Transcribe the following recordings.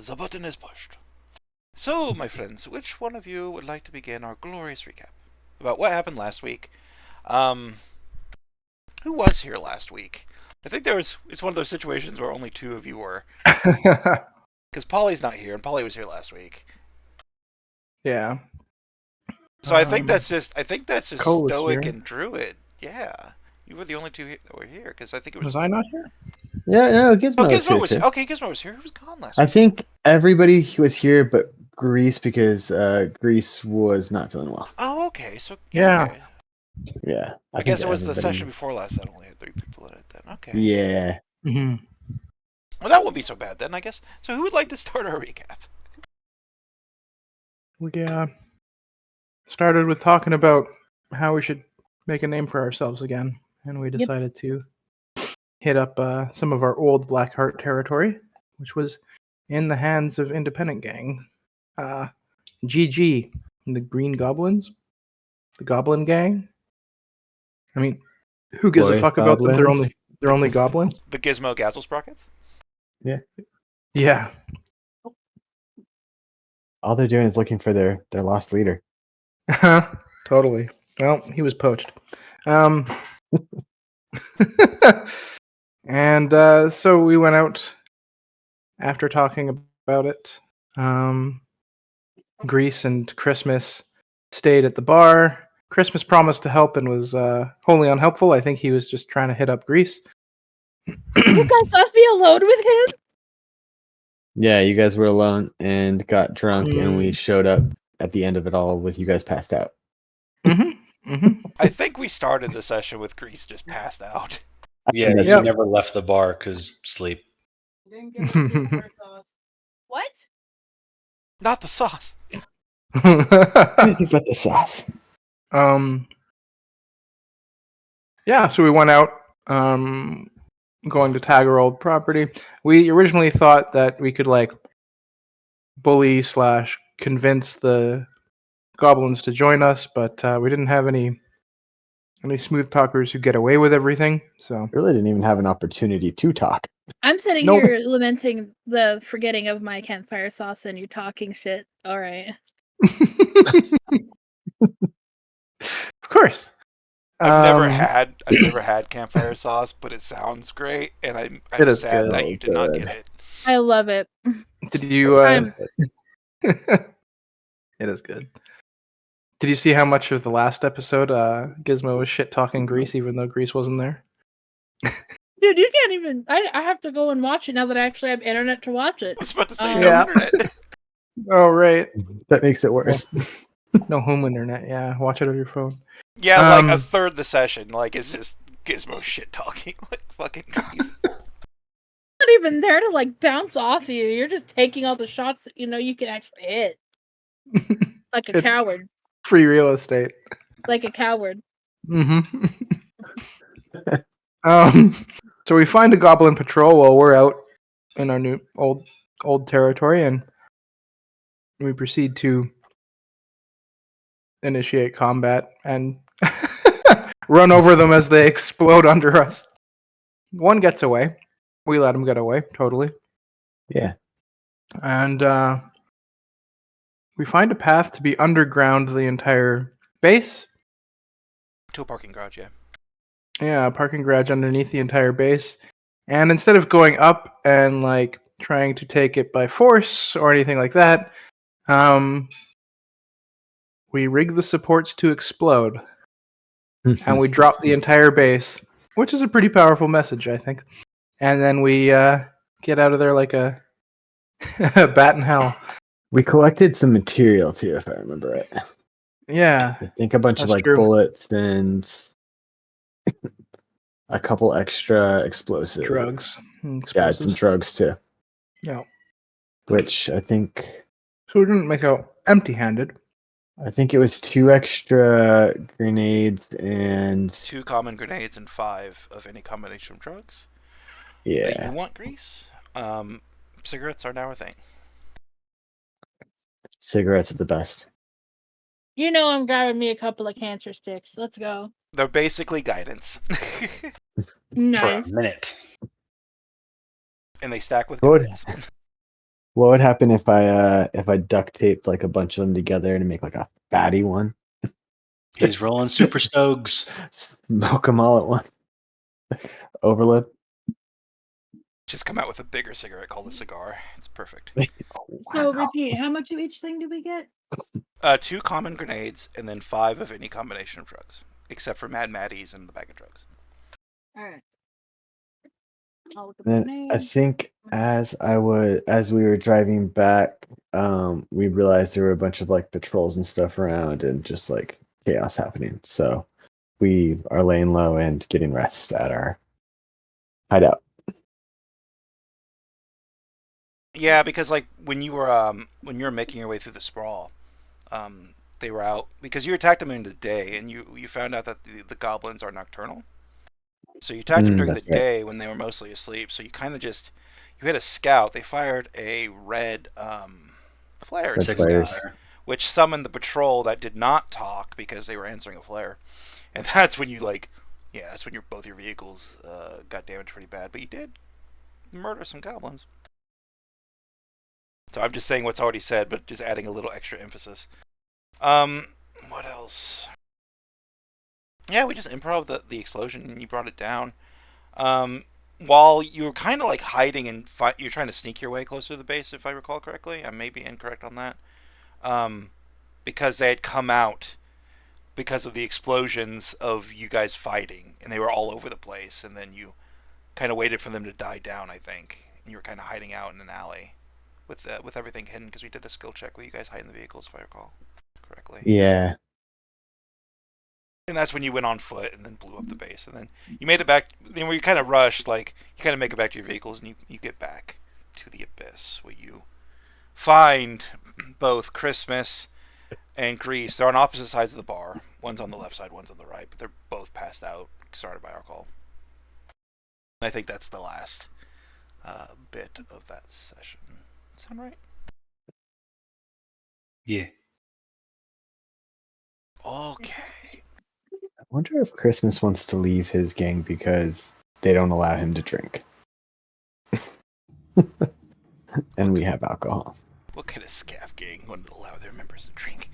The button is pushed. So, my friends, which one of you would like to begin our glorious recap about what happened last week? Who was here last week? I think it's one of those situations where only two of you were. Because Polly's not here, and Polly was here last week. Yeah. So I think that's just Cole was Stoic here. and Druid. Yeah. You were the only two that were here, because I think it was... Was I not here? Yeah, no, Gizmo was here too. Okay, Gizmo was here. Who was gone last I week? think everybody was here but Grease, because Grease was not feeling well. Oh, okay. So Yeah. okay. Yeah. I guess it was the session before last that only had 3 people in it then. Okay. Yeah. Mm-hmm. Well, that won't be so bad then, I guess. So who would like to start our recap? We started with talking about how we should make a name for ourselves again, and we decided to hit up some of our old Blackheart territory, which was in the hands of Independent Gang. GG, and the Green Goblins, the Goblin Gang. I mean, who gives a Glorious fuck about them? Goblins. They're only goblins. The Gizmo Gazzle Sprockets? Yeah. All they're doing is looking for their lost leader. Totally. Well, he was poached. And so we went out after talking about it. Grease and Christmas stayed at the bar. Christmas promised to help and was wholly unhelpful. I think he was just trying to hit up Grease. You guys left me alone with him? Yeah, you guys were alone and got drunk, and we showed up at the end of it all with you guys passed out. Mm-hmm. Mm-hmm. I think we started the session with Grease just passed out. Yeah, Yep. you never left the bar because sleep. What? Not the sauce. But the sauce. Yeah, so we went out going to tag our old property. We originally thought that we could like bully / convince the goblins to join us, but we didn't have any smooth talkers who get away with everything. So Really didn't even have an opportunity to talk. I'm sitting Nope. here lamenting the forgetting of my campfire sauce and you talking shit. All right. Of course. I've never had campfire sauce, but it sounds great, and I'm It is sad good. that you did not get it. I love it. Did you? I'm- It is good. Did you see how much of the last episode Gizmo was shit talking Grease, even though Grease wasn't there? Dude, you can't even. I have to go and watch it now that I actually have internet to watch it. I was about to say Yeah. no internet. Oh right, That makes it worse. no home internet. Yeah, watch it on your phone. Yeah, like a third the session, like it's just Gizmo shit talking like fucking Grease. Not even there to like bounce off you. You're just taking all the shots that you know you can actually hit. Like a It's- coward. Free real estate. Like a coward. Mm-hmm. So we find a goblin patrol while we're out in our new old territory, and we proceed to initiate combat and run over them as they explode under us. One gets away. We let him get away, totally. Yeah. And we find a path to be underground the entire base. To a parking garage, yeah. Yeah, a parking garage underneath the entire base. And instead of going up and like trying to take it by force or anything like that, we rig the supports to explode. And we drop the entire base, which is a pretty powerful message, I think. And then we get out of there like a bat in hell. We collected some material too, if I remember right. Yeah. I think a bunch of That's like true. bullets and a couple extra explosives. Drugs. and Yeah, explosives. some drugs too. Yeah. Which I think So we didn't make out empty-handed. it was 2 extra grenades and 2 common grenades and 5 of any combination of drugs. yeah. You want Grease? Cigarettes are now a thing. Cigarettes are the best. You know I'm grabbing me a couple of cancer sticks. Let's go. They're basically guidance. Nice. For a minute. And they stack with Good. guidance. What would happen if I duct taped like a bunch of them together to make like a fatty one? He's rolling super stogs. Smoke them all at once. Overload. Just come out with a bigger cigarette called a cigar. It's perfect. So repeat, how much of each thing do we get? 2 common grenades and then 5 of any combination of drugs, except for Mad Maddies and the bag of drugs. All right. I'll look at Then the I names. think as we were driving back, we realized there were a bunch of like patrols and stuff around and just like chaos happening. So we are laying low and getting rest at our hideout. Yeah, because like when you were making your way through the sprawl, they were out because you attacked them in the day, and you found out that the goblins are nocturnal. So you attacked them during the That's right. day when they were mostly asleep. So you kind of just you had a scout. They fired a red flare Red into the flares. sky, which summoned the patrol that did not talk because they were answering a flare, and that's when you that's when both your vehicles got damaged pretty bad. But you did murder some goblins. So I'm just saying what's already said, but just adding a little extra emphasis. What else? Yeah, we just improv the explosion and you brought it down. While you were kind of like hiding and you're trying to sneak your way closer to the base, if I recall correctly. I may be incorrect on that. Because they had come out because of the explosions of you guys fighting, and they were all over the place, and then you kind of waited for them to die down, I think. And you were kind of hiding out in an alley with everything hidden because we did a skill check where you guys hide in the vehicles, if I recall correctly. Yeah. And that's when you went on foot and then blew up the base. And then you made it back. Then where you kind of rushed, like, you kind of make it back to your vehicles and you get back to the abyss where you find both Christmas and Grease. They're on opposite sides of the bar. One's on the left side, one's on the right. But they're both passed out, started by alcohol. And I think that's the last bit of that session. Sound right? Yeah. Okay. I wonder if Christmas wants to leave his gang because they don't allow him to drink. And we have alcohol. What kind of scav gang wouldn't allow their members to drink?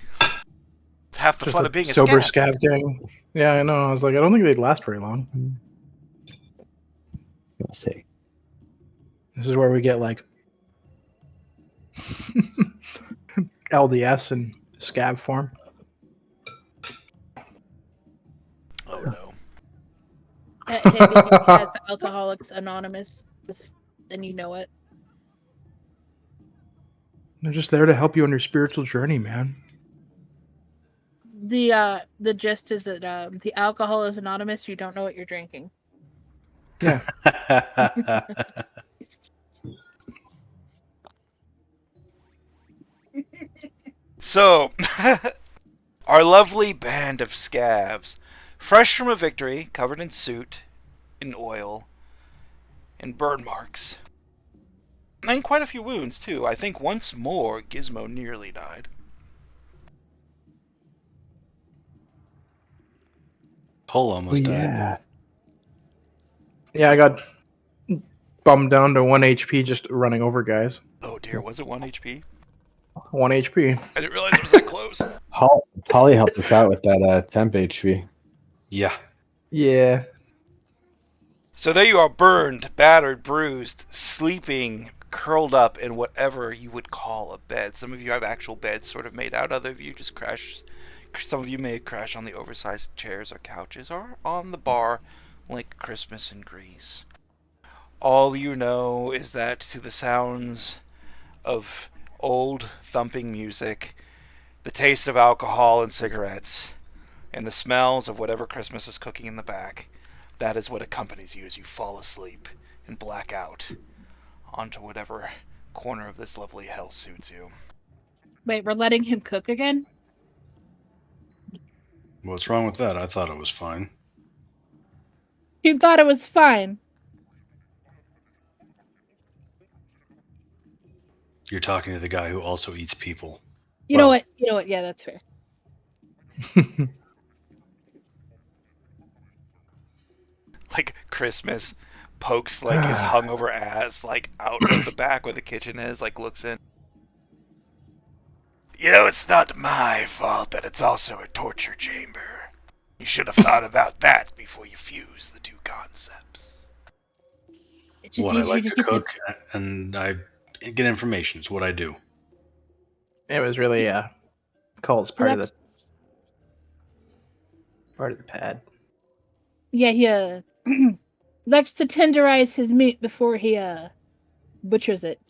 It's half the Just fun a of being a sober scav. scav gang. Yeah, I know. I was like, I don't think they'd last very long. We'll see. This is where we get like LDS and scav form. Oh no. As Alcoholics Anonymous, and you know it. They're just there to help you on your spiritual journey, man. The gist is that the alcohol is anonymous. You don't know what you're drinking. Yeah. So, our lovely band of scavs, fresh from a victory, covered in soot, in oil, and burn marks, and quite a few wounds too. I think once more Gizmo nearly died. Cole almost died. Yeah. Yeah, I got bummed down to 1 HP just running over guys. Oh dear, was it 1 HP? 1 HP. I didn't realize it was that close. Polly helped us out with that temp HP. Yeah. Yeah. So there you are, burned, battered, bruised, sleeping, curled up in whatever you would call a bed. Some of you have actual beds sort of made out. Other of you just crash. Some of you may crash on the oversized chairs or couches or on the bar like Christmas in Greece. All you know is that to the sounds of old thumping music, the taste of alcohol and cigarettes, and the smells of whatever Christmas is cooking in the back, that is what accompanies you as you fall asleep and black out onto whatever corner of this lovely hell suits you. Wait, we're letting him cook again? What's wrong with that? I thought it was fine. You thought it was fine. You're talking to the guy who also eats people. You know what? You know what? Yeah, that's fair. Like Christmas pokes like his hungover ass like out of the back where the kitchen is, like looks in. You know, it's not my fault that it's also a torture chamber. You should have thought about that before you fuse the two concepts. It's just What I easier like to to get cook and I get information. It's what I do. It was really Cole's the. part of the pad. Yeah, he likes to tenderize his meat before he butchers it.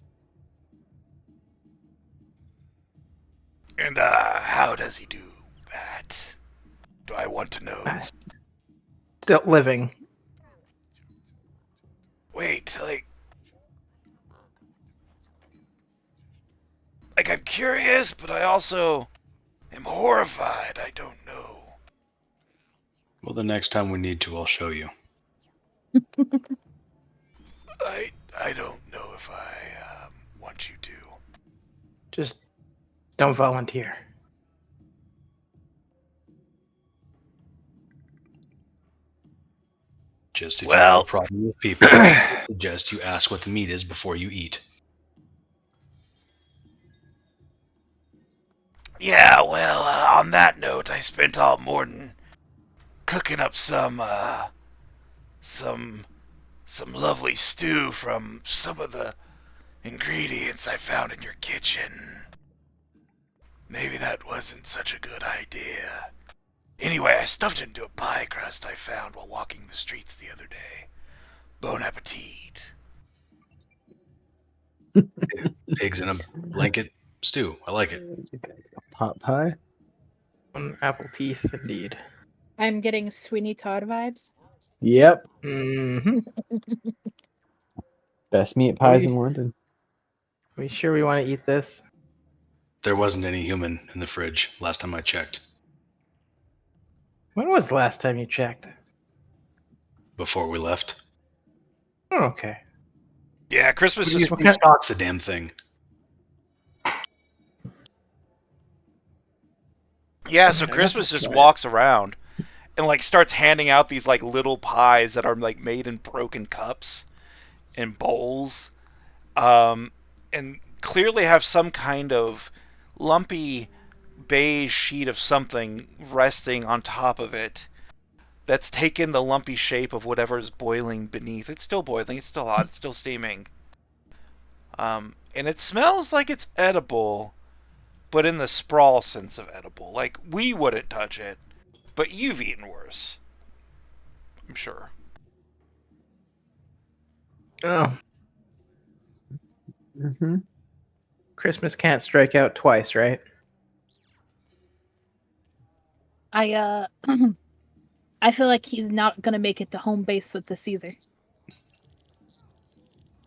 And how does he do that? Do I want to know? Still living. Wait, like I'm curious, but I also am horrified. I don't know. Well, the next time we need to, I'll show you. I don't know if I want you to. Just don't volunteer. Just if you Well- have a problem with people, I suggest you ask what the meat is before you eat. Yeah, well, on that note, I spent all morning cooking up some lovely stew from some of the ingredients I found in your kitchen. Maybe that wasn't such a good idea. Anyway, I stuffed it into a pie crust I found while walking the streets the other day. Bon appetit. Pigs in a blanket stew. I like it. Pot pie. Apple teeth, indeed. I'm getting Sweeney Todd vibes. Yep. Mm-hmm. Best meat pies in London. We sure we want to eat this? There wasn't any human in the fridge last time I checked. When was the last time you checked? Before we left. Oh, okay. Yeah, Christmas is What Who kind- stocks the damn thing? Yeah, so I guess Christmas I'll just try it. walks around and like starts handing out these like little pies that are like made in broken cups and bowls, and clearly have some kind of lumpy beige sheet of something resting on top of it that's taken the lumpy shape of whatever is boiling beneath. It's still boiling, it's still hot, it's still steaming. And it smells like it's edible, but in the Sprawl sense of edible. Like, we wouldn't touch it, but you've eaten worse. I'm sure. Oh, Mm-hmm. Christmas can't strike out twice, right? I I feel like he's not gonna make it to home base with this either.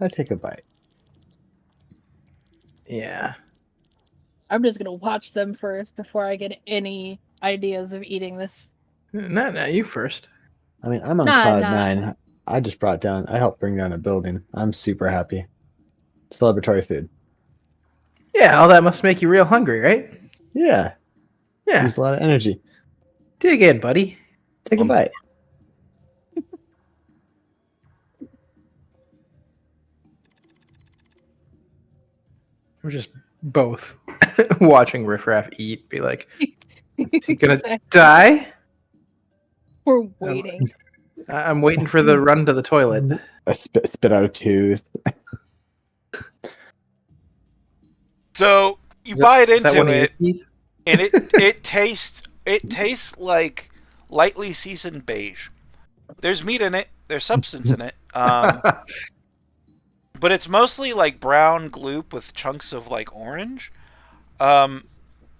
I take a bite. Yeah. I'm just gonna watch them first before I get any ideas of eating this. No, you first. I mean, I'm on Nah, cloud nah. 9. I helped bring down a building. I'm super happy. Celebratory food. Yeah, all that must make you real hungry, right? Yeah. Yeah. Use a lot of energy. Dig in, buddy. Take a bite. We're just both watching Riff Raff eat. Be like, is he gonna die? We're waiting. I'm waiting for the run to the toilet. I spit out a tooth. So you Is bite Is that into one of your it, teeth? and it tastes like lightly seasoned beige. There's meat in it. There's substance in it. But it's mostly like brown gloop with chunks of like orange.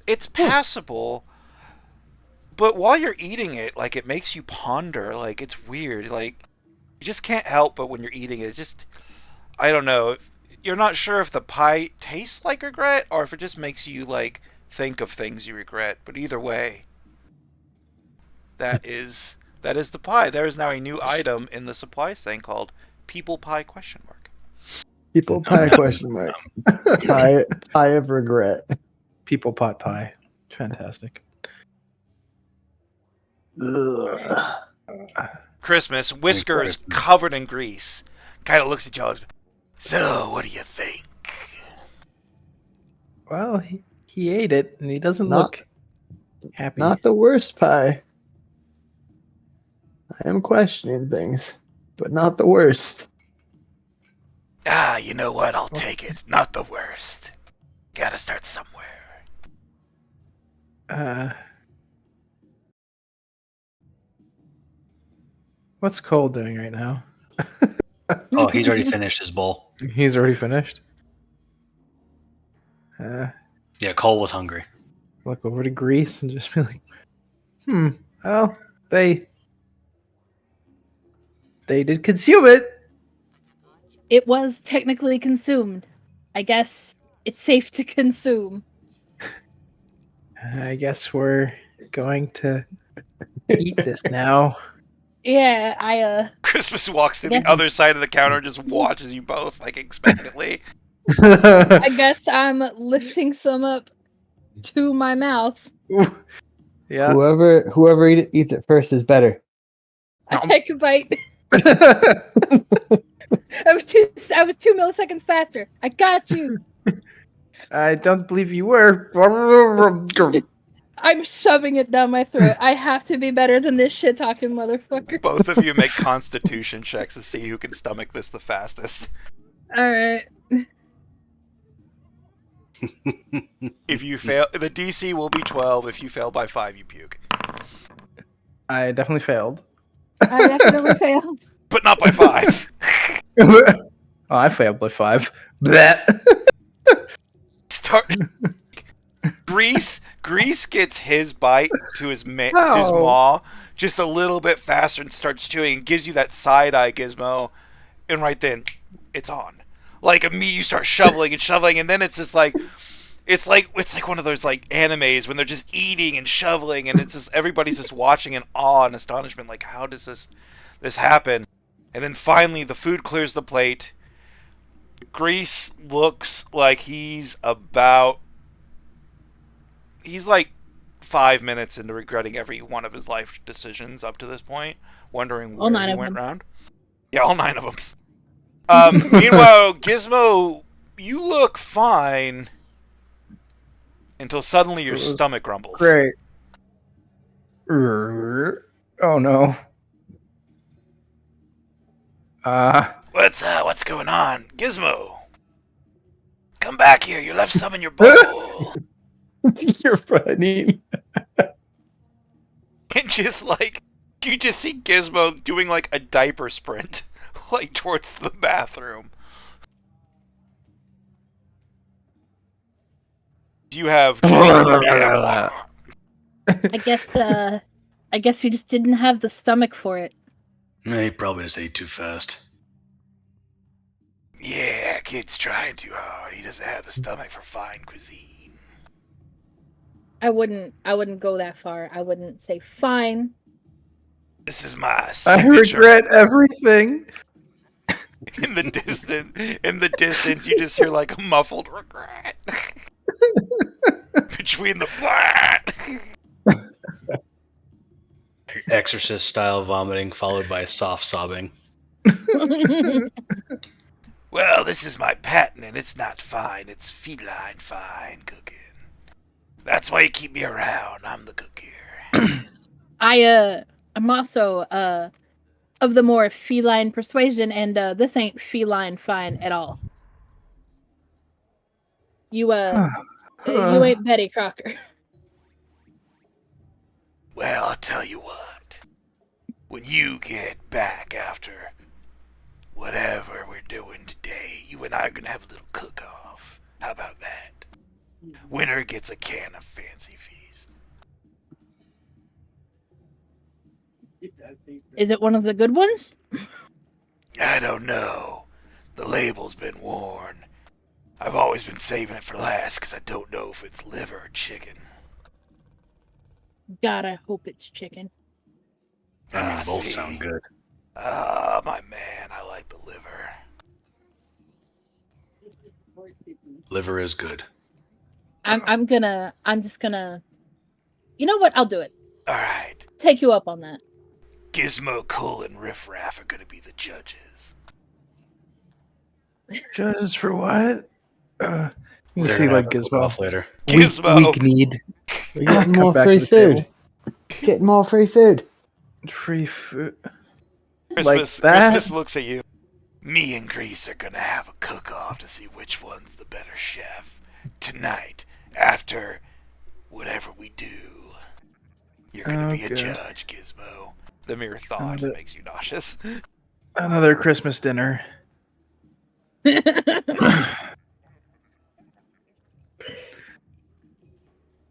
It's passable, but while you're eating it, like it makes you ponder. Like it's weird. Like you just can't help but when you're eating it, I don't know. You're not sure if the pie tastes like regret or if it just makes you like think of things you regret. But either way, that is the pie. There is now a new item in the supplies thing called People Pie ? People pie question mark. Pie of regret. People pot pie. Fantastic. Ugh. Christmas, whiskers covered in grease, kind of looks at y'all. So, what do you think? Well, he ate it, and he doesn't Not- look happy. Not the worst pie. I am questioning things, but not the worst. Ah, you know what? I'll take it. Not the worst. Gotta start somewhere. What's Cole doing right now? Oh, he's already finished his bowl. He's already finished. Yeah, Cole was hungry. Look over to Greece and just be like, well, they did consume it. It was technically consumed. I guess it's safe to consume. I guess we're going to eat this now. Yeah, Christmas walks to the Yes. other side of the counter and just watches you both, like, expectantly. I guess I'm lifting some up to my mouth. Yeah. Whoever eats it first is better. I take a bite. I was 2 milliseconds faster. I got you. I don't believe you were. I'm shoving it down my throat. I have to be better than this shit talking motherfucker. Both of you make constitution checks to see who can stomach this the fastest. Alright. If you fail, the DC will be 12. If you fail by 5, you puke. I definitely failed. I definitely failed. But not by 5. Oh, I failed by 5. Blech. Start. Grease gets his bite to his to his Oh. maw just a little bit faster and starts chewing and gives you that side eye, Gizmo, and right then it's on. Like me, you start shoveling and then it's just like it's like one of those like animes when they're just eating and shoveling and it's just everybody's just watching in awe and astonishment, like how does this happen? And then finally the food clears the plate. Grease looks like he's like 5 minutes into regretting every one of his life decisions up to this point, wondering All where 9 he of went them. round. Yeah, all 9 of them. Meanwhile, Gizmo, you look fine until suddenly your stomach rumbles. Great. Oh no. What's going on, Gizmo? Come back here. You left some in your bowl. You're funny. And just like you just see Gizmo doing like a diaper sprint, like towards the bathroom. You have. I guess you just didn't have the stomach for it. He probably just ate too fast. Yeah, kid's trying too hard. He doesn't have the stomach for fine cuisine. I wouldn't go that far. I wouldn't say fine. This is my I signature. regret everything. In the distance, you just hear like a muffled regret. Between the Exorcist style vomiting followed by soft sobbing. Well, this is my patent, and it's not fine. It's feline fine cooking. That's why you keep me around. I'm the cook here. I'm also of the more feline persuasion, and this ain't feline fine at all. You you ain't Betty Crocker. Well, I'll tell you what. When you get back after whatever we're doing today, you and I are gonna have a little cook-off. How about that? Winner gets a can of Fancy Feast. Is it one of the good ones? I don't know. The label's been worn. I've always been saving it for last because I don't know if it's liver or chicken. God, I hope it's chicken. I mean, both see. sound good. Ah, my man, I like the liver. Liver is good. I'm just gonna. You know what? I'll do it. All right. Take you up on that. Gizmo, Cole, and Riff Raff are going to be the judges. Judges for what? You They're see, gonna like have a cook-off Gizmo. later. Gizmo. Weak need. We're getting Come more back free to the food. table. Getting more free food. Free food. Christmas, Like that? Christmas looks at you. Me and Grease are going to have a cook-off to see which one's the better chef. Tonight, after whatever we do. You're going to be a good. judge, Gizmo. The mere thought Another- makes you nauseous. Another Christmas dinner.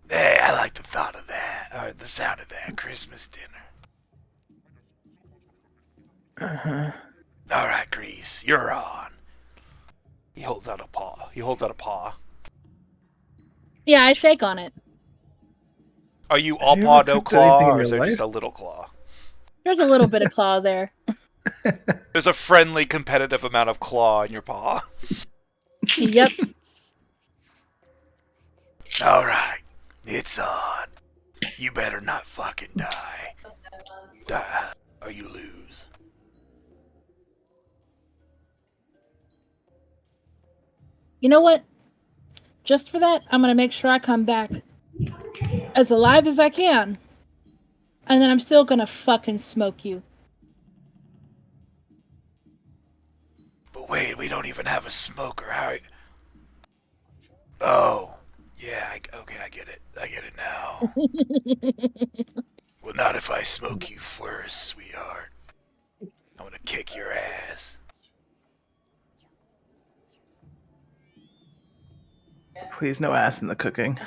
Hey, I like the thought of that, or the sound of that Christmas dinner. Uh-huh. All right, Grease, you're on. He holds out a paw. Yeah, I shake on it. Are you all Have you paw, ever no cooked anything claw, in or is your there just life? a little claw? There's a little bit of claw there. There's a friendly, competitive amount of claw in your paw. Yep. All right, it's on. You better not fucking die. Die, or you lose. You know what? Just for that, I'm gonna make sure I come back as alive as I can. And then I'm still gonna fucking smoke you. But wait, we don't even have a smoker. How? Oh, yeah. Okay, I get it. I get it now. Well, not if I smoke you first, sweetheart. I'm gonna kick your ass. Please, no ass in the cooking.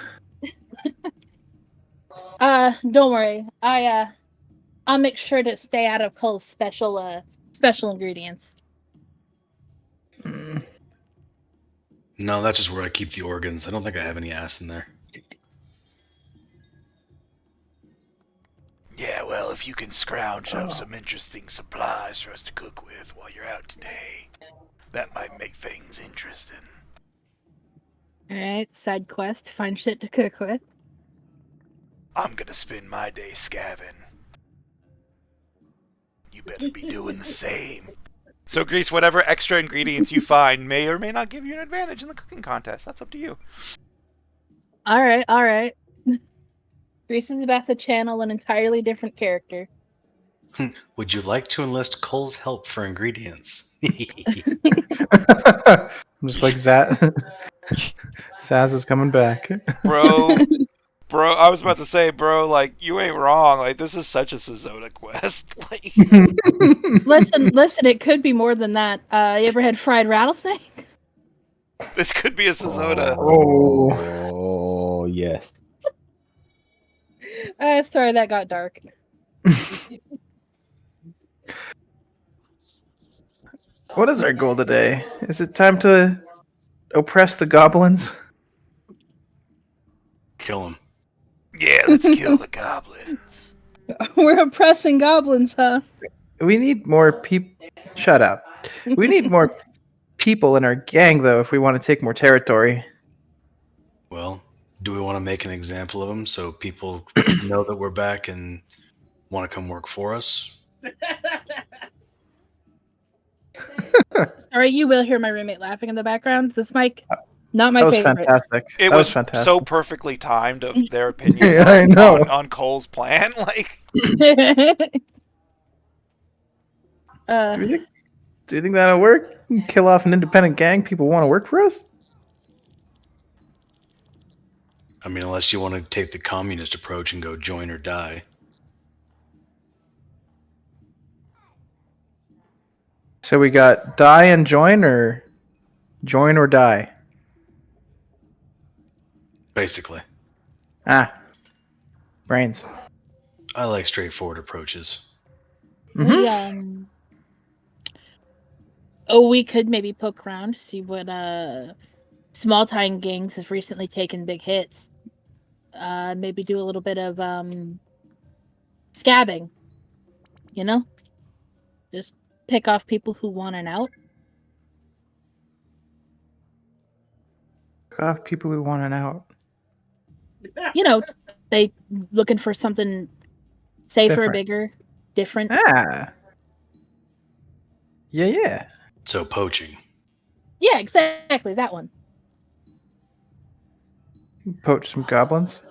Don't worry. I'll make sure to stay out of Cole's special ingredients. Mm. No, that's just where I keep the organs. I don't think I have any ass in there. Yeah, well, if you can scrounge up some interesting supplies for us to cook with while you're out today, that might make things interesting. Alright, side quest, find shit to cook with. I'm gonna spend my day scavenging. You better be doing the same. So, Grease, whatever extra ingredients you find may or may not give you an advantage in the cooking contest. That's up to you. Alright. Grease is about to channel an entirely different character. Would you like to enlist Cole's help for ingredients? I'm just like Zaz. Saz is coming back. Bro, I was about to say, bro, like, you ain't wrong. Like, this is such a Sazona quest. Like, Listen, it could be more than that. You ever had fried rattlesnake? this could be a Sazona. Oh, yes. Sorry, that got dark. What is our goal today? Is it time to oppress the goblins? Kill him. Yeah, let's kill the goblins. We're oppressing goblins, huh? We need more people. Shut up. We need more people in our gang, though, if we want to take more territory. Well, do we want to make an example of him so people know that we're back and want to come work for us? Sorry, you will hear my roommate laughing in the background. This mic, not my That was favorite. fantastic. It That was fantastic. so perfectly timed of their opinion Yeah, I know. on Cole's plan. Like, Do you think that'll work? Kill off an independent gang? People want to work for us? I mean, unless you want to take the communist approach and go join or die. So we got die and join, or join or die? Basically. Brains. I like straightforward approaches. Mhm. We could maybe poke around, see what small time gangs have recently taken big hits. Maybe do a little bit of scabbing. You know? Just pick off people who want an out. Got people who want an out. You know, they looking for something safer, Different. bigger, different. Ah. Yeah. So poaching. Yeah, exactly that one. Poach some goblins.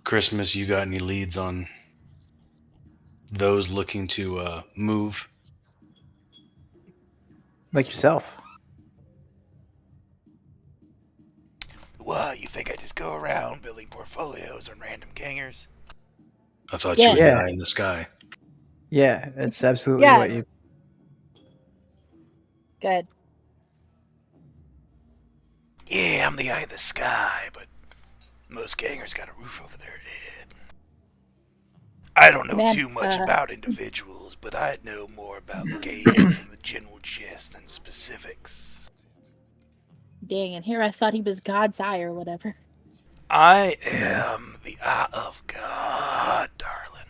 Christmas, you got any leads on those looking to move? Like yourself. What, you think I just go around building portfolios on random gangers? I thought Yeah. you were the Yeah. eye in the sky. Yeah, it's absolutely Yeah. what you. Good. Yeah, I'm the eye of the sky, but most gangers got a roof over their head. I don't know Man, too much about individuals, but I know more about gangs and the general gist than specifics. Dang, and here I thought he was God's eye or whatever. I am the eye of God, darling.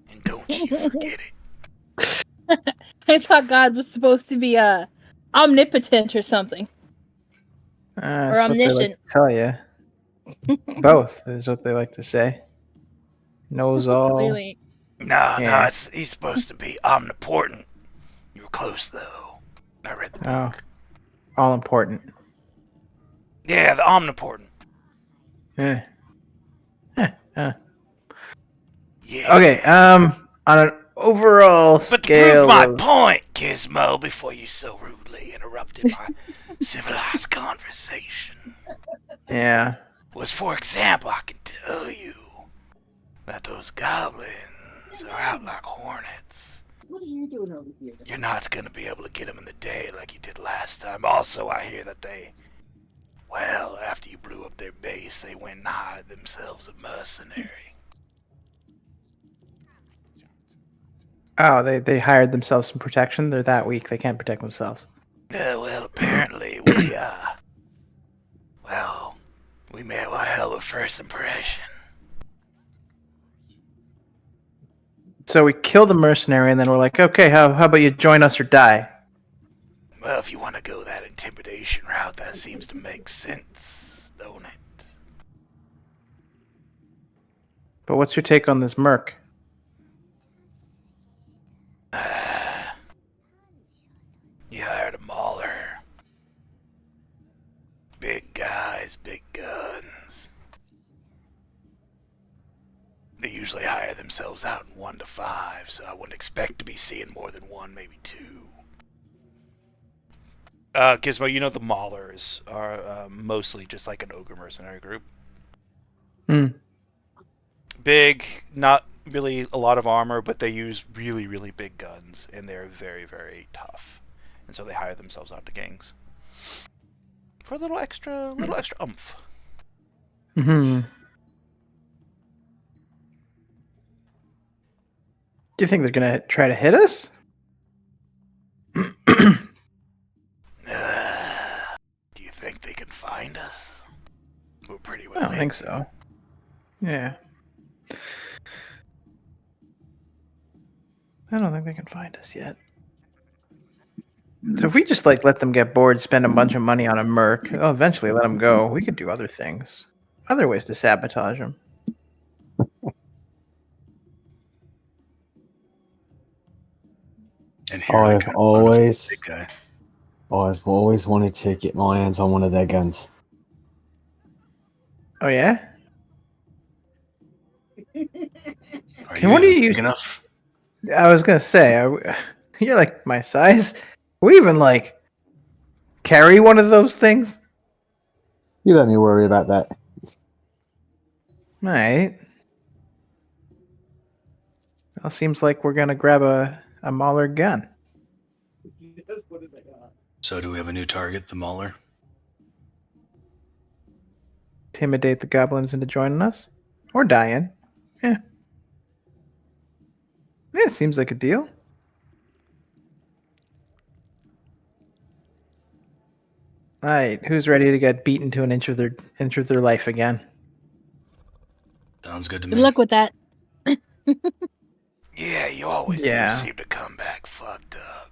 And don't you forget it. I thought God was supposed to be omnipotent or something. Or That's what they like omniscient. to tell you. Both is what they like to say. Knows all. Wait. Yeah. He's supposed to be omnipotent. You were close, though. I read the Oh. book. All important. Yeah, the omnipotent. Yeah. Yeah. Okay. On an overall But to prove scale my of point, Gizmo, before you so rudely interrupted my civilized conversation, yeah. was, for example, I can tell you that those goblins are out like hornets. What are you doing over here? You're not going to be able to get them in the day like you did last time. Also, I hear that after you blew up their base, they went and hired themselves a mercenary. Oh, they hired themselves some protection. They're that weak. They can't protect themselves. Well, apparently we made a hell of a first impression. So we kill the mercenary, and then we're like, okay, how about you join us or die? Well, if you want to go that intimidation route, that seems to make sense, don't it? But what's your take on this merc? You hired a mauler. Big guys, big guns. They usually hire themselves out in 1 to 5, so I wouldn't expect to be seeing more than 1, maybe 2. Gizmo, you know the maulers are mostly just like an ogre mercenary group. Big, not really a lot of armor, but they use really, really big guns, and they're very, very tough. And so they hire themselves out to gangs for a little extra oomph. Hmm. Do you think they're gonna try to hit us? Do you think they can find us? We're pretty well I don't think hidden. so. Yeah. I don't think they can find us yet. So if we just let them get bored, spend a bunch of money on a merc, they'll eventually let them go. We could do other things, other ways to sabotage them. And here I I've come, always, big guy. I've always wanted to get my hands on one of their guns. Oh yeah. Are Can you what do even you big use? enough? I was gonna say, you're like my size. We even carry one of those things. You let me worry about that. All right. Well, seems like we're gonna grab a mauler gun. What is it? So do we have a new target, the Mauler? Intimidate the goblins into joining us, or dying. Yeah. Yeah, seems like a deal. All right, who's ready to get beaten to an inch of their life again? Sounds good to Good me. luck with that. Yeah, you always do Yeah. seem to come back fucked up.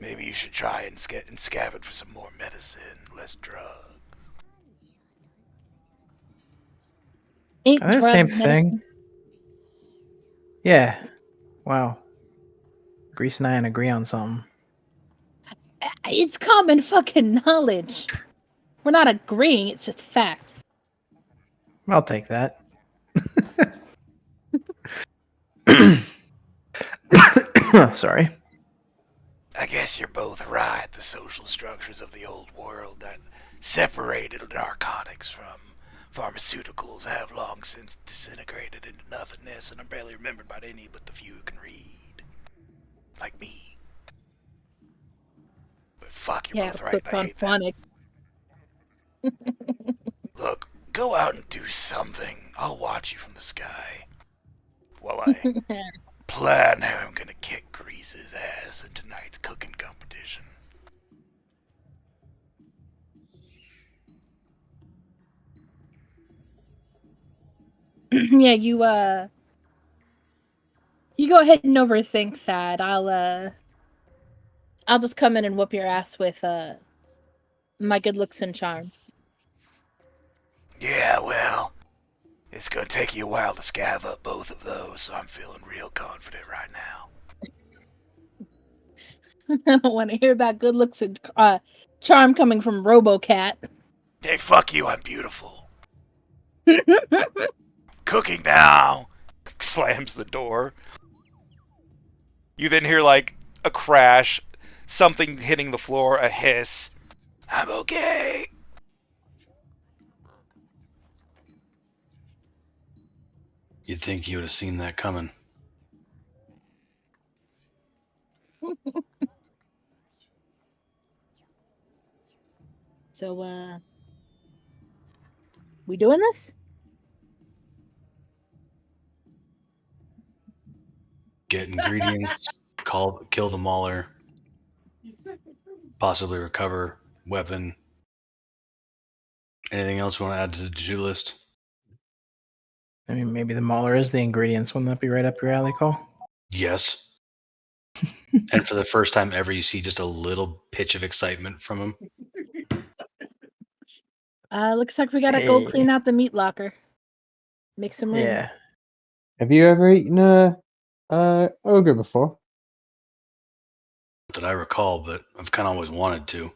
Maybe you should try and scavenge for some more medicine, less drugs. Ain't Are they the same drugs medicine? thing? Yeah. Wow. Grease and I agree on something. It's common fucking knowledge. We're not agreeing, it's just fact. I'll take that. Sorry. I guess you're both right. The social structures of the old world that separated narcotics from pharmaceuticals have long since disintegrated into nothingness and are barely remembered by any but the few who can read. Like me. But fuck, you're Yeah, both right, put and I on hate that. phonic. Look, go out and do something. I'll watch you from the sky. While I plan how I'm gonna kick Grease's ass in tonight's cooking competition. Yeah, you go ahead and overthink that. I'll just come in and whoop your ass with my good looks and charm. Yeah, well, it's gonna take you a while to scav up both of those, so I'm feeling real confident right now. I don't want to hear about good looks and charm coming from RoboCat. Hey, fuck you, I'm beautiful. Cooking now! Slams the door. You then hear, like, a crash, something hitting the floor, a hiss. I'm okay! You'd think you would have seen that coming. So, we doing this? Get ingredients, kill the mauler, possibly recover weapon. Anything else you want to add to the to-do list? I mean, maybe the mauler is the ingredients. Wouldn't that be right up your alley, Cole? Yes. And for the first time ever, you see just a little pitch of excitement from him. Looks like we gotta go clean out the meat locker. Make some room. Yeah. Have you ever eaten a ogre before? That I recall, but I've kind of always wanted to.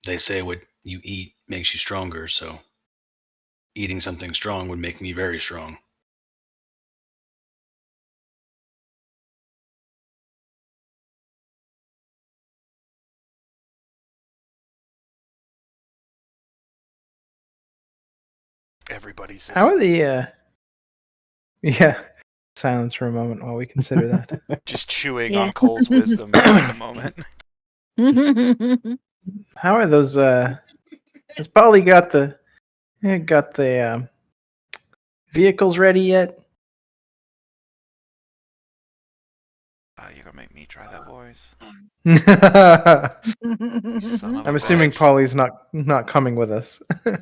They say what you eat makes you stronger, so eating something strong would make me very strong. Everybody's just, How are the yeah. Silence for a moment while we consider that. just chewing Yeah. on Cole's wisdom for like a moment. How are those has Polly got the vehicles ready yet? You're gonna make me try that voice? I'm Son of a assuming bitch. Polly's not coming with us.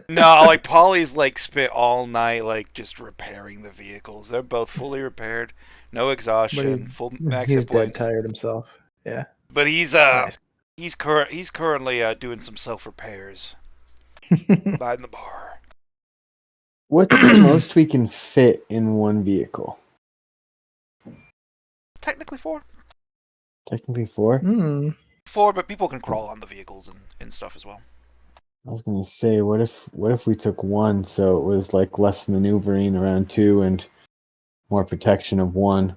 No, like Polly's like spent all night like just repairing the vehicles. They're both fully repaired, no exhaustion, full max He's hit dead points. tired himself. Yeah. But he's Nice. he's currently doing some self repairs behind the bar. What's the most we can fit in one vehicle? Technically four, Technically 4. Hmm. but people can crawl on the vehicles and stuff as well. I was gonna say, what if we took 1 so it was like less maneuvering around 2 and more protection of 1?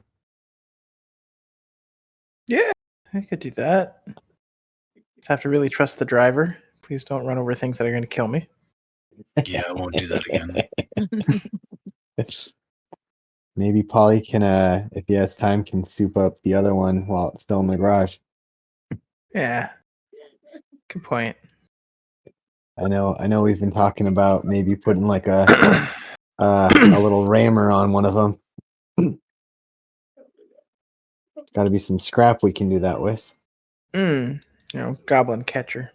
Yeah, I could do that. Just have to really trust the driver. Please don't run over things that are going to kill me. Yeah, I won't do that again. Maybe Polly can, if he has time, can soup up the other one while it's still in the garage. Yeah. Good point. I know. We've been talking about maybe putting like a little rammer on one of them. Got to be some scrap we can do that with. Goblin catcher.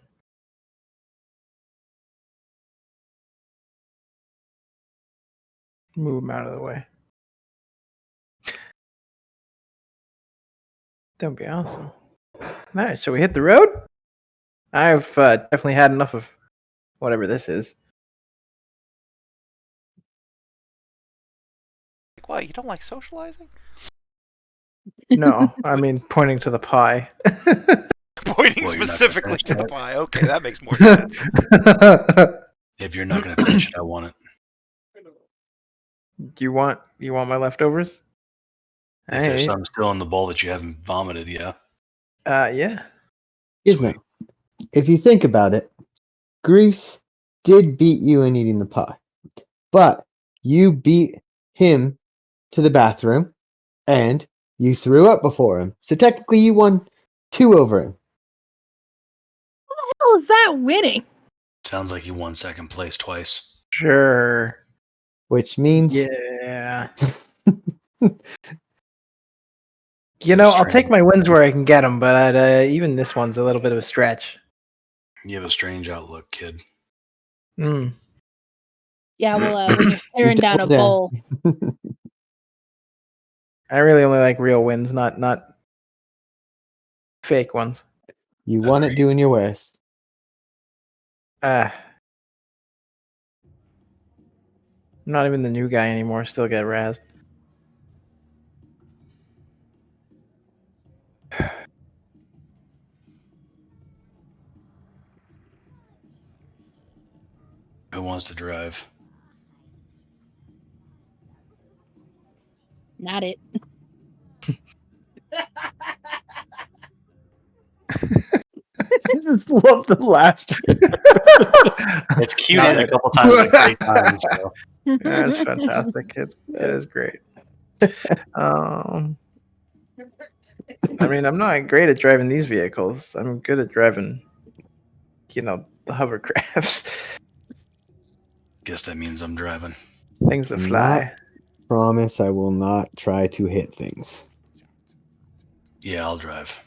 Move him out of the way. That'd be awesome. All right, so we hit the road. I've definitely had enough of whatever this is. Like, what? You don't like socializing? No, I mean pointing to the pie. Pointing Well, you're not gonna specifically finish to the that. pie. Okay, that makes more sense. If you're not going to finish it, I want it. you want my leftovers? If there's Hey, some still in the bowl that you haven't vomited, yeah. yeah. Gizmo, if you think about it, Grease did beat you in eating the pie, but you beat him to the bathroom and you threw up before him. So technically, you won 2 over him. How is that winning? Sounds like you won second place twice. Sure. Which means Yeah. You have a I'll take strange- my wins where I can get them, but even this one's a little bit of a stretch. You have a strange outlook, kid. Mm. Yeah, well, when you're staring down a don't, bowl. I really only like real wins, not fake ones. you won it Agreed. doing your worst. I'm not even the new guy anymore. Still get razzed. Who wants to drive? Not it. I just love the laughter. It's cute Not and a it. couple times like 3 times. So. Yeah, it's fantastic. It is great. I mean, I'm not great at driving these vehicles. I'm good at driving, the hovercrafts, Guess that means I'm driving. things that fly. Promise I will not try to hit things. Yeah, I'll drive.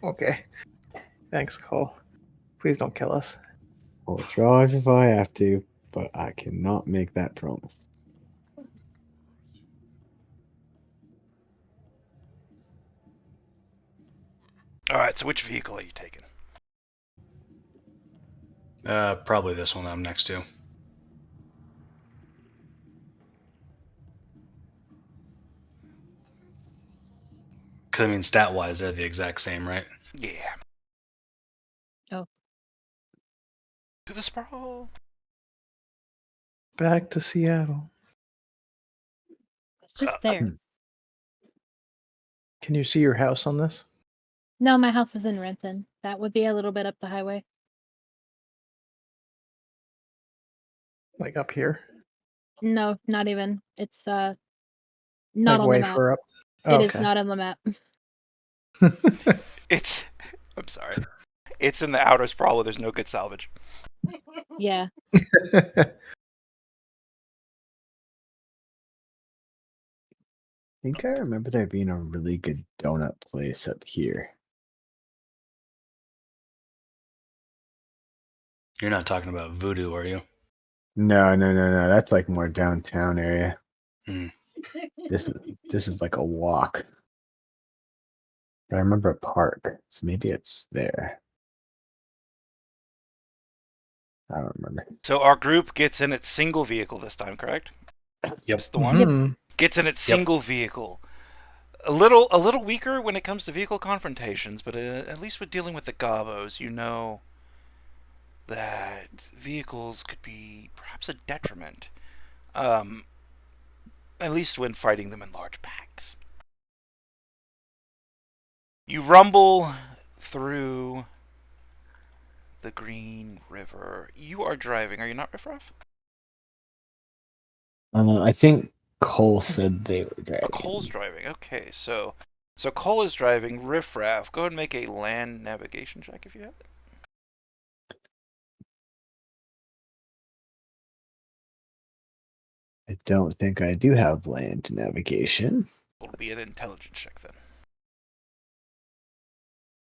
Okay. Thanks, Cole. Please don't kill us. I'll drive if I have to, but I cannot make that promise. All right, so which vehicle are you taking? Probably this one I'm next to. Because, I mean, stat-wise, they're the exact same, right? Yeah. Oh. To the Sprawl. Back to Seattle. It's just there. Can you see your house on this? No, my house is in Renton. That would be a little bit up the highway. Like up here? No, not even. It's not Like on way the map. far up? It is not on the map. It's. I'm sorry. It's in the outer Sprawl where there's no good salvage. Yeah. I think I remember there being a really good donut place up here. You're not talking about Voodoo, are you? No. That's like more downtown area. Hmm. This was like a walk. But I remember a park, so maybe it's there. I don't remember. So our group gets in its single vehicle this time, correct? Yep. It's the one. Mhm. Gets in its Yep. single vehicle. A little weaker when it comes to vehicle confrontations, but at least with dealing with the gobos, you know that vehicles could be perhaps a detriment. At least when fighting them in large packs. You rumble through the Green River. You are driving, are you not, Riffraff? I think Cole said they were driving. Oh, Cole's driving. Okay, so Cole is driving. Riffraff, go ahead and make a land navigation check if you have it. I don't think I do have land navigation. It'll be an intelligence check then.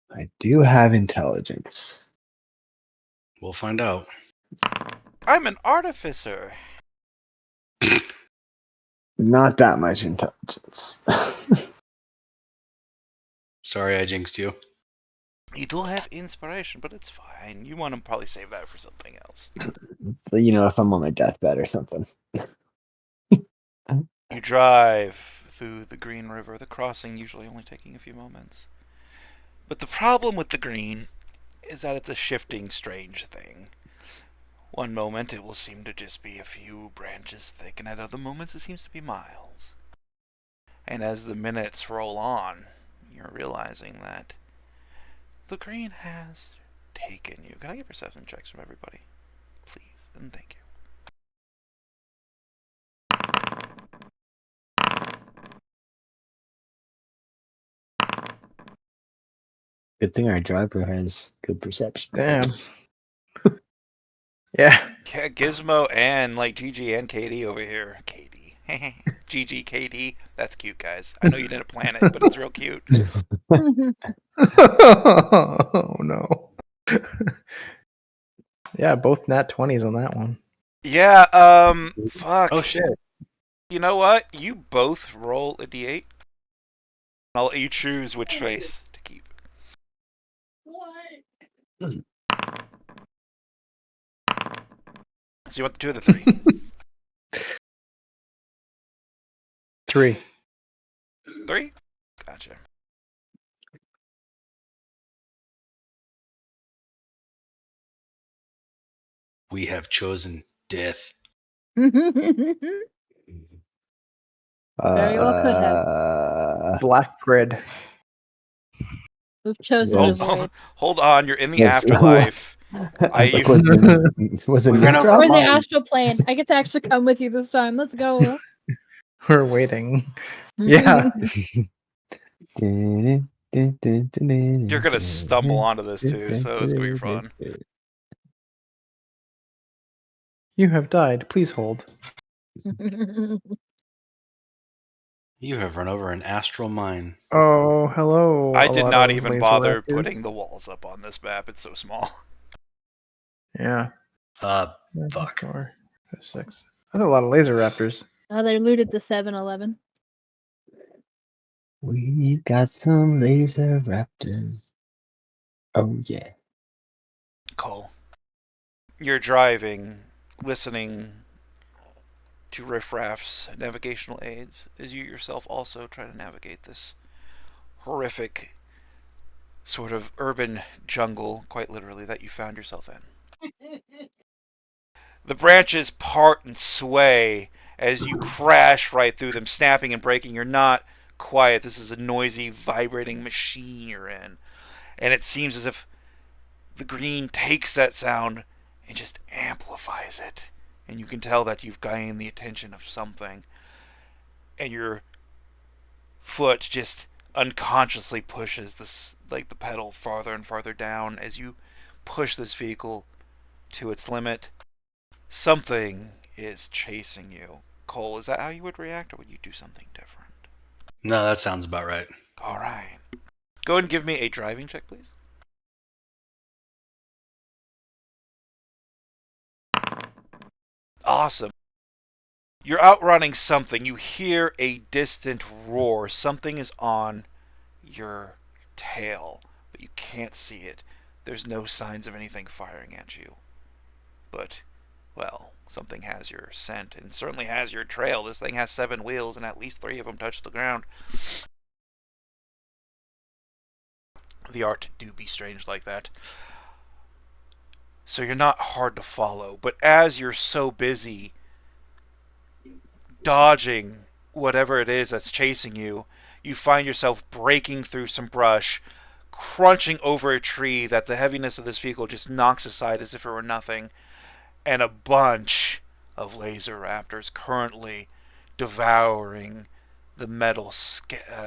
I do have intelligence. We'll find out. I'm an artificer. Not that much intelligence. Sorry I jinxed you. You do have inspiration, but it's fine. You want to probably save that for something else. But, if I'm on my deathbed or something. You drive through the Green River, the crossing usually only taking a few moments. But the problem with the green is that it's a shifting, strange thing. One moment it will seem to just be a few branches thick, and at other moments it seems to be miles. And as the minutes roll on, you're realizing that the green has taken you. Can I get perception checks from everybody? Please, and thank you. Good thing our driver has good perception. Damn. Yeah. Yeah, Gizmo and like GG and Katie over here. Katie. GG Katie. That's cute, guys. I know you didn't plan it, but it's real cute. Oh no. Yeah, both nat 20s on that one. Yeah, fuck. Oh shit! You know what? You both roll a d8. I'll let you choose which face to keep. So you want the 2 or the 3? 3. 3? Gotcha. We have chosen death. Very well could have. Black grid. We've chosen Hold, the void. hold on, you're in the Yes. afterlife. I was like, I- was it We're me gonna- drop? We're in the astral plane. I get to actually come with you this time. Let's go. We're waiting. Yeah. You're gonna stumble onto this too, so it's gonna be fun. You have died. Please hold. You have run over an astral mine. Oh, hello. I a did lot not of even laser bother raptors. putting the walls up on this map. It's so small. Yeah. Fuck. 4, 5, 6. That's a lot of laser raptors. Oh, they looted the 7-Eleven. We got some laser raptors. Oh yeah. Cole, you're driving, listening to riffraff's navigational aids as you yourself also try to navigate this horrific sort of urban jungle, quite literally, that you found yourself in. The branches part and sway as you crash right through them, snapping and breaking. You're not quiet. This is a noisy, vibrating machine you're in. And it seems as if the green takes that sound and just amplifies it. And you can tell that you've gained the attention of something. And your foot just unconsciously pushes this, like the pedal farther and farther down as you push this vehicle to its limit. Something is chasing you. Cole, is that how you would react, or would you do something different? No, that sounds about right. All right. Go ahead and give me a driving check, please. Awesome. You're outrunning something. You hear a distant roar. Something is on your tail, but you can't see it. There's no signs of anything firing at you. But, well, something has your scent and certainly has your trail. This thing has 7 wheels, and at least 3 of them touch the ground. The art do be strange like that. So you're not hard to follow, but as you're so busy dodging whatever it is that's chasing you, you find yourself breaking through some brush, crunching over a tree that the heaviness of this vehicle just knocks aside as if it were nothing, and a bunch of laser raptors currently devouring the metal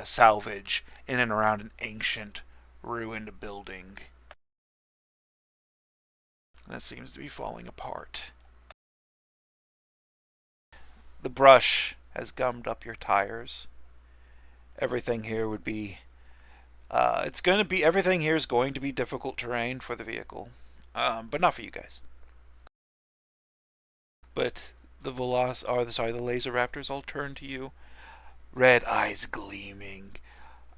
salvage in and around an ancient, ruined building that seems to be falling apart. The brush has gummed up your tires. Everything here would be everything here is going to be difficult terrain for the vehicle, but not for you guys. But the laser raptors all turn to you, red eyes gleaming.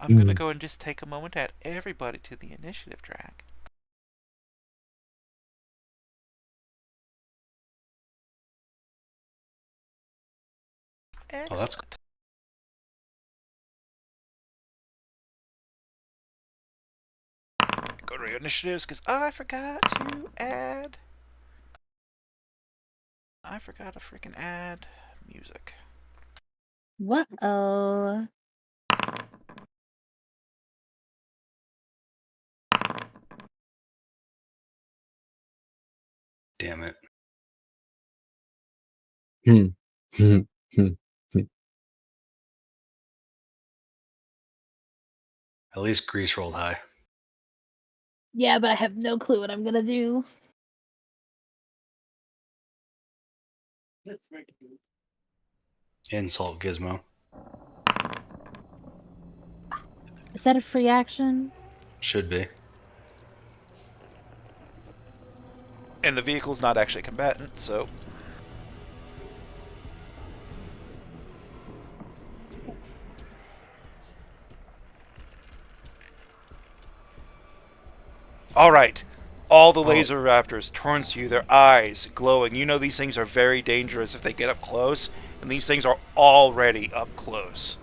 I'm gonna go and just take a moment to add everybody to the initiative track. Oh, that's Excellent. What are your initiatives? Because I forgot to add... I forgot to freaking add music. What-oh. Damn it. Hmm. Hmm. Hmm. At least Grease rolled high. Yeah, but I have no clue what I'm gonna do. Let's make it. Insult Gizmo. Is that a free action? Should be. And the vehicle's not actually a combatant, so... Alright. All the laser raptors turns to you, their eyes glowing. You know these things are very dangerous if they get up close, and these things are already up close.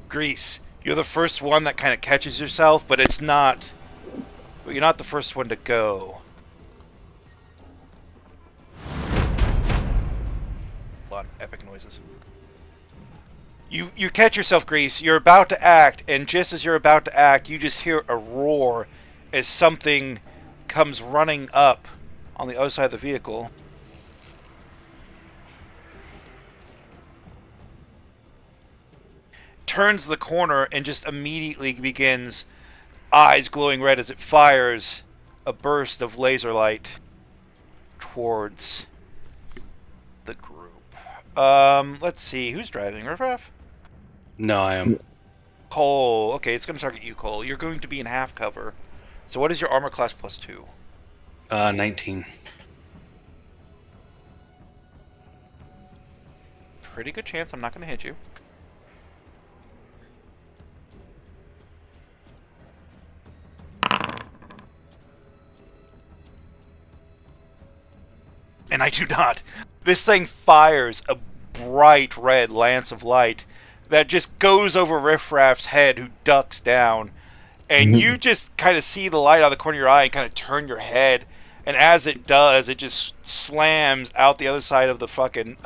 Grease, you're the first one that kind of catches yourself, but it's not... But you're not the first one to go. Hold on, epic noises. You catch yourself, Grease. You're about to act, and just as you're about to act, you just hear a roar as something comes running up on the other side of the vehicle. Turns the corner and just immediately begins, eyes glowing red as it fires a burst of laser light towards the group. Let's see, who's driving? Riffraff? No, I am. Cole. Okay, it's going to target you, Cole. You're going to be in half cover. So what is your armor class plus 2? 19. Pretty good chance I'm not going to hit you. And I do not. This thing fires a bright red lance of light that just goes over Riffraff's head, who ducks down. And you just kind of see the light out of the corner of your eye and kind of turn your head. And as it does, it just slams out the other side of the fucking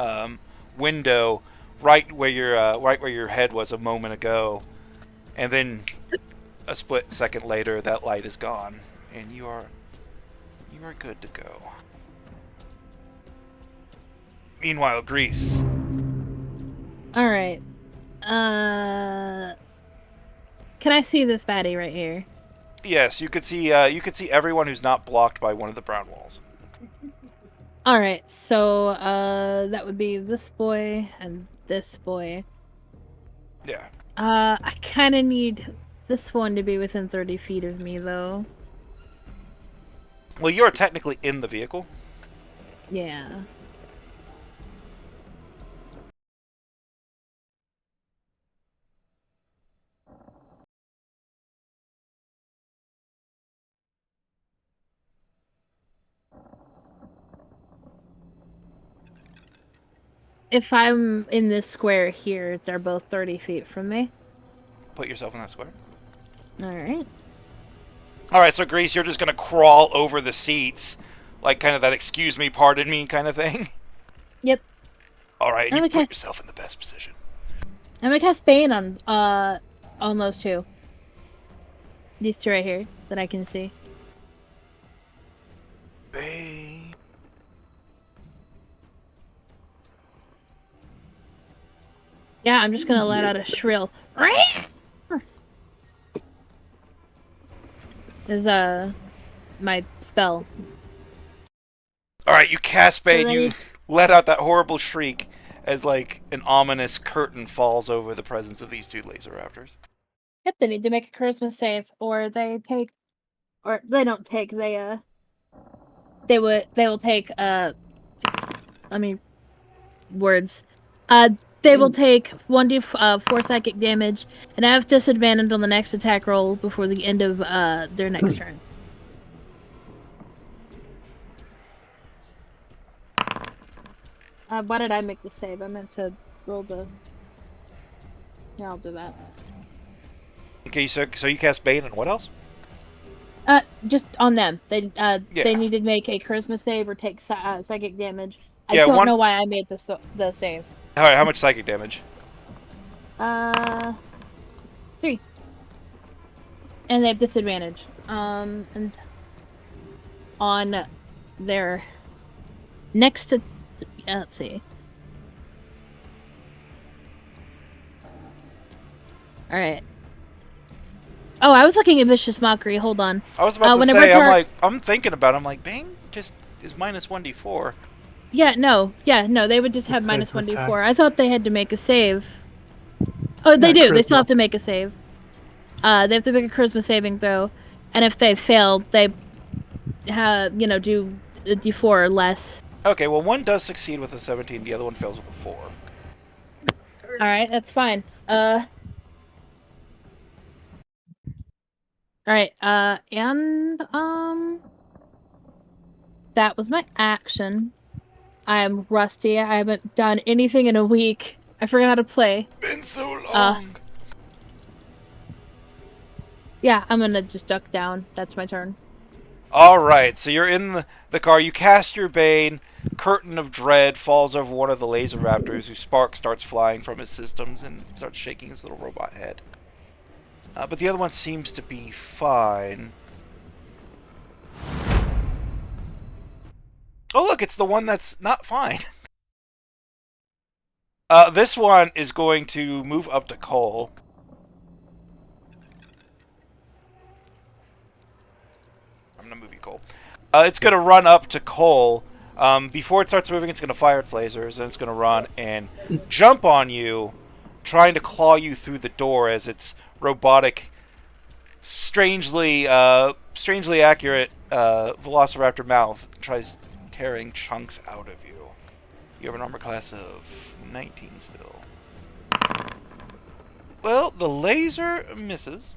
window, right where your head was a moment ago. And then a split second later, that light is gone, and you are good to go. Meanwhile, Grease. All right. Can I see this baddie right here? Yes, you could see everyone who's not blocked by one of the brown walls. All right. So that would be this boy and this boy. Yeah. I kind of need this one to be within 30 feet of me, though. Well, you're technically in the vehicle. Yeah. If I'm in this square here, they're both 30 feet from me. Put yourself in that square. All right. All right, so Grease, you're just gonna crawl over the seats, like kind of that "excuse me, pardon me" kind of thing. Yep. All right, and you Okay. put yourself in the best position. I'm gonna cast Bane on those two. These two right here that I can see. Bang. Yeah, I'm just gonna let out a shrill. Is my spell. All right, you cast Bane. And then You you- let out that horrible shriek as like an ominous curtain falls over the presence of these two laser raptors. Yep, they need to make a charisma save, or they take, or they don't take. They will take. I mean, words. They will take 1d4 psychic damage, and have disadvantage on the next attack roll before the end of their next turn. Why did I make the save? I meant to roll the. Yeah, I'll do that. Okay, so you cast Bane and what else? Just on them. They Yeah. need to make a charisma save or take psychic damage. I Yeah, don't know why I made the save. All right, how much psychic damage? 3. And they have disadvantage. And on their next to, let's see. All right. Oh, I was looking at vicious mockery. Hold on. I was about to say, I'm thinking about it. I'm like, Bang just is minus 1d4. Yeah, no. They would just have minus to attack. 1d4. I thought they had to make a save. Oh, they Yeah, do. They still charisma. have to make a save. They have to make a charisma saving throw, and if they fail, they have do a d4 or less. Okay, well, one does succeed with a 17, the other one fails with a 4. All right, that's fine. All right. And that was my action. I'm rusty. I haven't done anything in a week. I forgot how to play. Been so long. Yeah, I'm gonna just duck down. That's my turn. All right, so you're in the car. You cast your bane. Curtain of dread falls over one of the laser raptors, whose spark starts flying from his systems and starts shaking his little robot head. But the other one seems to be fine. Oh, look, it's the one that's not fine. This one is going to move up to Cole. I'm going to move you, Cole. It's going to run up to Cole. Before it starts moving, it's going to fire its lasers, and it's going to run and jump on you, trying to claw you through the door as its robotic, strangely accurate Velociraptor mouth tries tearing chunks out of you. You have an armor class of 19 still. Well, the laser misses.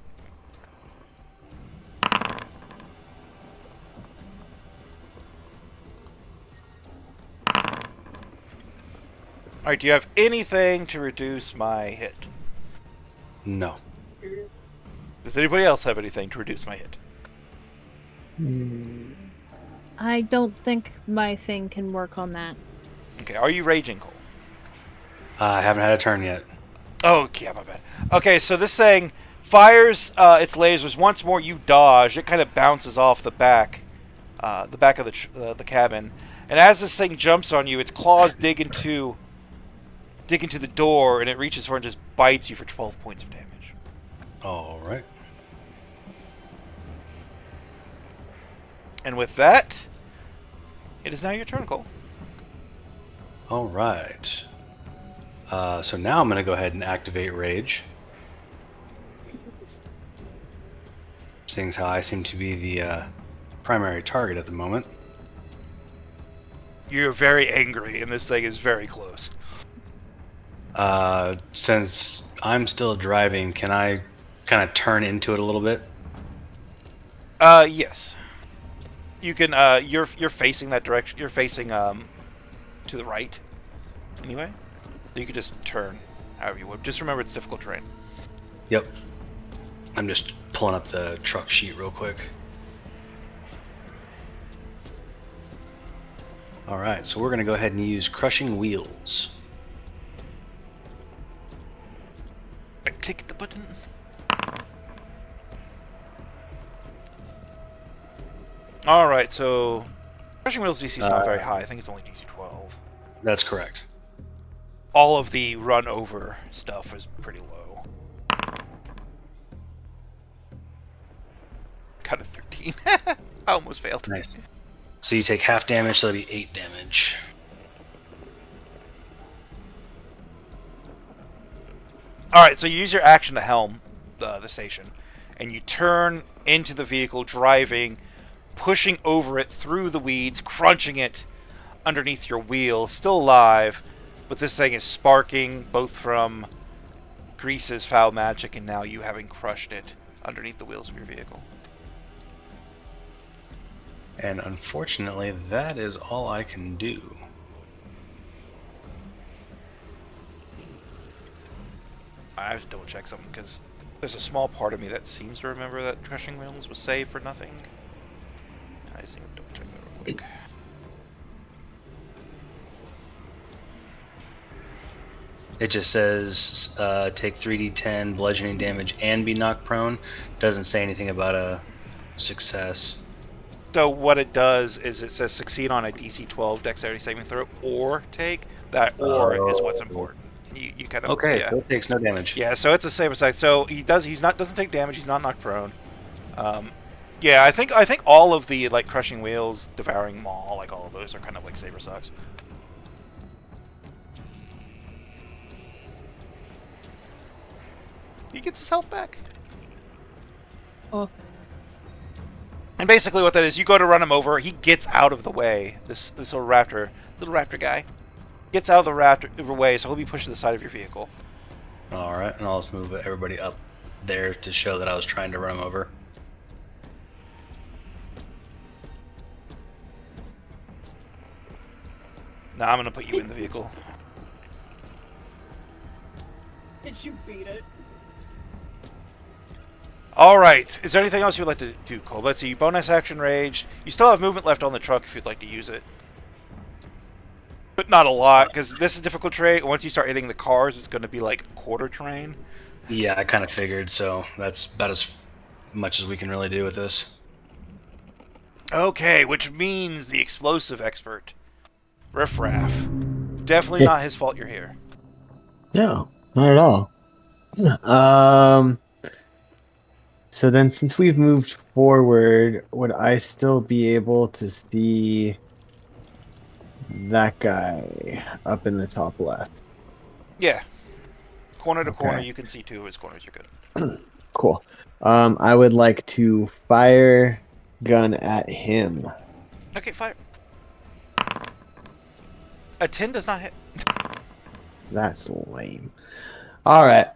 Alright, do you have anything to reduce my hit? No. Does anybody else have anything to reduce my hit? I don't think my thing can work on that. Okay, are you raging, Cole? I haven't had a turn yet. Oh, yeah, my bad. Okay, so this thing fires its lasers. Once more, you dodge. It kind of bounces off the back of the cabin. And as this thing jumps on you, its claws dig into the door, and it reaches for and just bites you for 12 points of damage. All right. And with that, it is now your turn, Cole. All right. So now I'm going to go ahead and activate Rage. Seeing as how I seem to be the primary target at the moment. You're very angry, and this thing is very close. Since I'm still driving, can I kind of turn into it a little bit? Yes. You can. You're facing that direction. You're facing to the right. Anyway, you could just turn however you would. Just remember, it's difficult terrain. Yep. I'm just pulling up the truck sheet real quick. All right, so we're going to go ahead and use Crushing Wheels. Click the button. All right, so Crushing Wheels DC is not very high. I think it's only DC 12. That's correct. All of the run over stuff is pretty low. Got a 13. I almost failed. Nice. So you take half damage, so that'll be 8 damage. Alright, so you use your action to helm the station, and you turn into the vehicle, driving, pushing over it through the weeds, crunching it underneath your wheel, still alive, but this thing is sparking, both from Grease's foul magic and now you having crushed it underneath the wheels of your vehicle. And unfortunately, that is all I can do. I have to double check something because There's a small part of me that seems to remember that crushing wheels was saved for nothing. I just need to double check that real quick. It just says take 3d10 bludgeoning damage and be knocked prone. Doesn't say anything about a success. So what it does is it says succeed on a DC 12 dexterity saving throw or take. That or is what's important. You kind of Okay, yeah. so it takes no damage. Yeah, so it's a safer side. So doesn't take damage. He's not knocked prone. Yeah, I think all of the like crushing wheels, devouring maw, like all of those are kind of like saber sucks. He gets his health back. Oh. And basically what that is, you go to run him over, he gets out of the way. This little raptor guy gets out of the raptor way, so he'll be pushed to the side of your vehicle. All right, and I'll just move everybody up there to show that I was trying to run him over. Now I'm gonna put you in the vehicle. Did you beat it? Alright, is there anything else you'd like to do, Cole? Let's see, bonus action rage. You still have movement left on the truck if you'd like to use it. But not a lot, because this is difficult terrain. Once you start hitting the cars, it's going to be like quarter terrain. Yeah, I kind of figured, so that's about as much as we can really do with this. Okay, which means the explosive expert, Riff Raff. Definitely not his fault you're here. No, not at all. So then, since we've moved forward, would I still be able to see that guy up in the top left? Yeah. Corner to corner, Okay. you can see two of his corners. You're good. Cool. I would like to fire gun at him. Okay, fire. A 10 does not hit. That's lame. All right.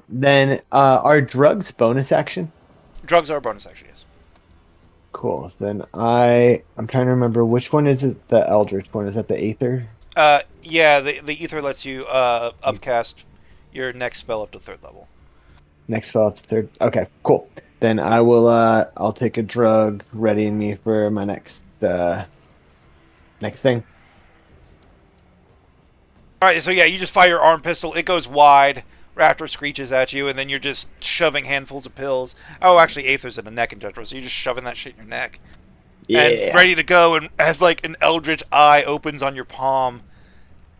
Then are drugs bonus action? Drugs are a bonus action, yes. Cool. Then I'm trying to remember which one is it. The Eldritch one, is that the Aether? Yeah, the ether lets you upcast your next spell up to 3rd level. Next spell up to 3rd. Okay, cool. Then I will. I'll take a drug, readying me for my next thing. Alright, so yeah, you just fire your arm pistol. It goes wide. Raptor screeches at you, and then you're just shoving handfuls of pills. Oh, actually, Aether's in the neck in general, so you're just shoving that shit in your neck. Yeah. And ready to go, and as like an eldritch eye opens on your palm,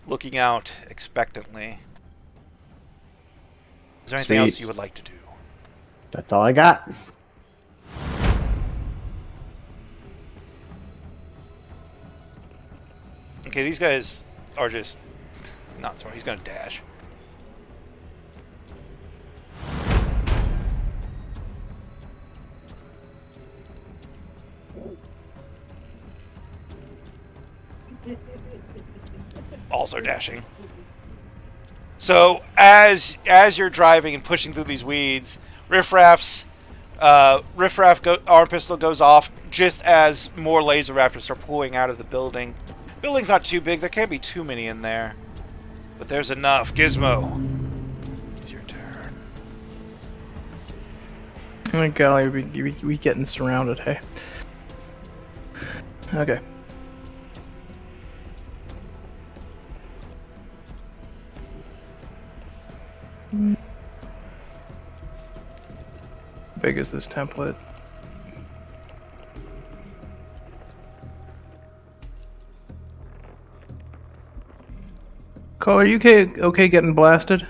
looking out expectantly. Is there anything else Sweet. you would like to do? That's all I got. Okay, these guys are just not smart. He's gonna dash. Also dashing. So as you're driving and pushing through these weeds, Riff Raff's arm pistol goes off just as more laser raptors start pulling out of the building. Building's not too big. There can't be too many in there, but there's enough. Gizmo, it's your turn. Oh my golly, we getting surrounded, hey. Okay. How big is this template? Cole, are you okay getting blasted?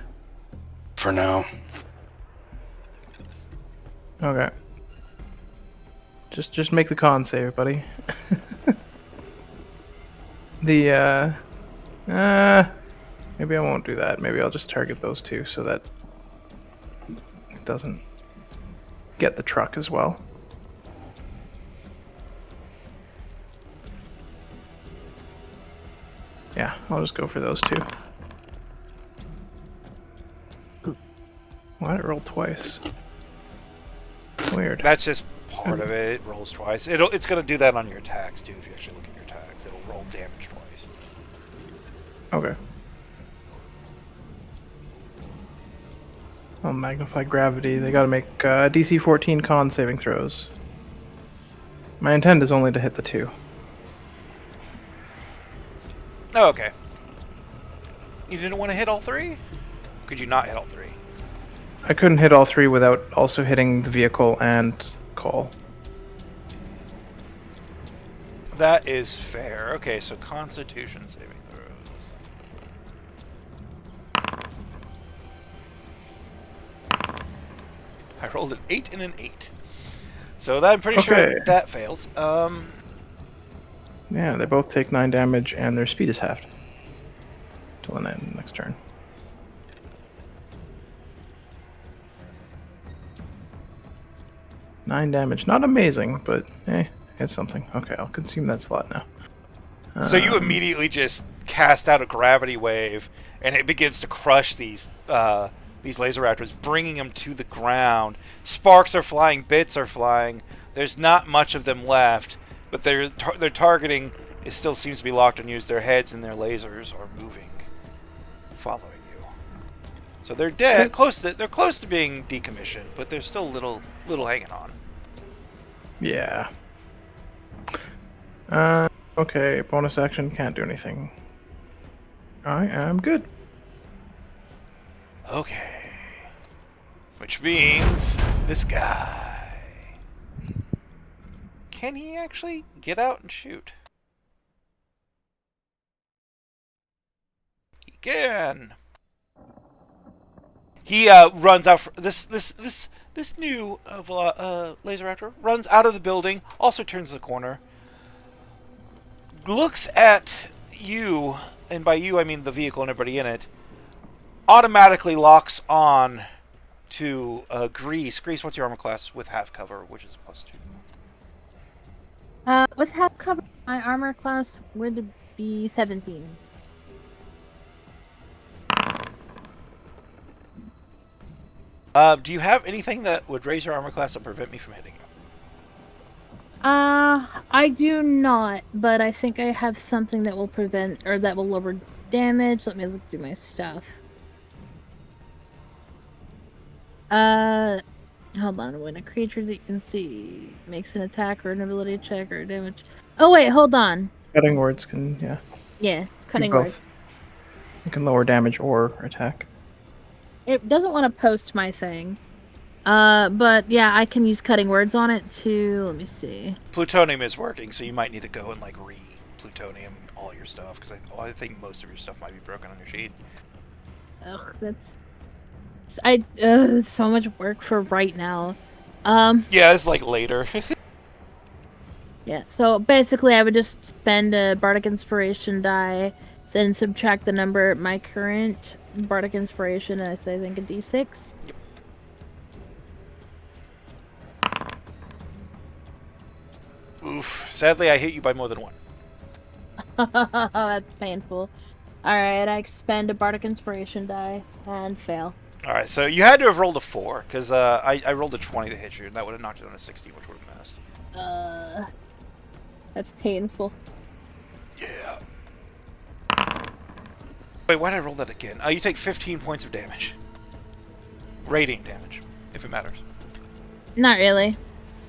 For now. Okay. Just make the con save, buddy. Maybe I won't do that. Maybe I'll just target those two so that it doesn't get the truck as well. Yeah, I'll just go for those two. Why did it roll twice? Weird. That's just part of it. It rolls twice. It's gonna do that on your attacks too. If you actually look at your attacks, it'll roll damage twice. Okay. I'll magnify gravity. They gotta make DC 14 con saving throws. My intent is only to hit the 2. Oh, okay. You didn't want to hit all 3? Could you not hit all 3? I couldn't hit all 3 without also hitting the vehicle and call. That is fair. Okay, so Constitution saving throws. I rolled an 8 and an 8. So I'm pretty Okay. sure that fails. Yeah, they both take 9 damage and their speed is halved. Till the end next turn. Nine damage. Not amazing, but it's something. Okay, I'll consume that slot now. So you immediately just cast out a gravity wave, and it begins to crush these laser raptors, bringing them to the ground. Sparks are flying, bits are flying. There's not much of them left, but their targeting still seems to be locked on you. Their heads and their lasers are moving, following you. So they're dead. They're close to being decommissioned, but there's still little hanging on. Yeah. Okay, bonus action, can't do anything. I am good. Okay. Which means this guy. Can he actually get out and shoot? He can. He runs out. This new laser raptor runs out of the building. Also turns the corner. Looks at you, and by you I mean the vehicle and everybody in it. Automatically locks on to Grease. Grease, what's your armor class with half cover, which is +2? With half cover, my armor class would be 17. Do you have anything that would raise your armor class and prevent me from hitting you? I do not, but I think I have something that will prevent, or that will lower damage. Let me look through my stuff. Hold on. When a creature that you can see makes an attack or an ability check or damage. Oh wait, hold on. Cutting words can, yeah. Yeah, do cutting both. words. You can lower damage or attack. It doesn't want to post my thing. But yeah, I can use cutting words on it too. Let me see. Plutonium is working, so you might need to go and like re-plutonium all your stuff, because I think most of your stuff might be broken on your sheet. Ugh, that's so much work for right now. Yeah, it's like later. Yeah, so basically I would just spend a Bardic Inspiration die, then subtract the number my current Bardic Inspiration, and I think a d6. Yep. Oof. Sadly, I hit you by more than 1. That's painful. Alright, I expend a Bardic Inspiration die and fail. Alright, so you had to have rolled a 4, because I rolled a 20 to hit you, and that would have knocked it on a 16, which would have missed. That's painful. Yeah. Wait, why did I roll that again? You take 15 points of damage. Radiant damage, if it matters. Not really.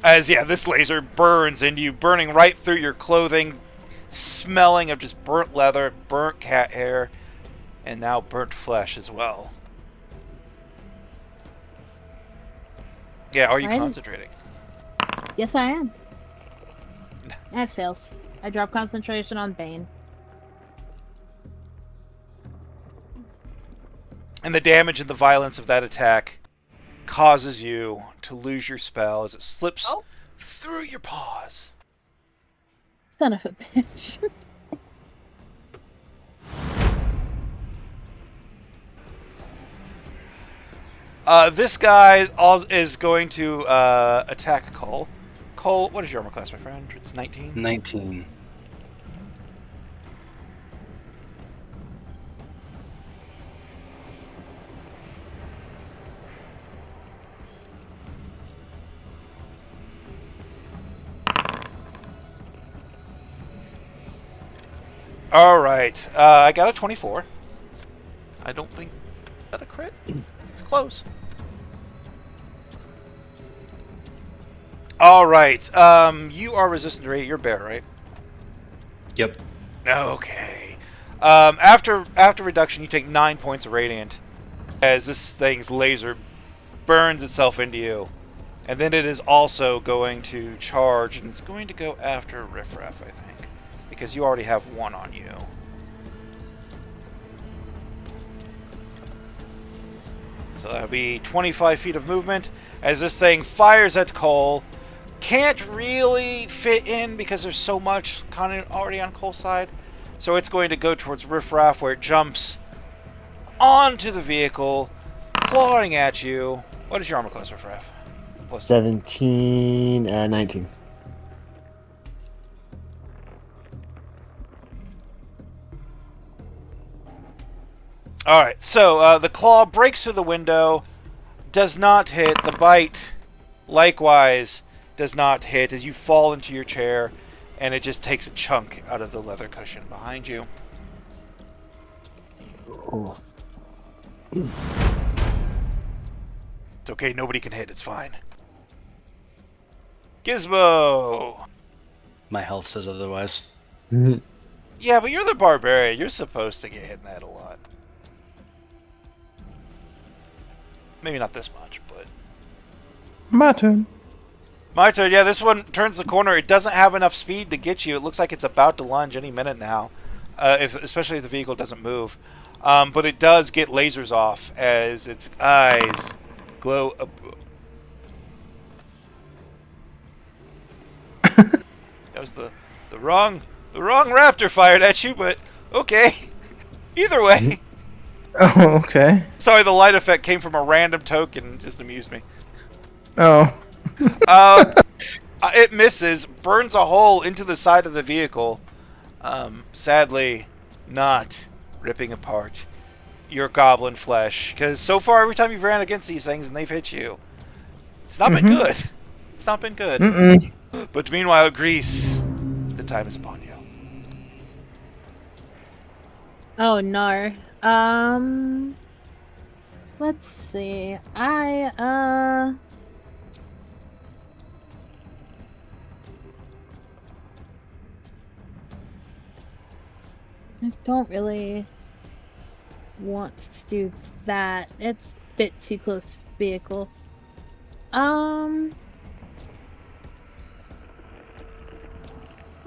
As, yeah, this laser burns into you, burning right through your clothing, smelling of just burnt leather, burnt cat hair, and now burnt flesh as well. Yeah, are you concentrating? Yes, I am. That fails. I drop concentration on Bane. And the damage and the violence of that attack causes you to lose your spell as it slips through your paws. Son of a bitch. This guy is going to attack Cole. Cole, what is your armor class, my friend? It's 19? 19. Alright, I got a 24. I don't think that a crit. It's close. All right. You are resistant to radiant. You're bear, right? Yep. Okay. After reduction, you take 9 points of radiant as this thing's laser burns itself into you, and then it is also going to charge, and it's going to go after Riffraff, I think, because you already have one on you. So that'll be 25 feet of movement as this thing fires at Cole. Can't really fit in because there's so much kind of already on Cole's side. So it's going to go towards Riffraff where it jumps onto the vehicle, clawing at you. What is your armor class, Riffraff? Plus 17, 19. Alright, so the claw breaks through the window, does not hit. The bite, likewise, does not hit as you fall into your chair, and it just takes a chunk out of the leather cushion behind you. Oh. It's okay, nobody can hit, it's fine. Gizmo! My health says otherwise. Yeah, but you're the barbarian. You're supposed to get hit in that a lot. Maybe not this much, but... My turn. My turn. Yeah, this one turns the corner. It doesn't have enough speed to get you. It looks like it's about to lunge any minute now, especially if the vehicle doesn't move. But it does get lasers off as its eyes glow up. That was the wrong raptor fired at you, but okay. Either way. Oh, okay. Sorry, the light effect came from a random token. Just amused me. Oh. It misses, burns a hole into the side of the vehicle. Sadly, not ripping apart your goblin flesh. Because so far, every time you've ran against these things and they've hit you, it's not been good. It's not been good. Mm-mm. But meanwhile, Grease, the time is upon you. Oh no. Let's see. I don't really want to do that. It's a bit too close to the vehicle.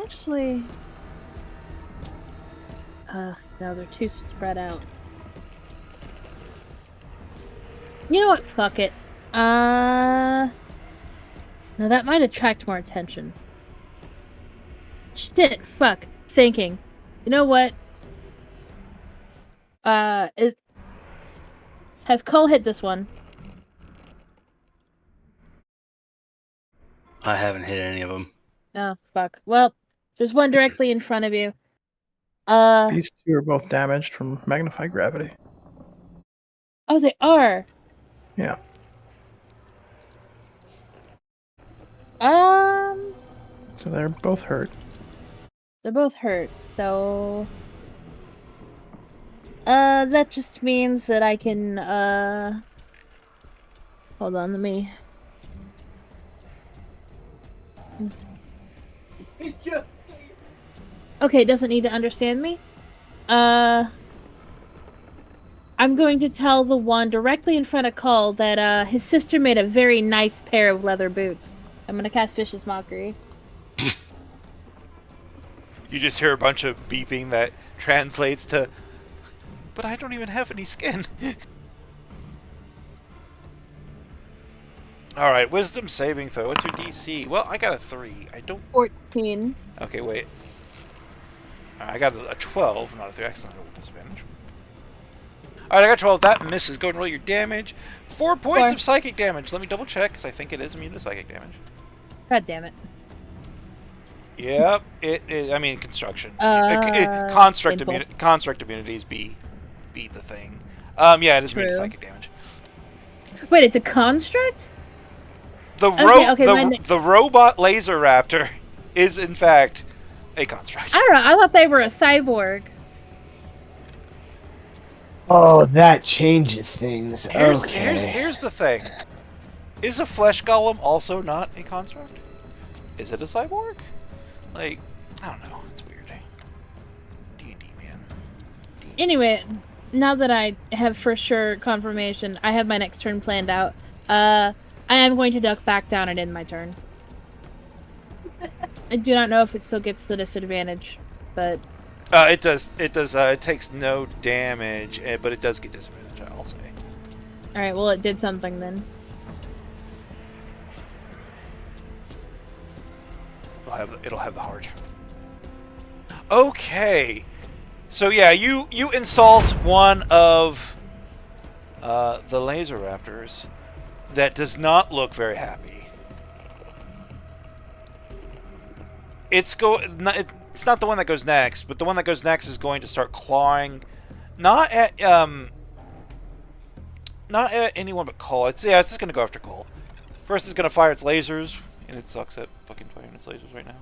Actually, no, they're too spread out. You know what? Fuck it. No, that might attract more attention. Shit, fuck. Thinking. You know what? Has Cole hit this one? I haven't hit any of them. Oh, fuck. Well, there's one directly in front of you. These two are both damaged from magnified gravity. Oh, they are. Yeah. So they're both hurt. They're both hurt, so... that just means that I can, hold on, let me... Okay, doesn't need to understand me. I'm going to tell the one directly in front of Cole that, his sister made a very nice pair of leather boots. I'm gonna cast Vicious Mockery. You just hear a bunch of beeping that translates to, but I don't even have any skin. Alright, wisdom saving throw. What's your DC? Well, I got a 3. I don't... 14. Okay, wait. I got a 12, not a 3. Excellent. Disadvantage. Alright, I got 12. That misses. Go and roll your damage. 4 points 4. of psychic damage. Let me double check, because I think it is immune to psychic damage. God damn it. Yep, I mean, construction. Construct Construct immunities be the thing. Yeah, it is immune to True. psychic damage. Wait, it's a construct? The the robot laser raptor is in fact a construct. I don't know. I thought they were a cyborg. Oh, that changes things. Here's Okay. here's the thing. Is a flesh golem also not a construct? Is it a cyborg? Like, I don't know. It's weird. D&D, man. D&D. Anyway, now that I have for sure confirmation, I have my next turn planned out. I am going to duck back down and end my turn. I do not know if it still gets the disadvantage, but It does. It does. It takes no damage, but it does get disadvantage. I'll say. all right. Well, it did something then. It'll have the heart. Okay. So yeah, you insult one of the laser raptors that does not look very happy. It's not the one that goes next, but the one that goes next is going to start clawing, not at anyone but Cole. It's just gonna go after Cole. First, it's gonna fire its lasers, and it sucks at fucking firing its lasers right now.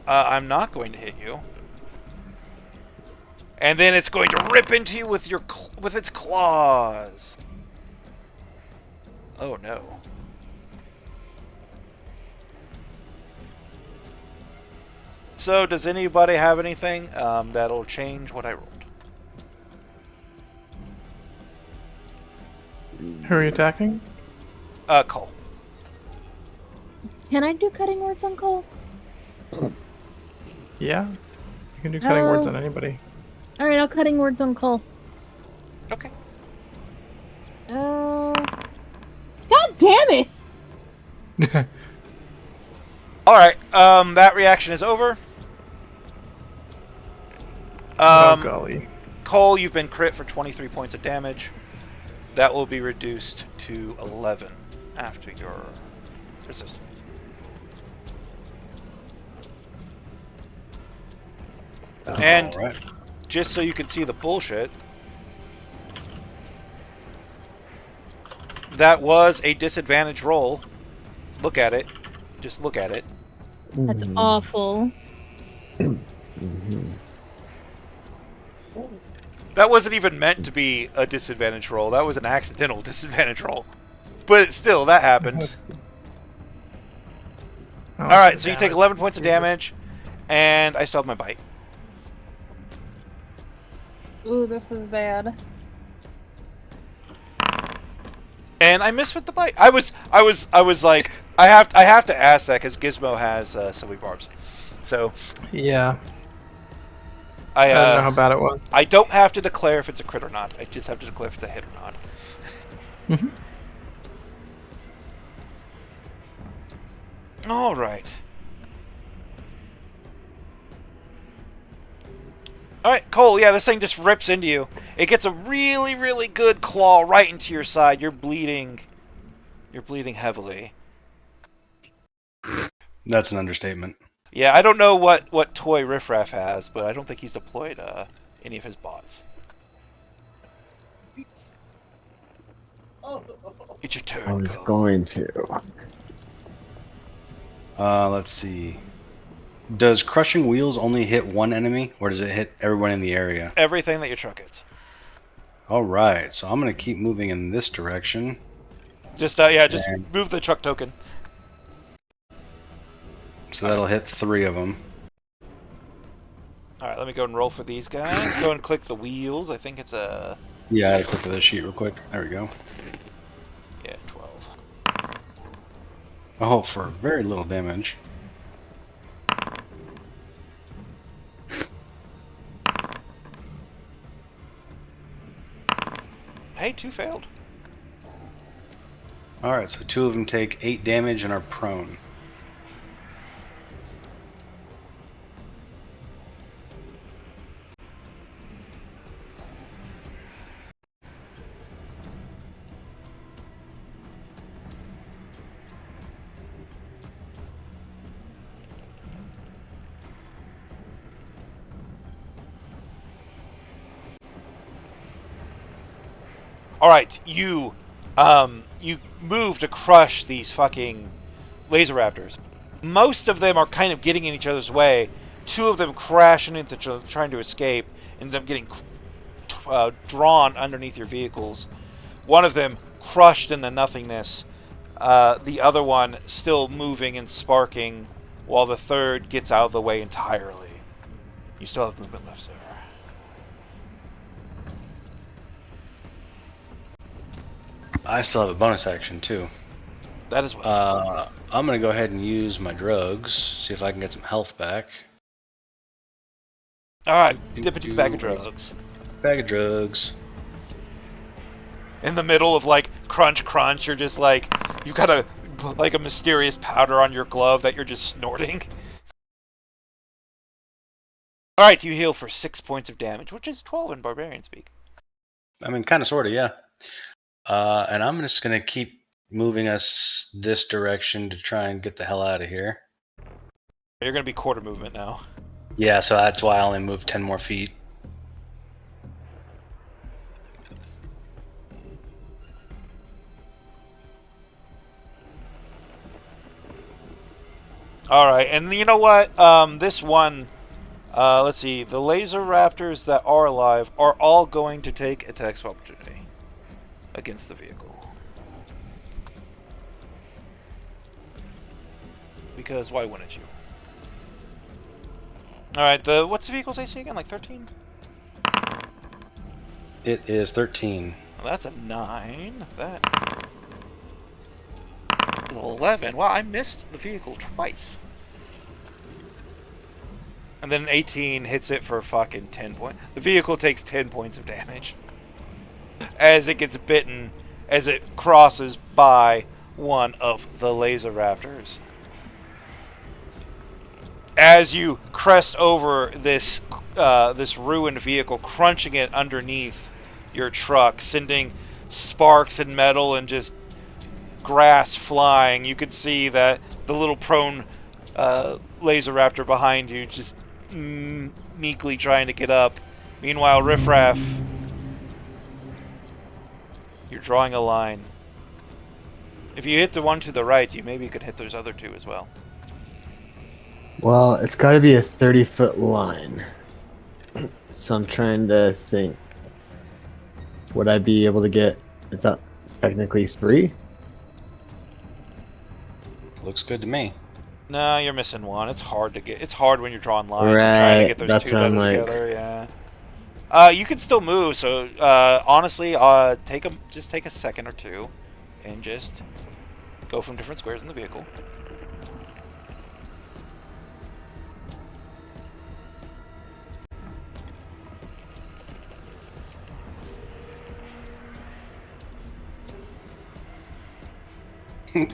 I'm not going to hit you. And then it's going to rip into you with with its claws. Oh no. So, does anybody have anything that'll change what I rolled? Who are you attacking? Cole. Can I do cutting words on Cole? Yeah. You can do cutting words on anybody. All right, I'll cutting words on Cole. Okay. God damn it! Alright, that reaction is over. Oh, golly. Cole, you've been crit for 23 points of damage. That will be reduced to 11 after your resistance. And Alright. just so you can see the bullshit, that was a disadvantage roll. Look at it. Just look at it. That's awful. That wasn't even meant to be a disadvantage roll. That was an accidental disadvantage roll. But still, that happened. Oh, Alright, so you take damn it. 11 points of Jesus. damage, and I still have my bite. Ooh, this is bad. And I missed with the bite. I was like, I have to ask that because Gizmo has silly barbs. So Yeah. I I don't know how bad it was. I don't have to declare if it's a crit or not. I just have to declare if it's a hit or not. Mhm. All right. All right, Cole. Yeah, this thing just rips into you. It gets a really, really good claw right into your side. You're bleeding. You're bleeding heavily. That's an understatement. Yeah, I don't know what toy Riffraff has, but I don't think he's deployed any of his bots. It's your turn. I was Cole. going to. Let's see. Does crushing wheels only hit one enemy, or does it hit everyone in the area? Everything that your truck hits. All right, so I'm gonna keep moving in this direction. Just And- move the truck token. So that'll hit 3 of them. All right, let me go and roll for these guys. Go and click the wheels. I think it's a Yeah, I had to click for this sheet real quick. There we go. 12. Oh, for very little damage. Hey, 2 failed. All right, so 2 of them take 8 damage and are prone. All right, you move to crush these fucking laser raptors. Most of them are kind of getting in each other's way. 2 of them crashing into trying to escape, end up getting drawn underneath your vehicles. One of them crushed into nothingness. The other one still moving and sparking, while the third gets out of the way entirely. You still have movement left, sir. I still have a bonus action too. That is well. I'm gonna go ahead and use my drugs. See if I can get some health back. All right, dip into the bag of drugs. Bag of drugs. In the middle of like crunch, crunch, you're just like you've got a mysterious powder on your glove that you're just snorting. All right, you heal for 6 points of damage, which is 12 in barbarian speak. I mean, kind of, sort of, yeah. And I'm just gonna keep moving us this direction to try and get the hell out of here. You're gonna be quarter movement now. Yeah, so that's why I only moved 10 more feet. All right, and you know what? This one, let's see. The laser raptors that are alive are all going to take attacks of opportunity against the vehicle. Because why wouldn't you? All right, what's the vehicle's AC again? Like 13? It is 13. Well, that's a 9. That is 11. Wow, I missed the vehicle twice. And then an 18 hits it for fucking 10 points. The vehicle takes 10 points of damage as it gets bitten, as it crosses by one of the laser raptors. As you crest over this ruined vehicle, crunching it underneath your truck, sending sparks and metal and just grass flying, you could see that the little prone laser raptor behind you just meekly trying to get up. Meanwhile, Riffraff, you're drawing a line. If you hit the one to the right, you maybe could hit those other two as well. Well, it's got to be a 30-foot line. So I'm trying to think. Would I be able to get... Is that technically 3? Looks good to me. No, you're missing one. It's hard to get. It's hard when you're drawing lines Right, and trying to get those that's two what I'm like. together. Yeah. You can still move. So honestly, just take a second or two, and just go from different squares in the vehicle.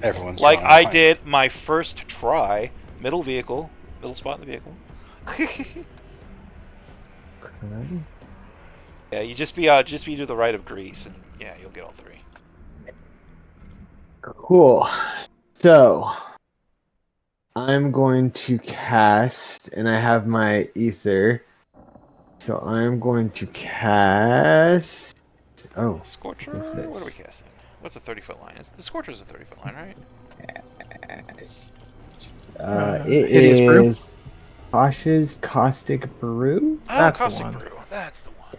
Everyone's Like drawing I lines. did my first try, middle vehicle, middle spot in the vehicle. Yeah, you just be to the right of Grease, and yeah, you'll get all 3. Cool. So, I'm going to cast, and I have my ether. So I'm going to cast... Oh, Scorcher? what is this? What are we casting? What's a 30-foot line? The Scorcher's a 30-foot line, right? yes. Hideous It Brew? is Tasha's Caustic Brew? Oh, That's the Caustic one. Brew. That's the one.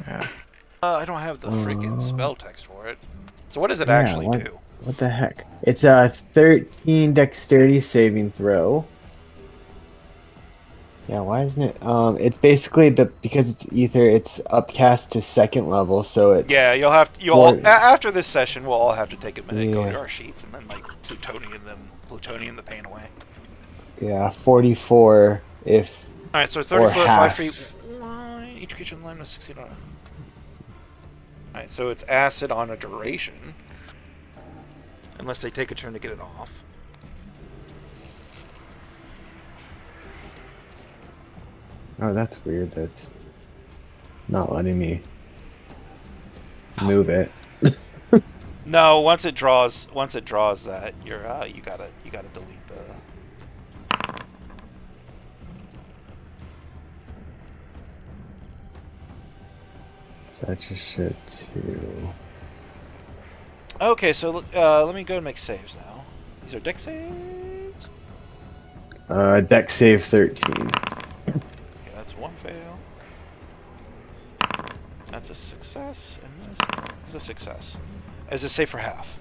Yeah. I don't have the freaking spell text for it. So what does it Yeah, actually what? do? What the heck? It's a 13 dexterity saving throw. Yeah, why isn't it? It's basically because it's ether, it's upcast to 2nd level, so it's Yeah, after this session, we'll all have to take a minute and go Yeah. to our sheets and then like plutonium the pain away. yeah 44 if All right, so 30 or foot, 5 half. feet line. Each creature in the line was 16 on. All right, so it's acid on a duration, unless they take a turn to get it off. Oh, that's weird. That's not letting me move it. No, once it draws that, you're you gotta delete the. Such a shit too. Okay, so let me go and make saves now. These are deck saves. Deck save 13. Okay, that's one fail. That's a success, and this It's a success. As a safe for half.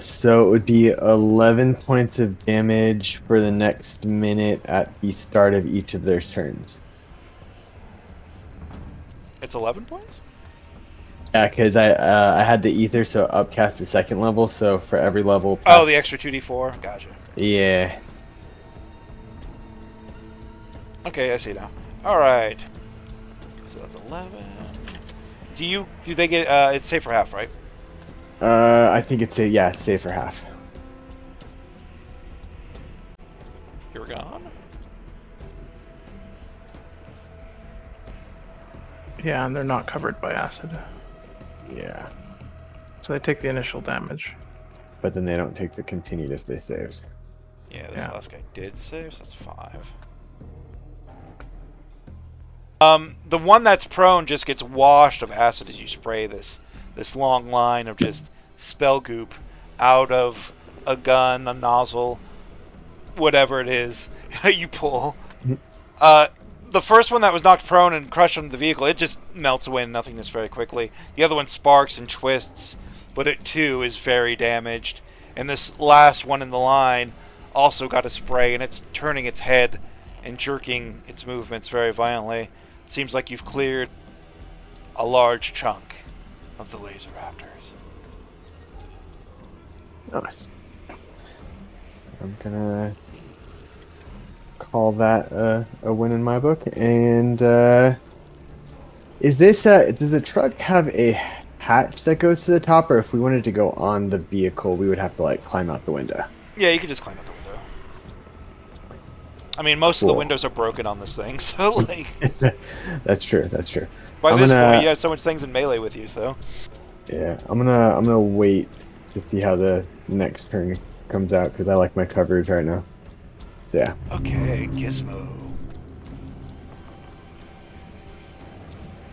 So it would be 11 points of damage for the next minute at the start of each of their turns. It's 11 points? Yeah, because I had the ether, so upcast at second level. So for every level, Oh, past, the extra 2d4. Gotcha. Yeah. Okay, I see now. All right. So that's 11. Do they get? It's safe for half, right? I think it's it's safe for half. You're gone. Yeah, and they're not covered by acid. Yeah, So they take the initial damage. but then they don't take the continued if they saved. Yeah, this Yeah. last guy did save, so that's 5. The one that's prone just gets washed of acid as you spray this long line of just spell goop out of a gun, a nozzle, whatever it is you pull. The first one that was knocked prone and crushed under the vehicle, it just melts away in nothingness very quickly. The other one sparks and twists, but it too is very damaged. And this last one in the line also got a spray, and it's turning its head and jerking its movements very violently. It seems like you've cleared a large chunk of the laser raptors. Nice. I'm gonna call that a win in my book. And is this does the truck have a hatch that goes to the top, or if we wanted to go on the vehicle, we would have to like climb out the window? Yeah, you can just climb out the window. I mean, most of the Cool. windows are broken on this thing, so like That's true. That's true. by I'm this gonna- point you have so much things in melee with you, so Yeah, I'm gonna wait to see how the next turn comes out because I like my coverage right now. So yeah. okay, Gizmo.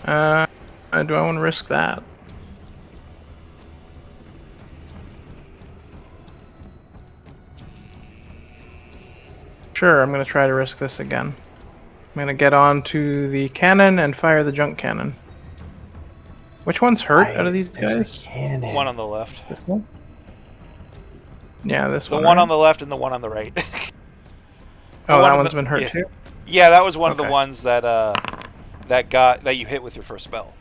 Do I want to risk that? Sure, I'm going to try to risk this again. I'm going to get on to the cannon and fire the junk cannon. Which one's hurt out of these There's a guys? cannon. One on the left. This one? Yeah, this The one. one right? on the left and the one on the right. Oh, one that on one's the- been hurt yeah. too? Yeah, that was one of the Okay. ones that you hit with your first spell.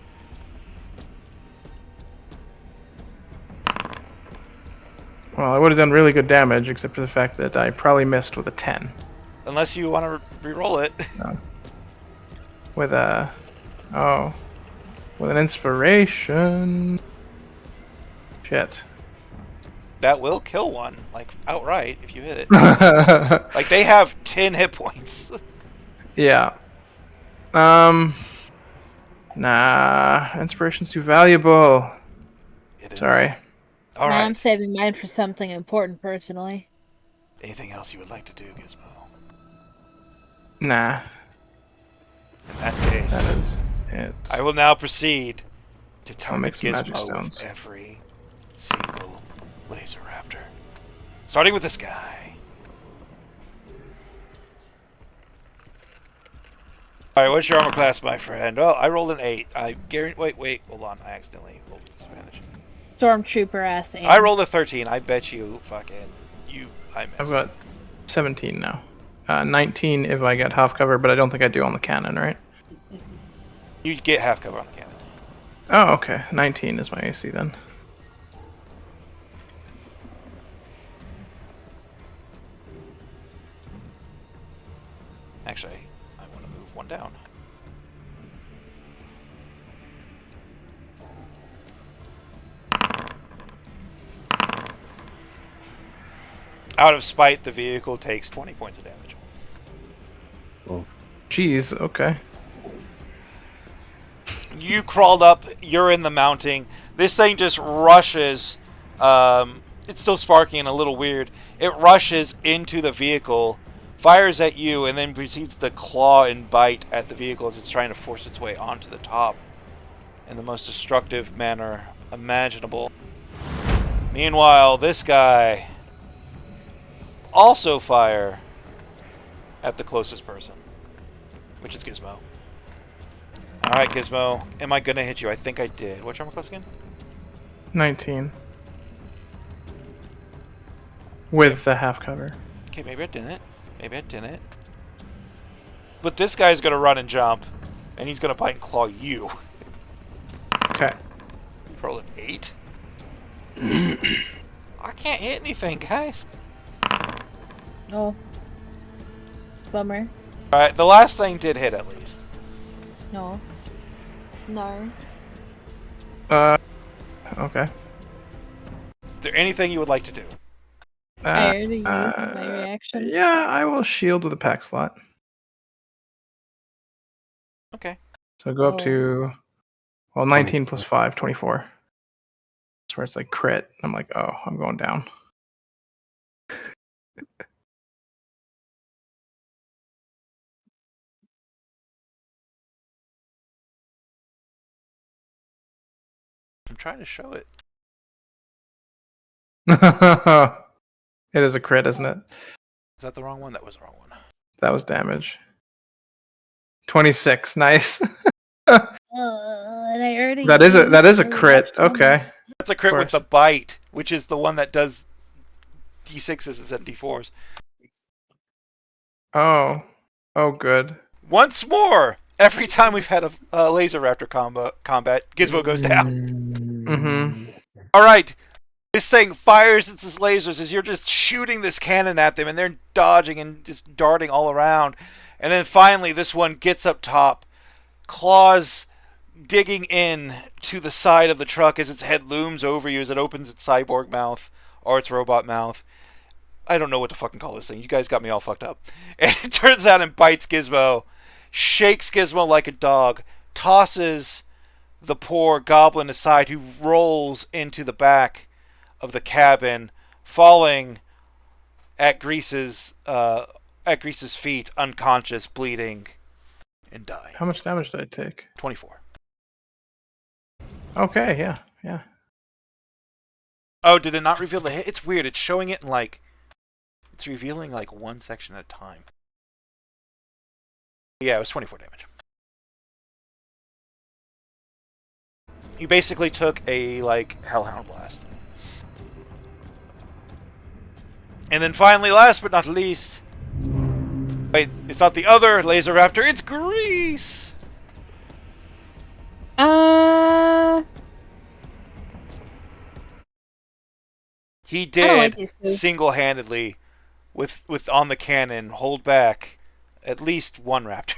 Well, I would have done really good damage, except for the fact that I probably missed with a 10. Unless you want to re-roll it. With a... Oh. With an inspiration. Shit. That will kill one, like outright if you hit it. Yeah. Like they have 10 hit points. Nah. Inspiration's too valuable. It is. Sorry. All I'm right. saving mine for something important personally. Anything else you would like to do, Gizmo? Nah. In that case, That is it. I will now proceed to I'll make target some magic Gizmo stones. with every single laser raptor. Starting with this guy. Alright, what's your armor class, my friend? Oh, I rolled an 8. I guarantee. Wait, hold on. I accidentally rolled with disadvantage. Stormtrooper ass. I rolled a 13. I bet you I missed. I've got 17 now. 19 if I get half cover, but I don't think I do on the cannon, right? You get half cover on the cannon. Oh, okay. 19 is my AC then. Actually, I want to move one down. Out of spite, the vehicle takes 20 points of damage. Oh, Jeez, okay. You crawled up, you're in the mounting. This thing just rushes. It's still sparking and a little weird. It rushes into the vehicle, fires at you, and then proceeds to claw and bite at the vehicle as it's trying to force its way onto the top in the most destructive manner imaginable. Meanwhile, this guy also fire at the closest person, which is Gizmo. Alright, Gizmo. Am I gonna hit you? I think I did. What's your armor class again? 19. With the half cover. Okay, maybe I didn't. Maybe I didn't. But this guy's gonna run and jump, and he's gonna bite and claw you. Okay. Roll an 8. I can't hit anything, guys. Oh. Bummer. Alright, the last thing did hit at least. No. No. Okay. Is there anything you would like to do? I already used my reaction. Yeah, I will shield with a pack slot. Okay. So go up to, well, 19 plus 5, 24. That's where it's like crit. I'm like, oh, I'm going down. I'm trying to show it. It is a crit, isn't it? Is that the wrong one? That was the wrong one. That was damage. 26, nice. And I already. That is a used my crit. reaction on Okay. That's a crit with the course. bite, which is the one that does D6s instead of D4s. Oh. Oh, good. Once more! Every time we've had a laser raptor combat, Gizmo goes down. Mm-hmm. Alright, this thing fires its lasers as you're just shooting this cannon at them, and they're dodging and just darting all around. And then finally, this one gets up top, claws digging in to the side of the truck as its head looms over you as it opens its cyborg mouth, or its robot mouth. I don't know what to fucking call this thing. You guys got me all fucked up. And it turns out and bites Gizmo, shakes Gizmo like a dog, tosses the poor goblin aside, who rolls into the back of the cabin, falling at Grease's feet, unconscious, bleeding, and dying. How much damage did I take? 24. Okay, yeah, yeah. Oh, did it not reveal the hit? It's weird. It's showing it in like... It's revealing like one section at a time. Yeah, it was 24 damage. You basically took a, like, Hellhound Blast. And then finally, last but not least... Wait, it's not the other Laser Raptor, it's Grease! He I don't like did these two. single-handedly, with on the cannon, hold back at least one raptor.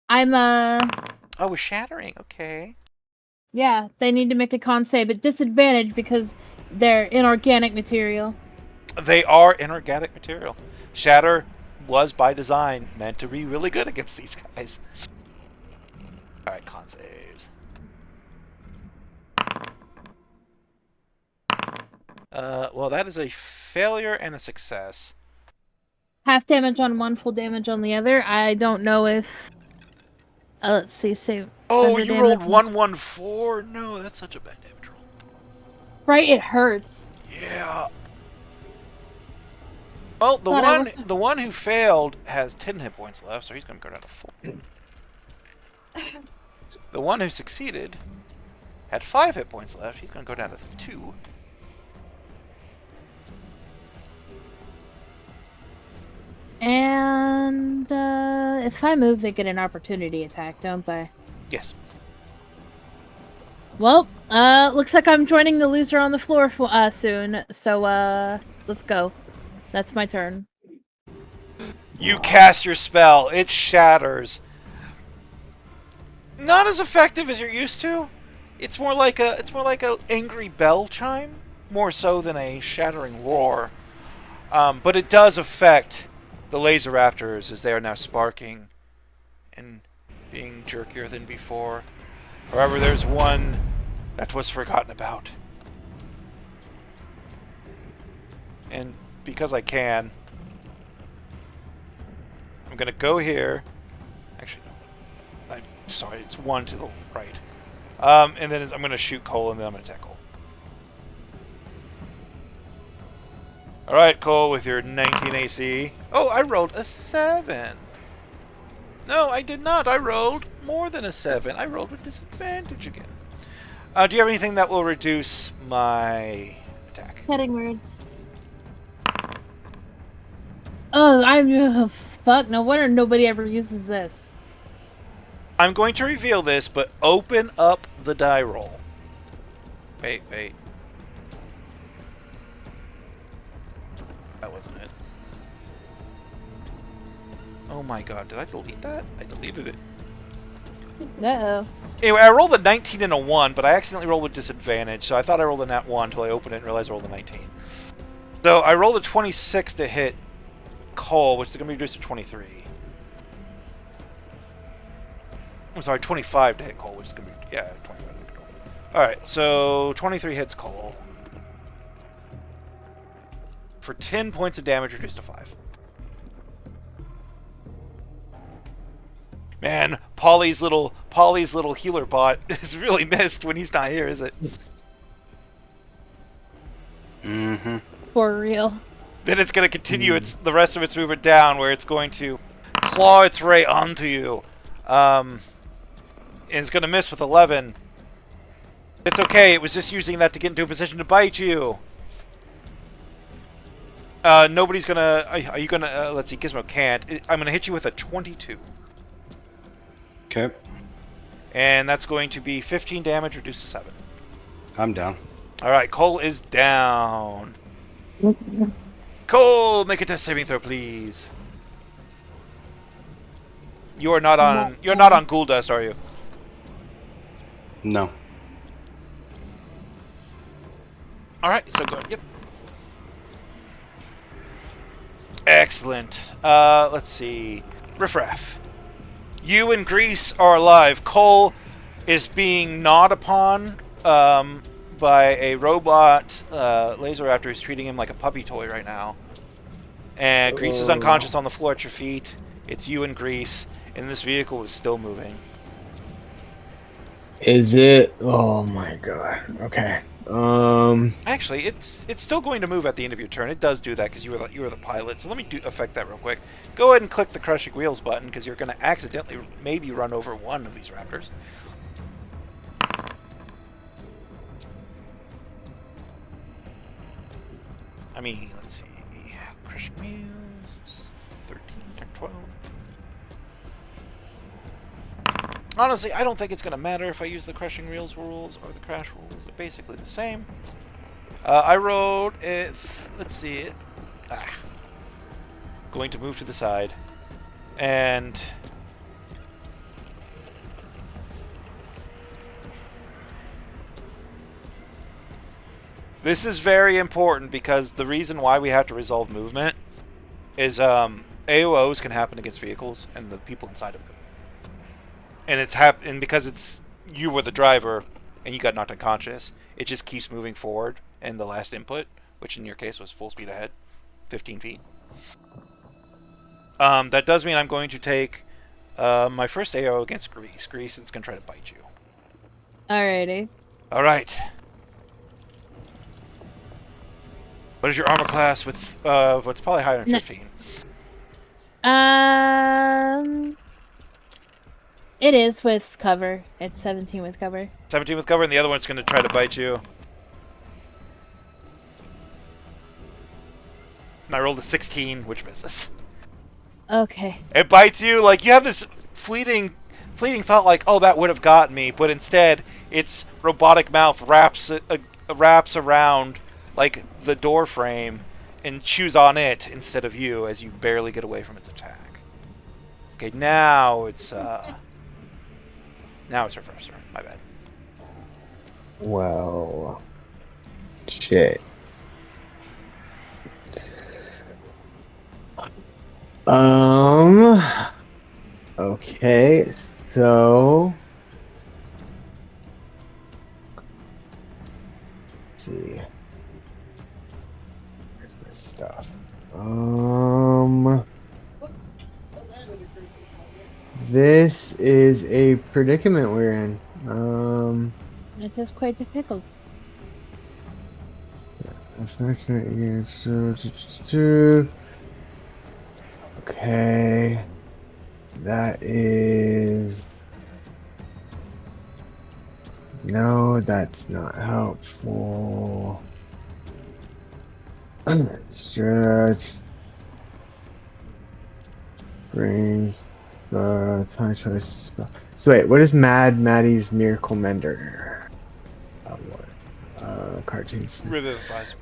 I'm Oh, we're shattering. Okay. yeah, they need to make a con save at disadvantage because they're inorganic material. They are inorganic material. Shatter was by design meant to be really good against these guys. All right, con saves. Well, that is a failure and a success. Half damage on one, full damage on the other. I don't know if. Let's see. Save. Oh, under you damage. rolled 114. No, that's such a bad damage roll. Right, it hurts. Yeah. Well, the one who failed has 10 hit points left, so he's going to go down to 4. The one who succeeded had 5 hit points left. He's going to go down to 2. And if I move, they get an opportunity attack, don't they? Yes. Well, looks like I'm joining the loser on the floor soon. So let's go. That's my turn. You cast your spell. It shatters. Not as effective as you're used to. It's more like a angry bell chime, more so than a shattering roar. But it does affect the Laser Raptors as they are now sparking and being jerkier than before. However, there's one that was forgotten about. And because I can, I'm going to go here. Actually, no. I'm sorry, it's one to the right. And then I'm going to shoot Cole, and then I'm going to attack Cole. Alright, Cole, with your 19 AC. Oh, I rolled a 7. No, I did not. I rolled more than a 7. I rolled with disadvantage again. Do you have anything that will reduce my attack? Heading words. Oh, fuck. No wonder nobody ever uses this. I'm going to reveal this, but open up the die roll. Wait. That wasn't it. Oh my god, did I delete that? I deleted it. Uh-oh. Anyway, I rolled a 19 and a 1, but I accidentally rolled with disadvantage, so I thought I rolled a nat 1 until I opened it and realized I rolled a 19. So I rolled a 26 to hit Cole, which is going to be reduced to 23. I'm sorry, 25 to hit Cole, which is going to be... Yeah, 25 to hit Cole. Alright, so 23 hits Cole. For 10 points of damage, reduced to 5. Man, Polly's little healer bot is really missed when he's not here, is it? Mm-hmm. For real. Then it's going to continue the rest of its movement down, where it's going to claw its way onto you. And it's going to miss with 11. It's okay, it was just using that to get into a position to bite you. Nobody's going to... Are you going to... let's see, Gizmo can't. I'm going to hit you with a 22. Okay. And that's going to be 15 damage, reduced to 7. I'm down. Alright, Cole is down. Cole, make a test saving throw, please. You're not on ghoul dust, are you? No. Alright, so good. Yep. Excellent. Let's see. Riffraff. You and Grease are alive. Cole is being gnawed upon by a robot laser raptor who's treating him like a puppy toy right now. And Grease is unconscious on the floor at your feet. It's you and Grease, and this vehicle is still moving. Is it? Oh my god. Okay. Actually, it's still going to move at the end of your turn. It does do that because you were the pilot. So let me affect that real quick. Go ahead and click the crushing wheels button because you're going to accidentally maybe run over one of these raptors. I mean, let's see. Crushing wheels, 13 or 12. Honestly, I don't think it's going to matter if I use the crushing wheels rules or the crash rules. They're basically the same. I rolled it. Let's see it. Going to move to the side. And this is very important because the reason why we have to resolve movement is AOOs can happen against vehicles and the people inside of them. And and because it's you were the driver and you got knocked unconscious, it just keeps moving forward. And the last input, which in your case was full speed ahead, 15 feet. That does mean I'm going to take my first AO against Grease. Grease is going to try to bite you. Alrighty. All right. What is your armor class with what's probably higher than 15? It is with cover. It's 17 with cover. 17 with cover, and the other one's going to try to bite you. And I rolled a 16, which misses. Okay. It bites you, like, you have this fleeting thought like, oh, that would have got me, but instead, its robotic mouth wraps around, like, the door frame and chews on it instead of you as you barely get away from its attack. Okay, now it's her first turn. My bad. Well, shit. Okay, so let's see. Where's this stuff? This is a predicament we're in. It is quite a pickle. Okay. That is. No, that's not helpful. Stretch brings time choice. So wait, what is Maddie's Miracle Mender? Oh Lord. Card change. Revivifies.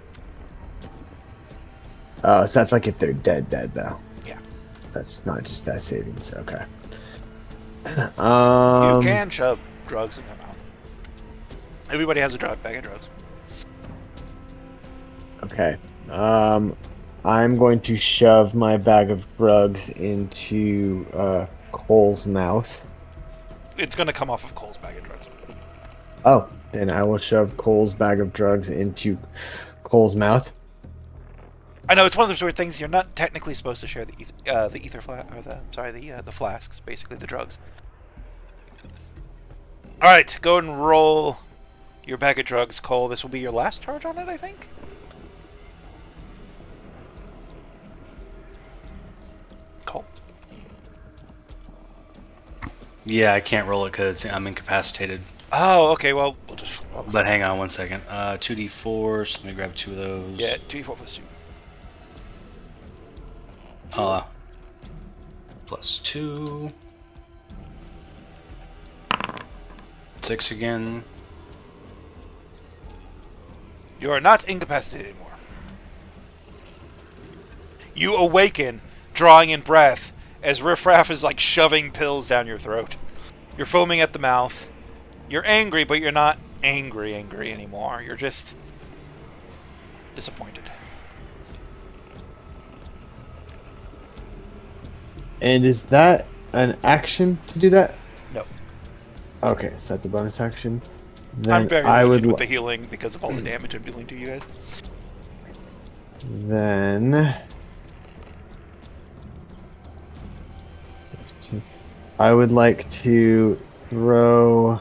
Oh, so that's like if they're dead though. Yeah. That's not just that savings. Okay. You can shove drugs in their mouth. Everybody has a bag of drugs. Okay. I'm going to shove my bag of drugs into Cole's mouth. It's going to come off of Cole's bag of drugs. Oh, then I will shove Cole's bag of drugs into Cole's mouth. I know it's one of those weird things. You're not technically supposed to share the ether or the flasks, basically the drugs. All right, go and roll your bag of drugs, Cole. This will be your last charge on it, I think. Cole. Yeah, I can't roll it because I'm incapacitated. Oh, okay. Well, we'll just. But hang on 1 second. 2d4. So let me grab 2 of those. Yeah, 2d4 plus 2. Plus 2. 6 again. You are not incapacitated anymore. You awaken, drawing in breath, as Riffraff is like shoving pills down your throat. You're foaming at the mouth. You're angry, but you're not angry anymore. You're just disappointed. And is that an action to do that? No. Okay, so that's a bonus action. I'm Then very I would lenient with the healing because of all the damage I'm dealing to you guys. Then I would like to throw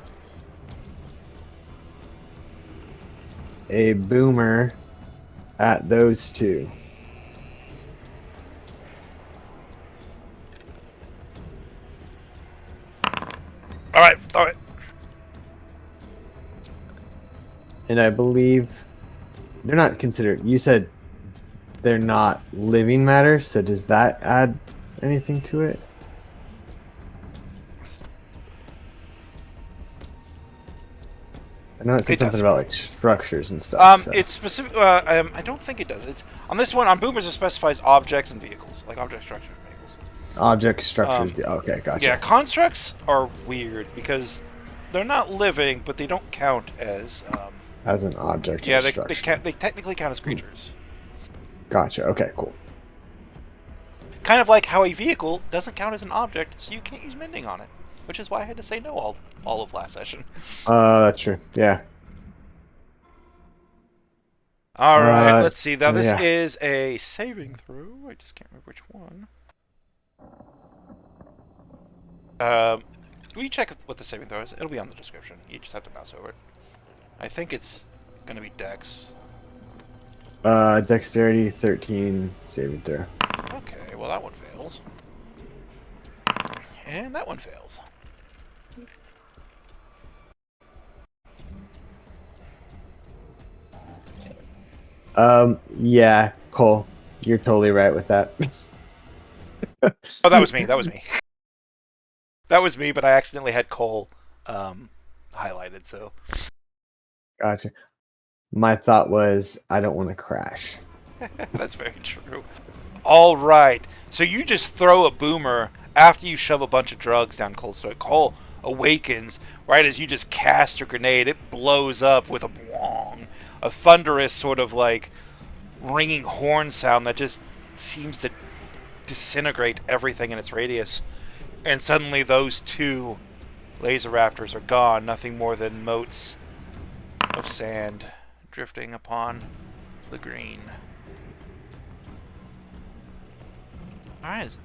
a boomer at those two. All right, throw it. And I believe they're not considered. You said they're not living matter, so does that add anything to it? I know it said It something does. about like structures and stuff. So. It's specific. I don't think it does. It's on this one. On boomers, it specifies objects and vehicles, like object structures and vehicles. Object structures. Okay, gotcha. Yeah, constructs are weird because they're not living, but they don't count as. As an object. Yeah, or they structure. they technically count as creatures. Gotcha. Okay, cool. Kind of like how a vehicle doesn't count as an object, so you can't use mending on it, which is why I had to say no all of last session. That's true. Yeah. All right, let's see. Now this yeah. is a saving throw. I just can't remember which one. Will you check what the saving throw is? It'll be on the description. You just have to mouse over it. I think it's gonna be Dex. Dexterity 13 saving throw. Okay, well that one fails. And that one fails. Yeah, Cole, you're totally right with that. Oh, that was me. That was me. That was me, but I accidentally had Cole highlighted, so. Gotcha. My thought was, I don't want to crash. That's very true. All right. So you just throw a boomer after you shove a bunch of drugs down Cole's throat. Cole awakens right as you just cast your grenade. It blows up with a bwong, a thunderous sort of like ringing horn sound that just seems to disintegrate everything in its radius. And suddenly those two laser raptors are gone. Nothing more than motes of sand drifting upon the green. Alright,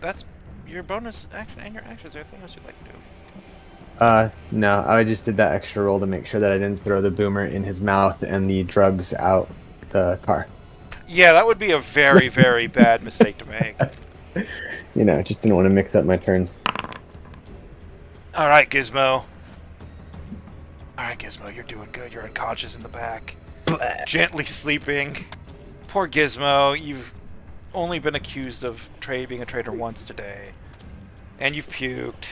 that's your bonus action and your action. Is there anything else you'd like to do? No, I just did that extra roll to make sure that I didn't throw the boomer in his mouth and the drugs out the car. Yeah, that would be a very, very bad mistake to make. just didn't want to mix up my turns. All right, Gizmo. All right, Gizmo, you're doing good. You're unconscious in the back, gently sleeping. Poor Gizmo, you've only been accused of being a traitor once today, and you've puked,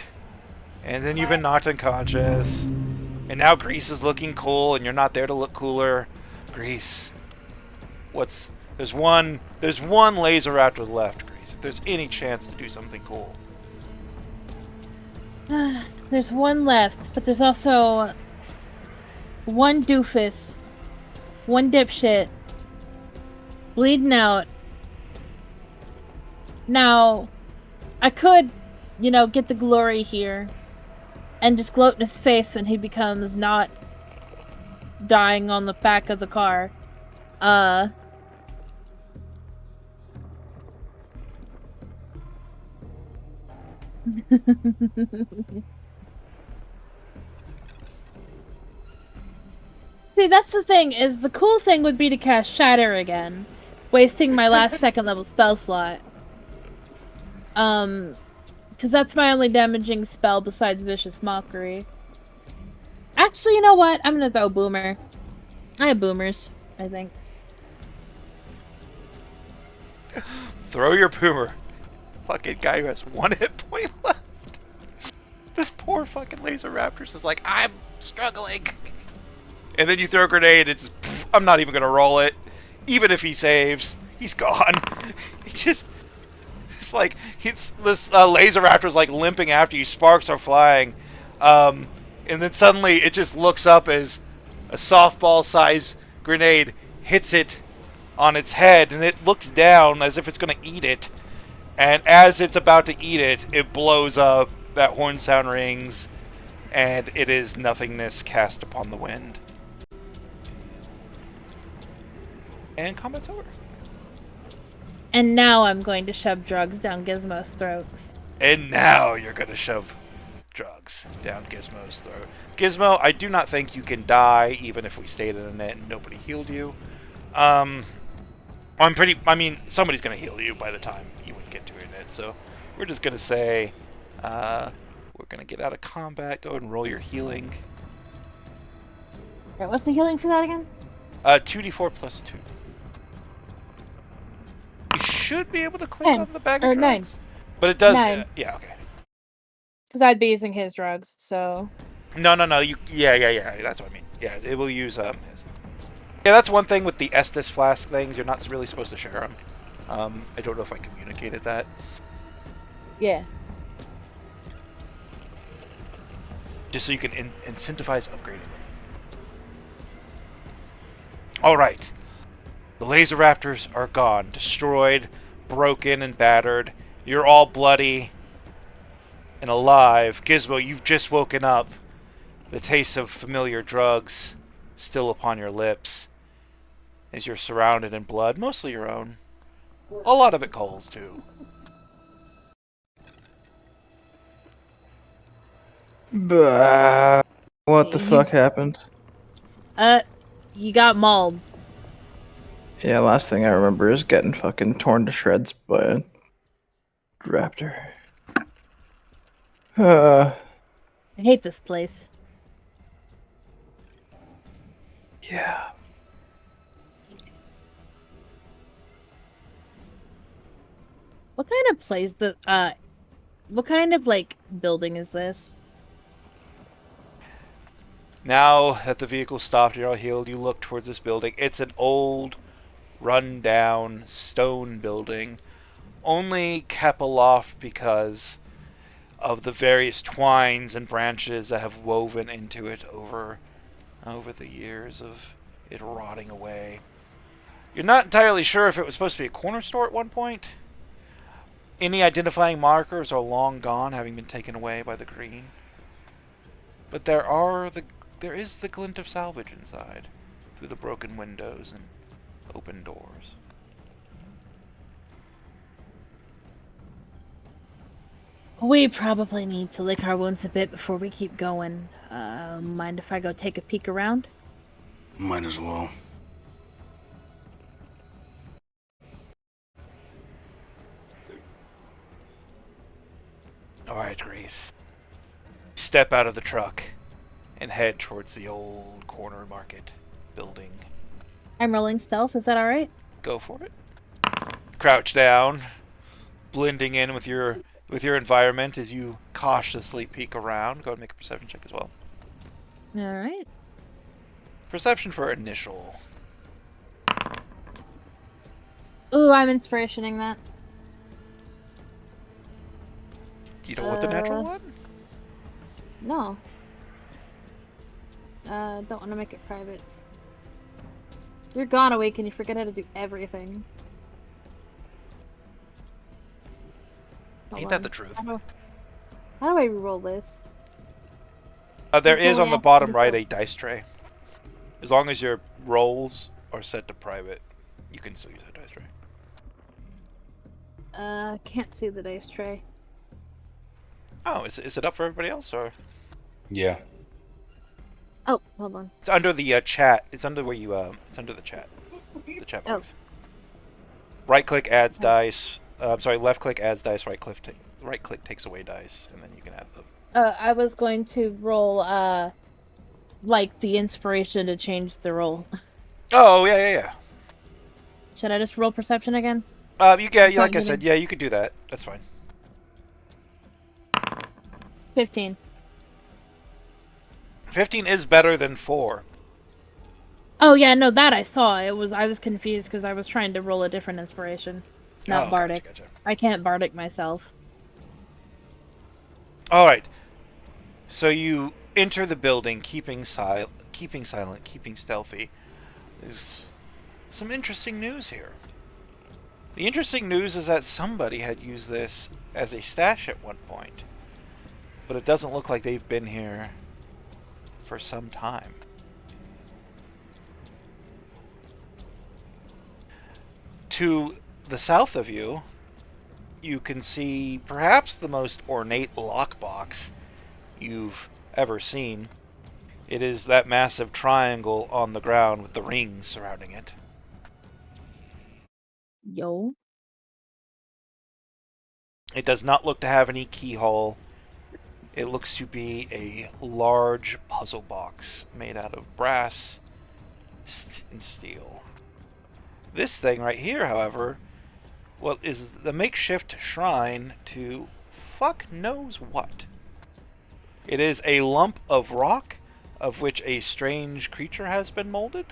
and then you've been knocked unconscious, and now Grease is looking cool, and you're not there to look cooler. Grease, there's one laser raptor left, Grease. If there's any chance to do something cool. There's one left, but there's also one doofus, one dipshit, bleeding out. Now, I could, get the glory here and just gloat in his face when he becomes not dying on the back of the car. See, that's the thing, is the cool thing would be to cast Shatter again, wasting my last second level spell slot. Because that's my only damaging spell besides Vicious Mockery. Actually, you know what? I'm gonna throw Boomer. I have boomers, I think. Throw your boomer. Fucking guy who has 1 hit point left. This poor fucking laser raptor's is like, I'm struggling. And then you throw a grenade, and it's just, I'm not even gonna roll it. Even if he saves, he's gone. It's like, this laser raptor's like limping after you, sparks are flying. And then suddenly it just looks up as a softball-sized grenade hits it on its head, and it looks down as if it's gonna eat it. And as it's about to eat it, it blows up, that horn sound rings, and it is nothingness cast upon the wind. And combat's over. And now I'm going to shove drugs down Gizmo's throat. And now you're going to shove drugs down Gizmo's throat. Gizmo, I do not think you can die, even if we stayed in it and nobody healed you. Somebody's going to heal you by the time you would get to it, so we're just going to say, we're going to get out of combat, go ahead and roll your healing. Alright, what's the healing for that again? 2d4 plus 2. You should be able to click 10, on the bag or of 9. drugs. But it does... 9. yeah, okay. Because I'd be using his drugs, so... No. Yeah. That's what I mean. Yeah, it will use his. Yeah, that's one thing with the Estus flask things. You're not really supposed to share them. I don't know if I communicated that. Yeah. Just so you can incentivize upgrading them. All right. The laser raptors are gone, destroyed, broken, and battered. You're all bloody and alive. Gizmo, you've just woken up. The taste of familiar drugs still upon your lips as you're surrounded in blood, mostly your own. A lot of it Cole's, too. Bah. What the fuck happened? You got mauled. Yeah, last thing I remember is getting fucking torn to shreds by a raptor. I hate this place. Yeah. What kind of place what kind of, building is this? Now that the vehicle stopped, you're all healed, you look towards this building. It's an old, run-down stone building, only kept aloft because of the various twines and branches that have woven into it over the years of it rotting away. You're not entirely sure if it was supposed to be a corner store at one point. Any identifying markers are long gone, having been taken away by the green. But there is the glint of salvage inside, through the broken windows and open doors. We probably need to lick our wounds a bit before we keep going. Mind if I go take a peek around? Might as well. All right, Grease. Step out of the truck and head towards the old corner market building. I'm rolling stealth. Is that all right? Go for it. Crouch down, blending in with your environment as you cautiously peek around. Go ahead and make a perception check as well. All right. Perception for initial. Ooh, I'm inspirationing that. Do you know what the natural one? No. Don't want to make it private. You're gone awake and you forget how to do everything. Hold Ain't that on. the truth? How do I roll this? There is on the bottom right Control. a dice tray. As long as your rolls are set to private, you can still use that dice tray. Can't see the dice tray. Oh, is it up for everybody else, or Yeah. Oh, hold on. it's under the chat? It's under where you it's under the chat. The chat Oh. box. Right click adds dice. Sorry, left click adds dice. Right click takes away dice, and then you can add them. I was going to roll, like the inspiration to change the roll. Oh yeah. Should I just roll perception again? You can, It's not like I said, giving- yeah, you could do that. That's fine. 15. 15 is better than 4. Oh yeah, no, that I saw. I was confused because I was trying to roll a different inspiration. Not Oh, bardic. Gotcha. I can't bardic myself. All right. So you enter the building, keeping silent, keeping stealthy. There's some interesting news here. The interesting news is that somebody had used this as a stash at one point, but it doesn't look like they've been here for some time. To the south of you, you can see perhaps the most ornate lockbox you've ever seen. It is that massive triangle on the ground with the rings surrounding it. Yo. It does not look to have any keyhole. It looks to be a large puzzle box made out of brass and steel. This thing right here, however, well, is the makeshift shrine to fuck knows what. It is a lump of rock of which a strange creature has been molded,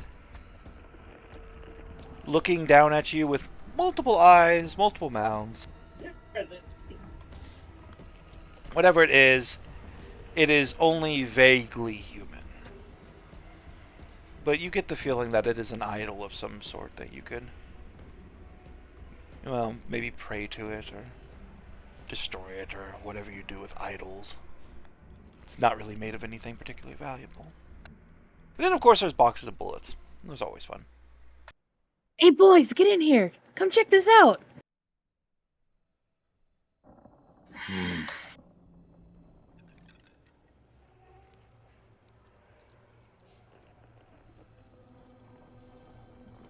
looking down at you with multiple eyes, multiple mouths. Whatever it is only vaguely human. But you get the feeling that it is an idol of some sort that you could, well, maybe pray to it or destroy it or whatever you do with idols. It's not really made of anything particularly valuable. And then, of course, there's boxes of bullets. It was always fun. Hey boys, get in here. Come check this out.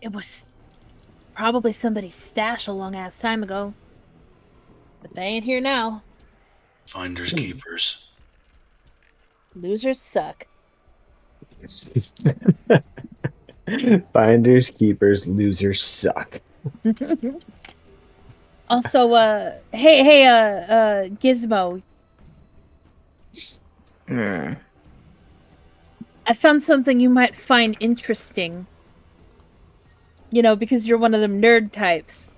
It was probably somebody's stash a long ass time ago. But they ain't here now. Finders keepers. Losers suck. Finders, keepers, losers suck. Also, hey, Gizmo, Hmm. I found something you might find interesting. You know, because you're one of them nerd types.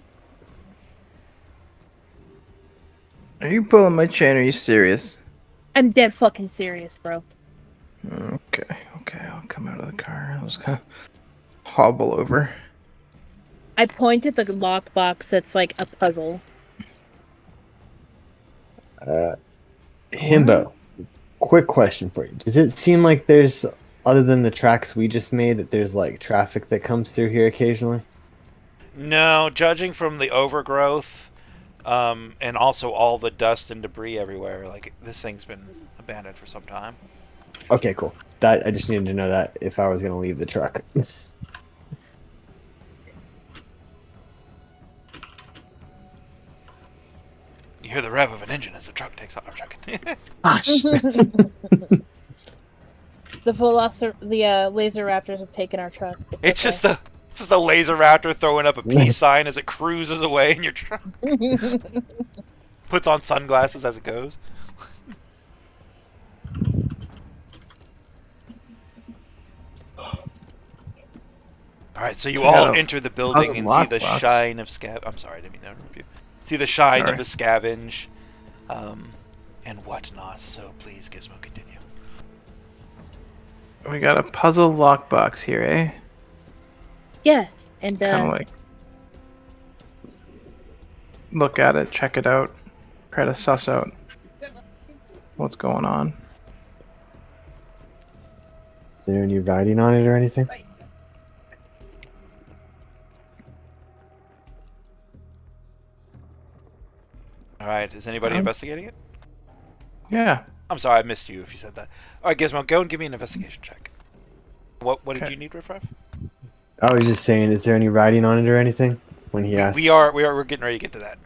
Are you pulling my chain? Are you serious? I'm dead fucking serious, bro. Okay. I'll come out of the car. I'll just kind of hobble over. I point at the lockbox that's like a puzzle. Himbo, quick question for you. Does it seem like there's, other than the tracks we just made, that there's like traffic that comes through here occasionally? No, judging from the overgrowth, and also all the dust and debris everywhere, like, this thing's been abandoned for some time. Okay, cool. That I just needed to know that if I was gonna leave the truck. You hear the rev of an engine as the truck takes off. I'm joking. Gosh. The laser raptors have taken our truck. It's just a laser raptor throwing up a peace sign as it cruises away in your truck. Puts on sunglasses as it goes. All right, so you all enter the building and see the shine of I'm sorry, I didn't mean to interrupt you. See the shine of the scavenge, and whatnot. So please, Gizmo, continue. We got a puzzle lockbox here, eh? Yeah, and Kind of like look at it, check it out, try to suss out what's going on. Is there any writing on it or anything? All right, is anybody investigating it? Yeah. I'm sorry, I missed you if you said that. All right, Gizmo, go and give me an investigation check. What did you need, Riff Raff? I was just saying, is there any writing on it or anything? When he asked. We're getting ready to get to that.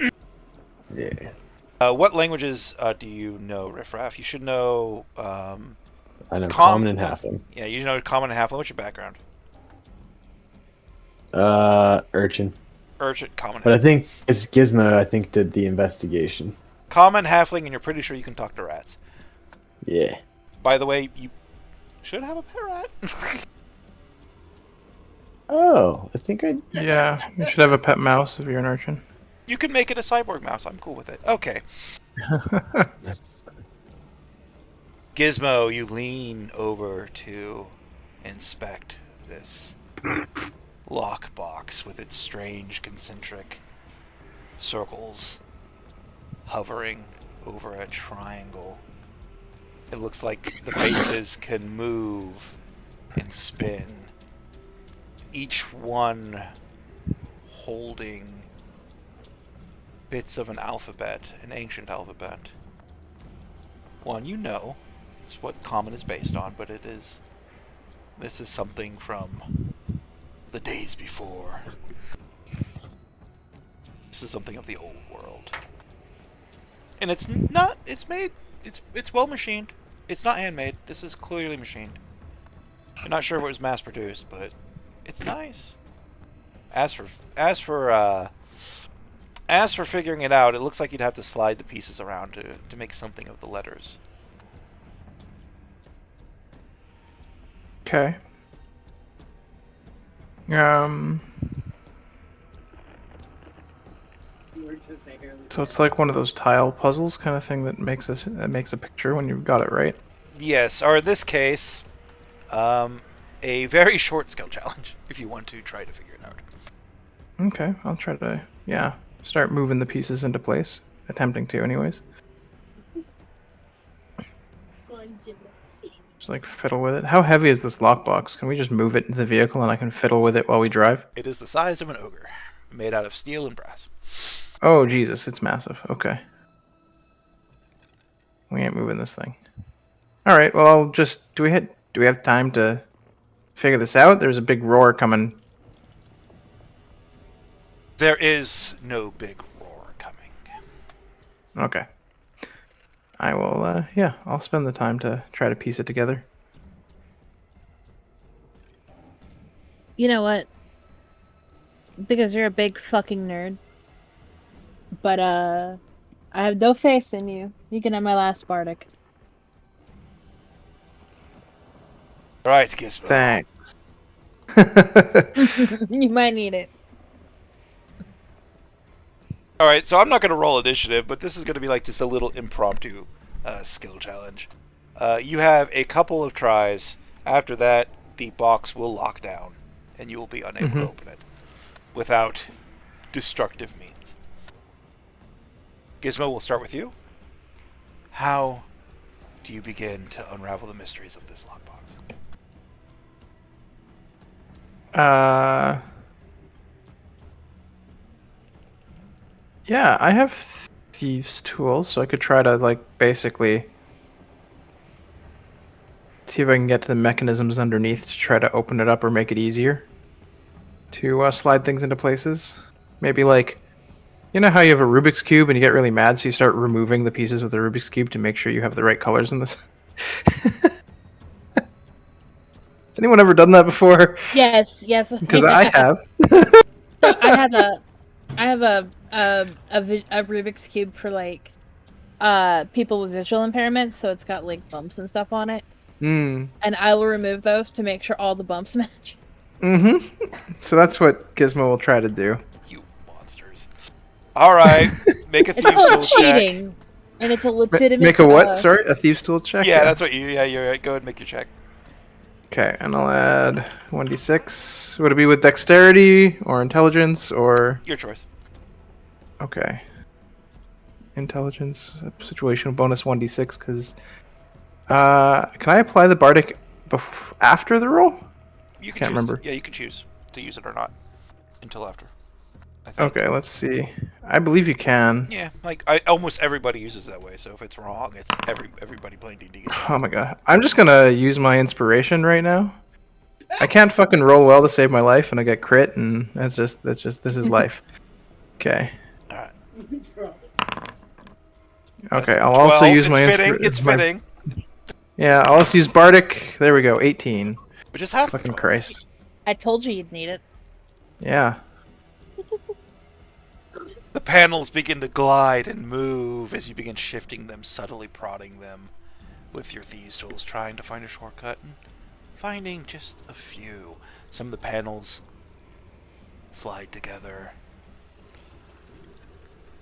Yeah. What languages do you know, Riff Raff? You should know. I know common and halfling. Yeah, you know common and halfling. What's your background? Urchin. Urchin, common. But I think it's Gizmo. I think did the investigation. Common, halfling, and you're pretty sure you can talk to rats. Yeah. By the way, you should have a pet rat. Oh, I think I. Yeah, you should have a pet mouse if you're an urchin. You can make it a cyborg mouse. I'm cool with it. Okay. Gizmo, you lean over to inspect this lockbox with its strange concentric circles hovering over a triangle. It looks like the faces can move and spin, each one holding bits of an alphabet, an ancient alphabet. One you know, it's what common is based on, but this is something from the days before. This is something of the old world. And it's well machined. It's not handmade. This is clearly machined. I'm not sure if it was mass produced, but it's nice. As for figuring it out, it looks like you'd have to slide the pieces around to make something of the letters. Okay. So it's like one of those tile puzzles kind of thing that makes a picture when you've got it right. Yes, or in this case, a very short skill challenge if you want to try to figure it out. Okay, I'll try to start moving the pieces into place. Attempting to, anyways. Just like fiddle with it. How heavy is this lockbox? Can we just move it into the vehicle and I can fiddle with it while we drive? It is the size of an ogre, made out of steel and brass. Oh Jesus, it's massive. Okay. We ain't moving this thing. All right. Well, I'll just do we have time to figure this out? There's a big roar coming. There is no big roar coming. Okay. I will, I'll spend the time to try to piece it together. You know what? Because you're a big fucking nerd. But, I have no faith in you. You can have my last Bardic. Right, Gizmo. Thanks. You might need it. Alright, so I'm not going to roll initiative, but this is going to be like just a little impromptu skill challenge. You have a couple of tries. After that, the box will lock down, and you will be unable to open it without destructive means. Gizmo, we'll start with you. How do you begin to unravel the mysteries of this lockbox? Yeah, I have thieves' tools, so I could try to, like, basically see if I can get to the mechanisms underneath to try to open it up or make it easier to slide things into places. Maybe, like, You know how you have a Rubik's Cube and you get really mad, so you start removing the pieces of the Rubik's Cube to make sure you have the right colors in this? Has anyone ever done that before? Yes, yes. Because I have. So I have a Rubik's Cube for like people with visual impairments, so it's got like bumps and stuff on it. Mm. And I will remove those to make sure all the bumps match. Mm-hmm. So that's what Gizmo will try to do. You monsters. All right, make a It's thieves' called tool check. cheating, and it's a legitimate. Make a what? Sorry, a thieves' tool check. Yeah, that's what you. Yeah, you're right. Go ahead and make your check. Okay, and I'll add 1d6. Would it be with dexterity or intelligence or? Your choice. Okay. Intelligence, situational bonus 1d6, because... can I apply the bardic after the roll? You can Can't choose. remember. Yeah, you can choose to use it or not until after. I think. Okay, let's see. I believe you can. Yeah, like almost everybody uses it that way. So if it's wrong, it's everybody playing D&D. Oh my god. I'm just gonna use my inspiration right now. I can't fucking roll well to save my life, and I get crit, and this is life. Okay. All right. Okay, That's I'll also 12. use It's my fitting. It's fitting. Yeah, I'll also use bardic. There we go, 18. Which is half. Fucking 12. Christ. I told you you'd need it. Yeah. The panels begin to glide and move as you begin shifting them, subtly prodding them with your thieves' tools, trying to find a shortcut and finding just a few. Some of the panels slide together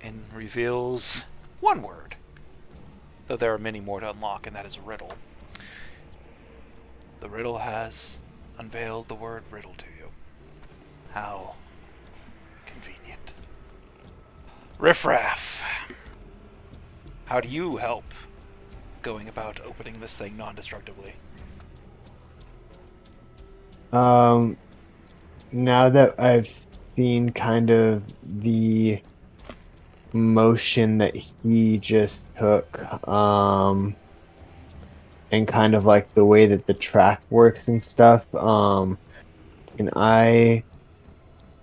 and reveals one word, though there are many more to unlock, and that is riddle. The riddle has unveiled the word riddle to you. How convenient. Riffraff, how do you help going about opening this thing non-destructively? Now that I've seen kind of the motion that he just took, and kind of like the way that the track works and stuff, can I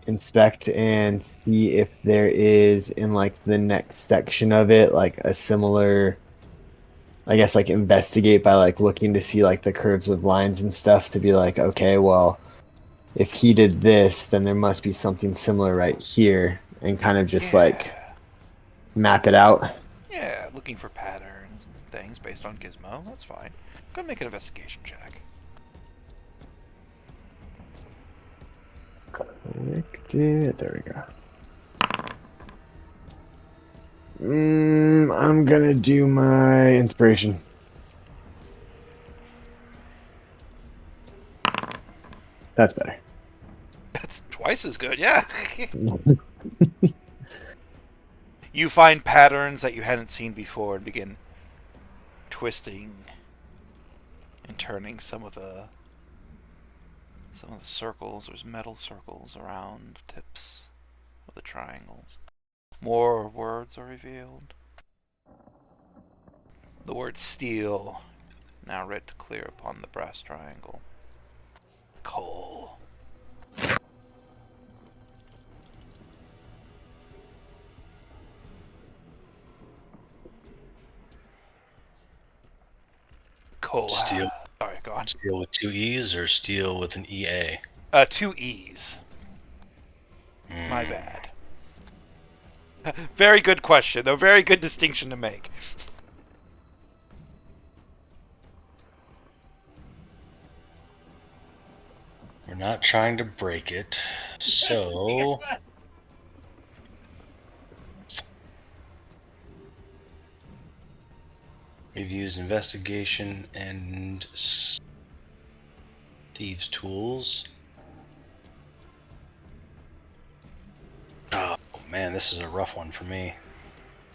inspect and see if there is in like the next section of it like a similar, I guess, like investigate by like looking to see like the curves of lines and stuff to be like, okay, well, if he did this, then there must be something similar right here, and kind of just like map it out. Yeah, looking for patterns and things based on Gizmo. That's fine. Go make an investigation check. Clicked it. There we go. I'm gonna do my inspiration. That's better. That's twice as good, yeah. You find patterns that you hadn't seen before and begin twisting and turning some of the circles. There's metal circles around tips of the triangles. More words are revealed. The word steel, now writ clear upon the brass triangle. Coal. Coal. Steel. Sorry, go on. Steel with two E's or steel with an EA? 2 E's. My bad. Very good question, though. Very good distinction to make. We're not trying to break it, so we've used investigation and thieves' tools. Oh man, this is a rough one for me.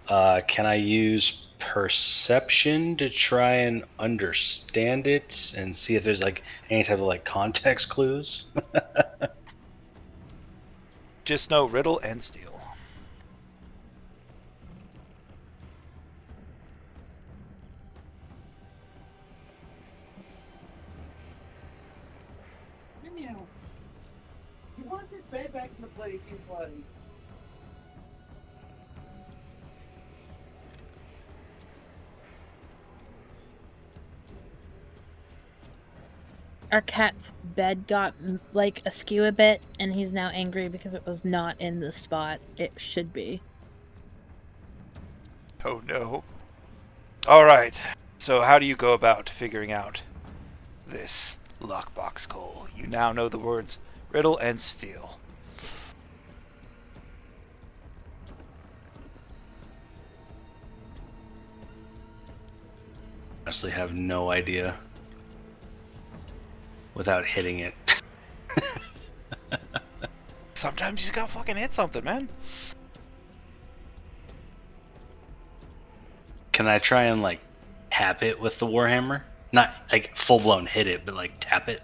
Can I use perception to try and understand it and see if there's like any type of like context clues? Just know riddle and steel. He wants his bed back in the place he was. our cat's bed got like askew a bit, and he's now angry because it was not in the spot it should be. Oh no. Alright, so how do you go about figuring out this lockbox goal? You now know the words riddle and steal. Honestly, have no idea. Without hitting it. Sometimes you just gotta fucking hit something, man. Can I try and like tap it with the warhammer? Not like full blown hit it, but like tap it.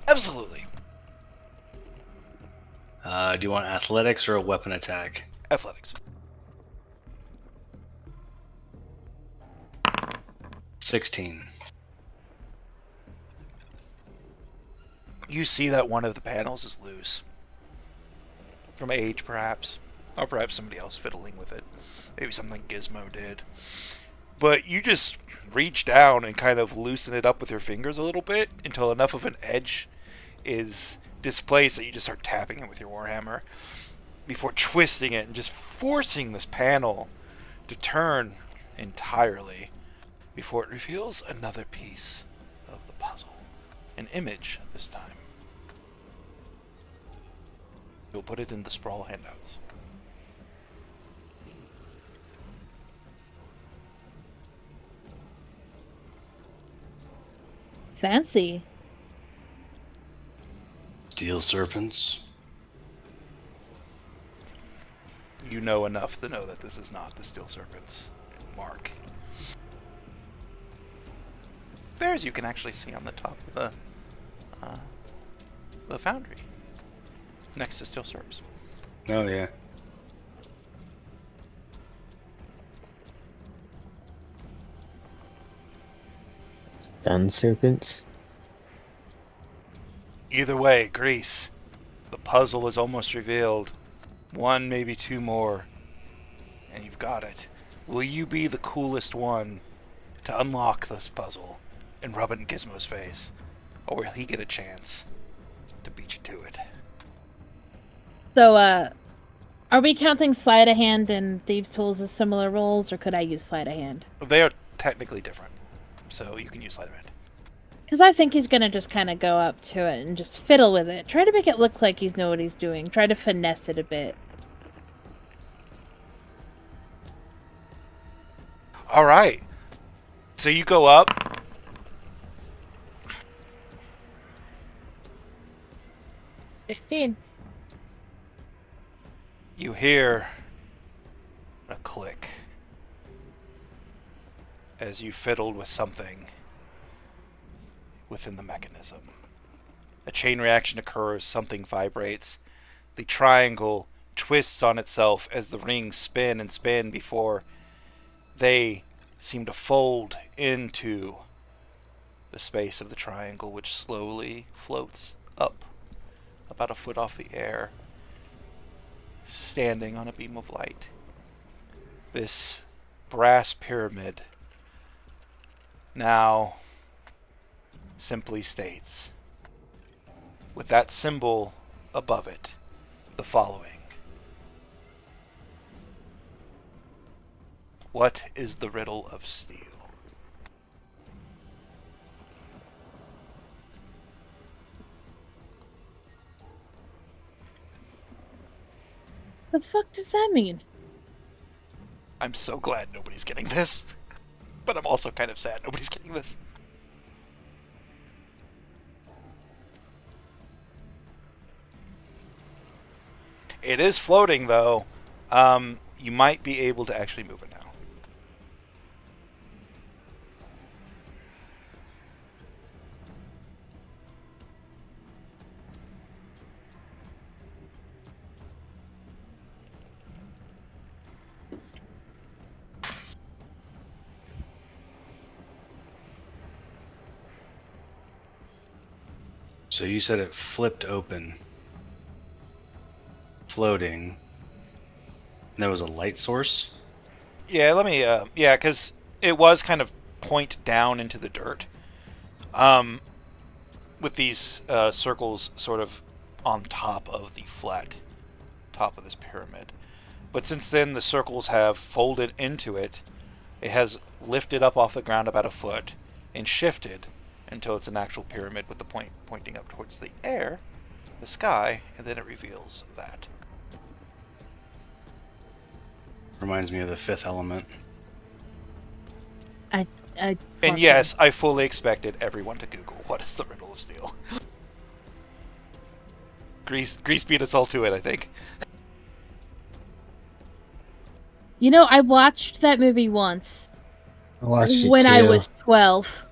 Absolutely. Do you want athletics or a weapon attack? Athletics. 16. You see that one of the panels is loose. From age, perhaps. Or perhaps somebody else fiddling with it. Maybe something Gizmo did. But you just reach down and kind of loosen it up with your fingers a little bit until enough of an edge is displaced that you just start tapping it with your warhammer before twisting it and just forcing this panel to turn entirely before it reveals another piece of the puzzle. An image this time. You'll put it in the Sprawl handouts. Fancy. Steel serpents. You know enough to know that this is not the Steel Serpent's mark. Bears you can actually see on the top of the foundry. Next to Steel Serps. Oh yeah. Gun serpents. Either way, Grease. The puzzle is almost revealed. One, maybe two more. And you've got it. Will you be the coolest one to unlock this puzzle and rub it in Gizmo's face? Or will he get a chance to beat you to it? So, are we counting sleight of hand and thieves' tools as similar roles, or could I use sleight of hand? They are technically different. So you can use sleight of hand. Because I think he's gonna just kind of go up to it and just fiddle with it. Try to make it look like he's know what he's doing. Try to finesse it a bit. Alright. So you go up. $16. You hear a click as you fiddled with something within the mechanism. A chain reaction occurs, something vibrates. The triangle twists on itself as the rings spin and spin before they seem to fold into the space of the triangle, which slowly floats up about a foot off the air, standing on a beam of light. This brass pyramid now simply states, with that symbol above it, the following. What is the riddle of steel? The fuck does that mean? I'm so glad nobody's getting this, but I'm also kind of sad nobody's getting this. It is floating, though. You might be able to actually move it now. So you said it flipped open, floating, and there was a light source? Yeah, let me, yeah, because it was kind of point down into the dirt. with these circles sort of on top of the flat top of this pyramid. But since then, the circles have folded into it. It has lifted up off the ground about a foot and shifted until it's an actual pyramid with the point pointing up towards the air, the sky, and then it reveals that. Reminds me of the Fifth Element. I And yes, I fully expected everyone to Google what is the riddle of steel. Grease beat us all to it, I think. You know, I watched that movie once I watched it when I too. was 12.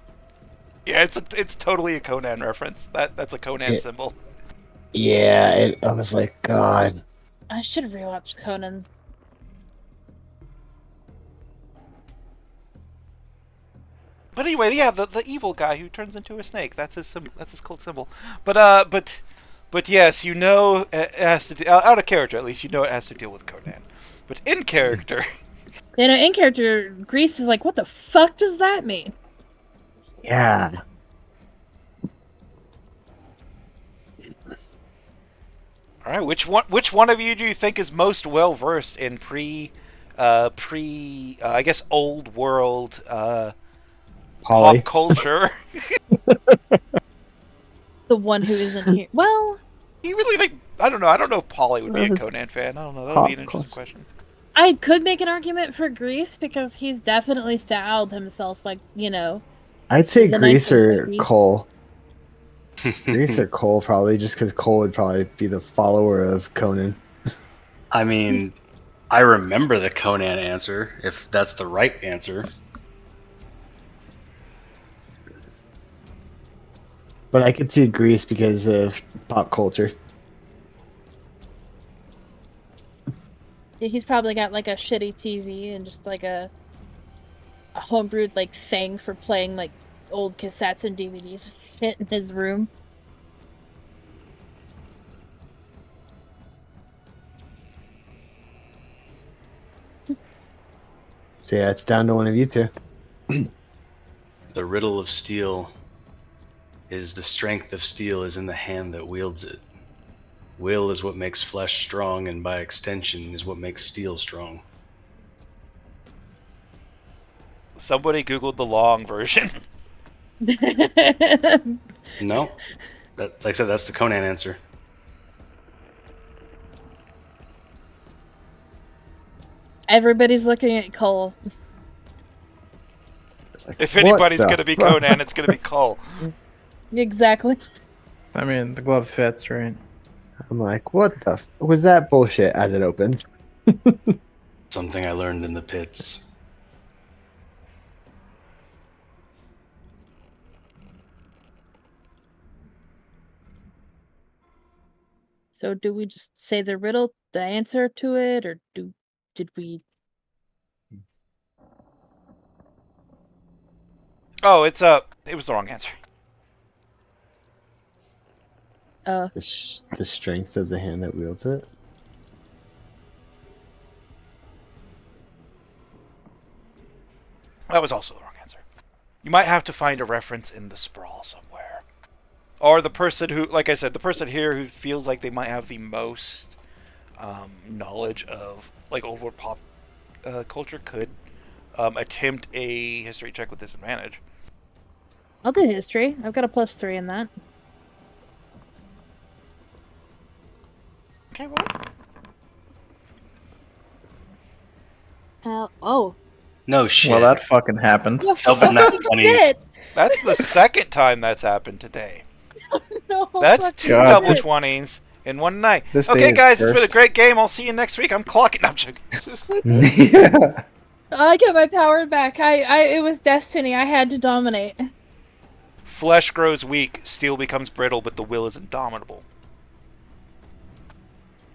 Yeah, it's totally a Conan reference. That's a Conan symbol. Yeah, I was like, God. I should have rewatched Conan. But anyway, yeah, the evil guy who turns into a snake. That's his symbol. That's his cult symbol. But yes, you know it has to out of character at least. You know it has to deal with Conan. But in character, You know, in character, Grease is like, what the fuck does that mean? Yeah. all right. Which one of you do you think is most well versed in I guess old world Polly. pop culture? The one who isn't here. Well, You really think? I don't know. I don't know if Polly would be a Conan fan. I don't know. That would be an interesting question. I could make an argument for Grease because he's definitely styled himself like, you know. I'd say The Grease or 1950s. Cole. Grease or Cole, probably, just because Cole would probably be the follower of Conan. I mean, I remember the Conan answer, if that's the right answer. But I could see Grease because of pop culture. Yeah, he's probably got like a shitty TV and just like a homebrewed like thing for playing like old cassettes and DVDs and shit in his room. So yeah, it's down to one of you two. The riddle of steel is the strength of steel is in the hand that wields it. Will is what makes flesh strong, and by extension is what makes steel strong. Somebody Googled the long version. No, that, like I said, that's the Conan answer. Everybody's looking at Cole. It's like, If what anybody's the going to be fuck? Conan, it's going to be Cole. Exactly. I mean, the glove fits, right? I'm like, what the was that bullshit as it opened? Something I learned in the pits. So do we just say the riddle, the answer to it, or did we? Oh, it was the wrong answer. The strength of the hand that wields it. That was also the wrong answer. You might have to find a reference in the Sprawl somewhere. Or the person who, like I said, the person here who feels like they might have the most knowledge of like old world pop culture could attempt a history check with disadvantage. I'll do history. I've got a +3 in that. Okay, well, Oh. No shit. Well, that fucking happened. You Double nat fucking 20s. shit! that's the second time that's happened today. No, That's fuck. 2 God, double this- 20s in one night. this day Okay, is guys, it's been a cursed. great game. I'll see you next week. I'm clocking. No, I'm joking. Yeah. I get my power back. It was destiny. I had to dominate. Flesh grows weak, steel becomes brittle, but the will is indomitable.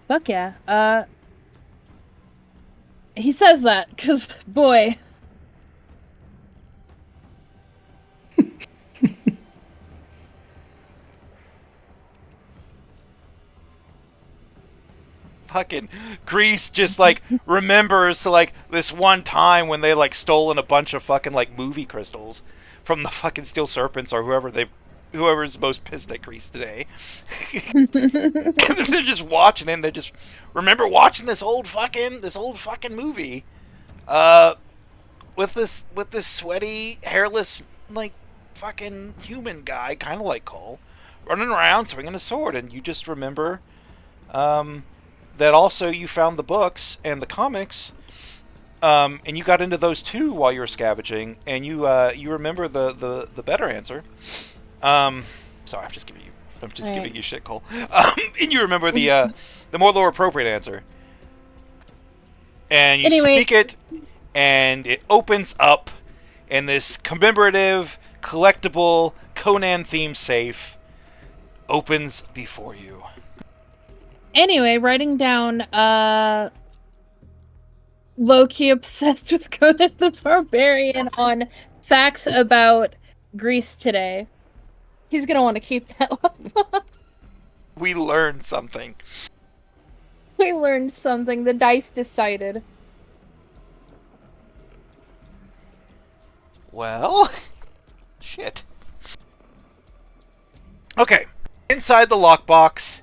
Fuck yeah. He says that because, boy. Fucking Grease just like remembers to like this one time when they like stolen a bunch of fucking like movie crystals from the fucking Steel Serpents or whoever they whoever's most pissed at Grease today. And they're just watching him. They just remember watching this old fucking movie, with this sweaty, hairless, like fucking human guy, kind of like Cole, running around swinging a sword, and you just remember, that also you found the books and the comics. And you got into those too while you were scavenging, and you remember the better answer. Sorry, I'm just giving you shit, Cole. And you remember the more appropriate answer, and you speak it, and it opens up, and this commemorative, collectible Conan themed safe opens before you. Anyway, writing down low-key obsessed with Conan the Barbarian on facts about Greece today. He's gonna want to keep that lockbox. We learned something. We learned something. The dice decided. Well, shit. Okay, inside the lockbox,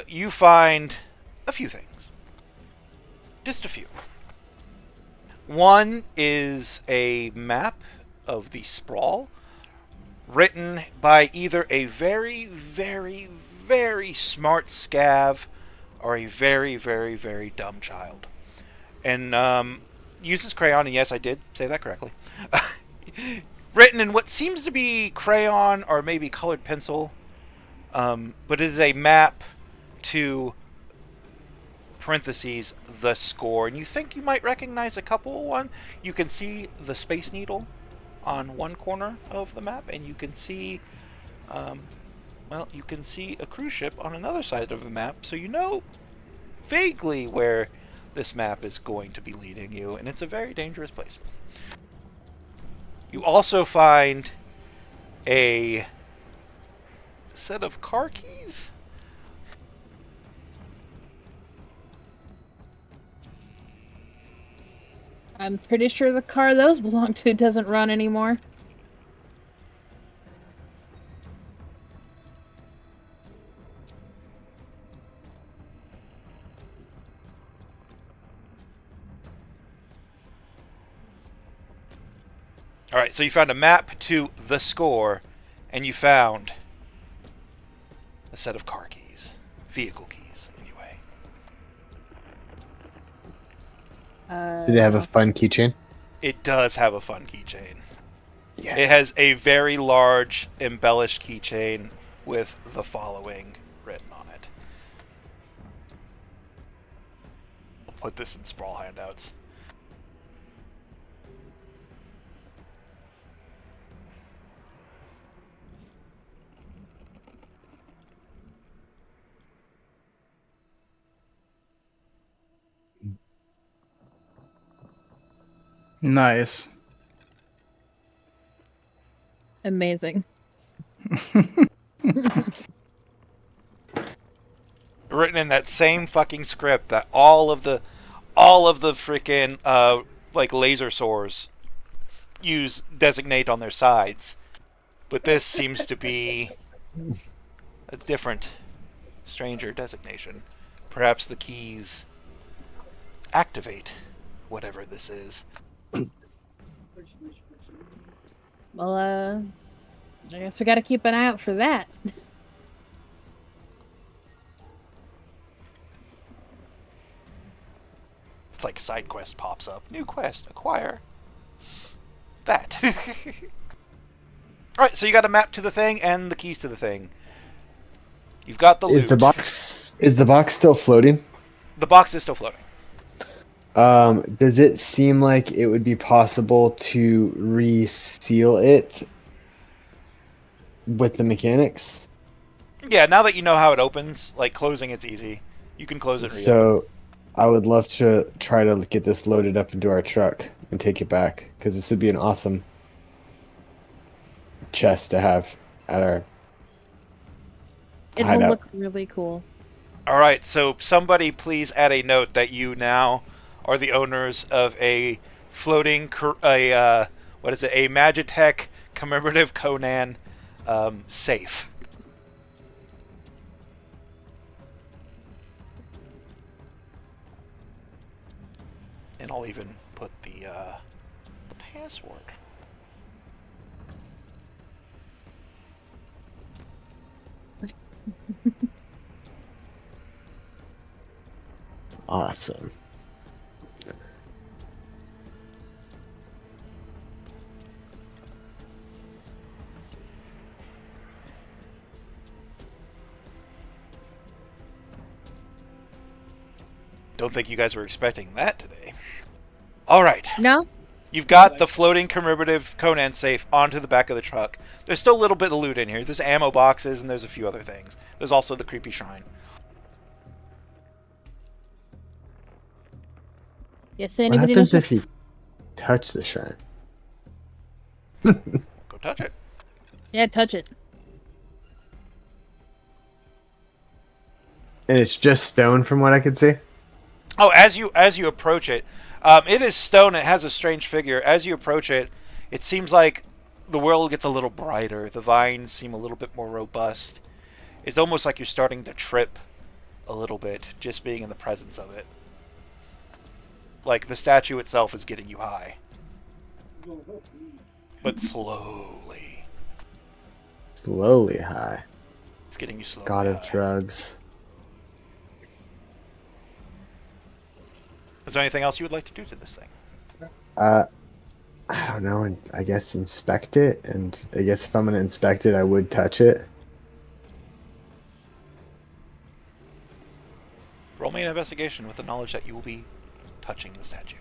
you find a few things. Just a few. One is a map of the Sprawl, written by either a very, very, very smart scav or a very, very, very dumb child. And uses crayon, and yes, I did say that correctly. Written in what seems to be crayon or maybe colored pencil, but it is a map to parentheses the score, and you think you might recognize a couple. One, you can see the Space Needle on one corner of the map, and you can see you can see a cruise ship on another side of the map, so you know vaguely where this map is going to be leading you, and it's a very dangerous place. You also find a set of car keys. I'm pretty sure the car those belong to doesn't run anymore. Alright, so you found a map to the score, and you found a set of car keys. Vehicle keys, anyway. Do they have a fun keychain? It does have a fun keychain. Yeah. It has a very large, embellished keychain with the following written on it. I'll put this in Sprawl handouts. Nice. Amazing. Written in that same fucking script that all of the freaking like laser swords designate on their sides, but this seems to be a different, stranger designation. Perhaps the keys activate whatever this is. Well, I guess we gotta keep an eye out for that. It's like side quest pops up. New quest, acquire that. Alright, so you got a map to the thing and the keys to the thing. You've got the loot. Is the box still floating? The box is still floating. Does it seem like it would be possible to reseal it with the mechanics? Yeah, now that you know how it opens, like closing it's easy. You can close it. So I would love to try to get this loaded up into our truck and take it back, because this would be an awesome chest to have at our It will hideout. look really cool. Alright, so somebody please add a note that you now are the owners of a floating, a Magitech commemorative Conan safe. And I'll even put the password. Awesome. Don't think you guys were expecting that today. All right. No? You've got the floating commemorative Conan safe onto the back of the truck. There's still a little bit of loot in here. There's ammo boxes and there's a few other things. There's also the creepy shrine. Yes, What anybody happens knows if you touch the shrine? Go touch it. Yeah, touch it. And it's just stone from what I could see? Oh, as you approach it, it is stone. It has a strange figure. As you approach it, it seems like the world gets a little brighter. The vines seem a little bit more robust. It's almost like you're starting to trip a little bit just being in the presence of it. Like the statue itself is getting you high. But slowly. Slowly high. It's getting you slowly God of high. drugs. Is there anything else you would like to do to this thing? I don't know. And I guess inspect it. And I guess if I'm going to inspect it, I would touch it. Roll me an investigation with the knowledge that you will be touching the statue.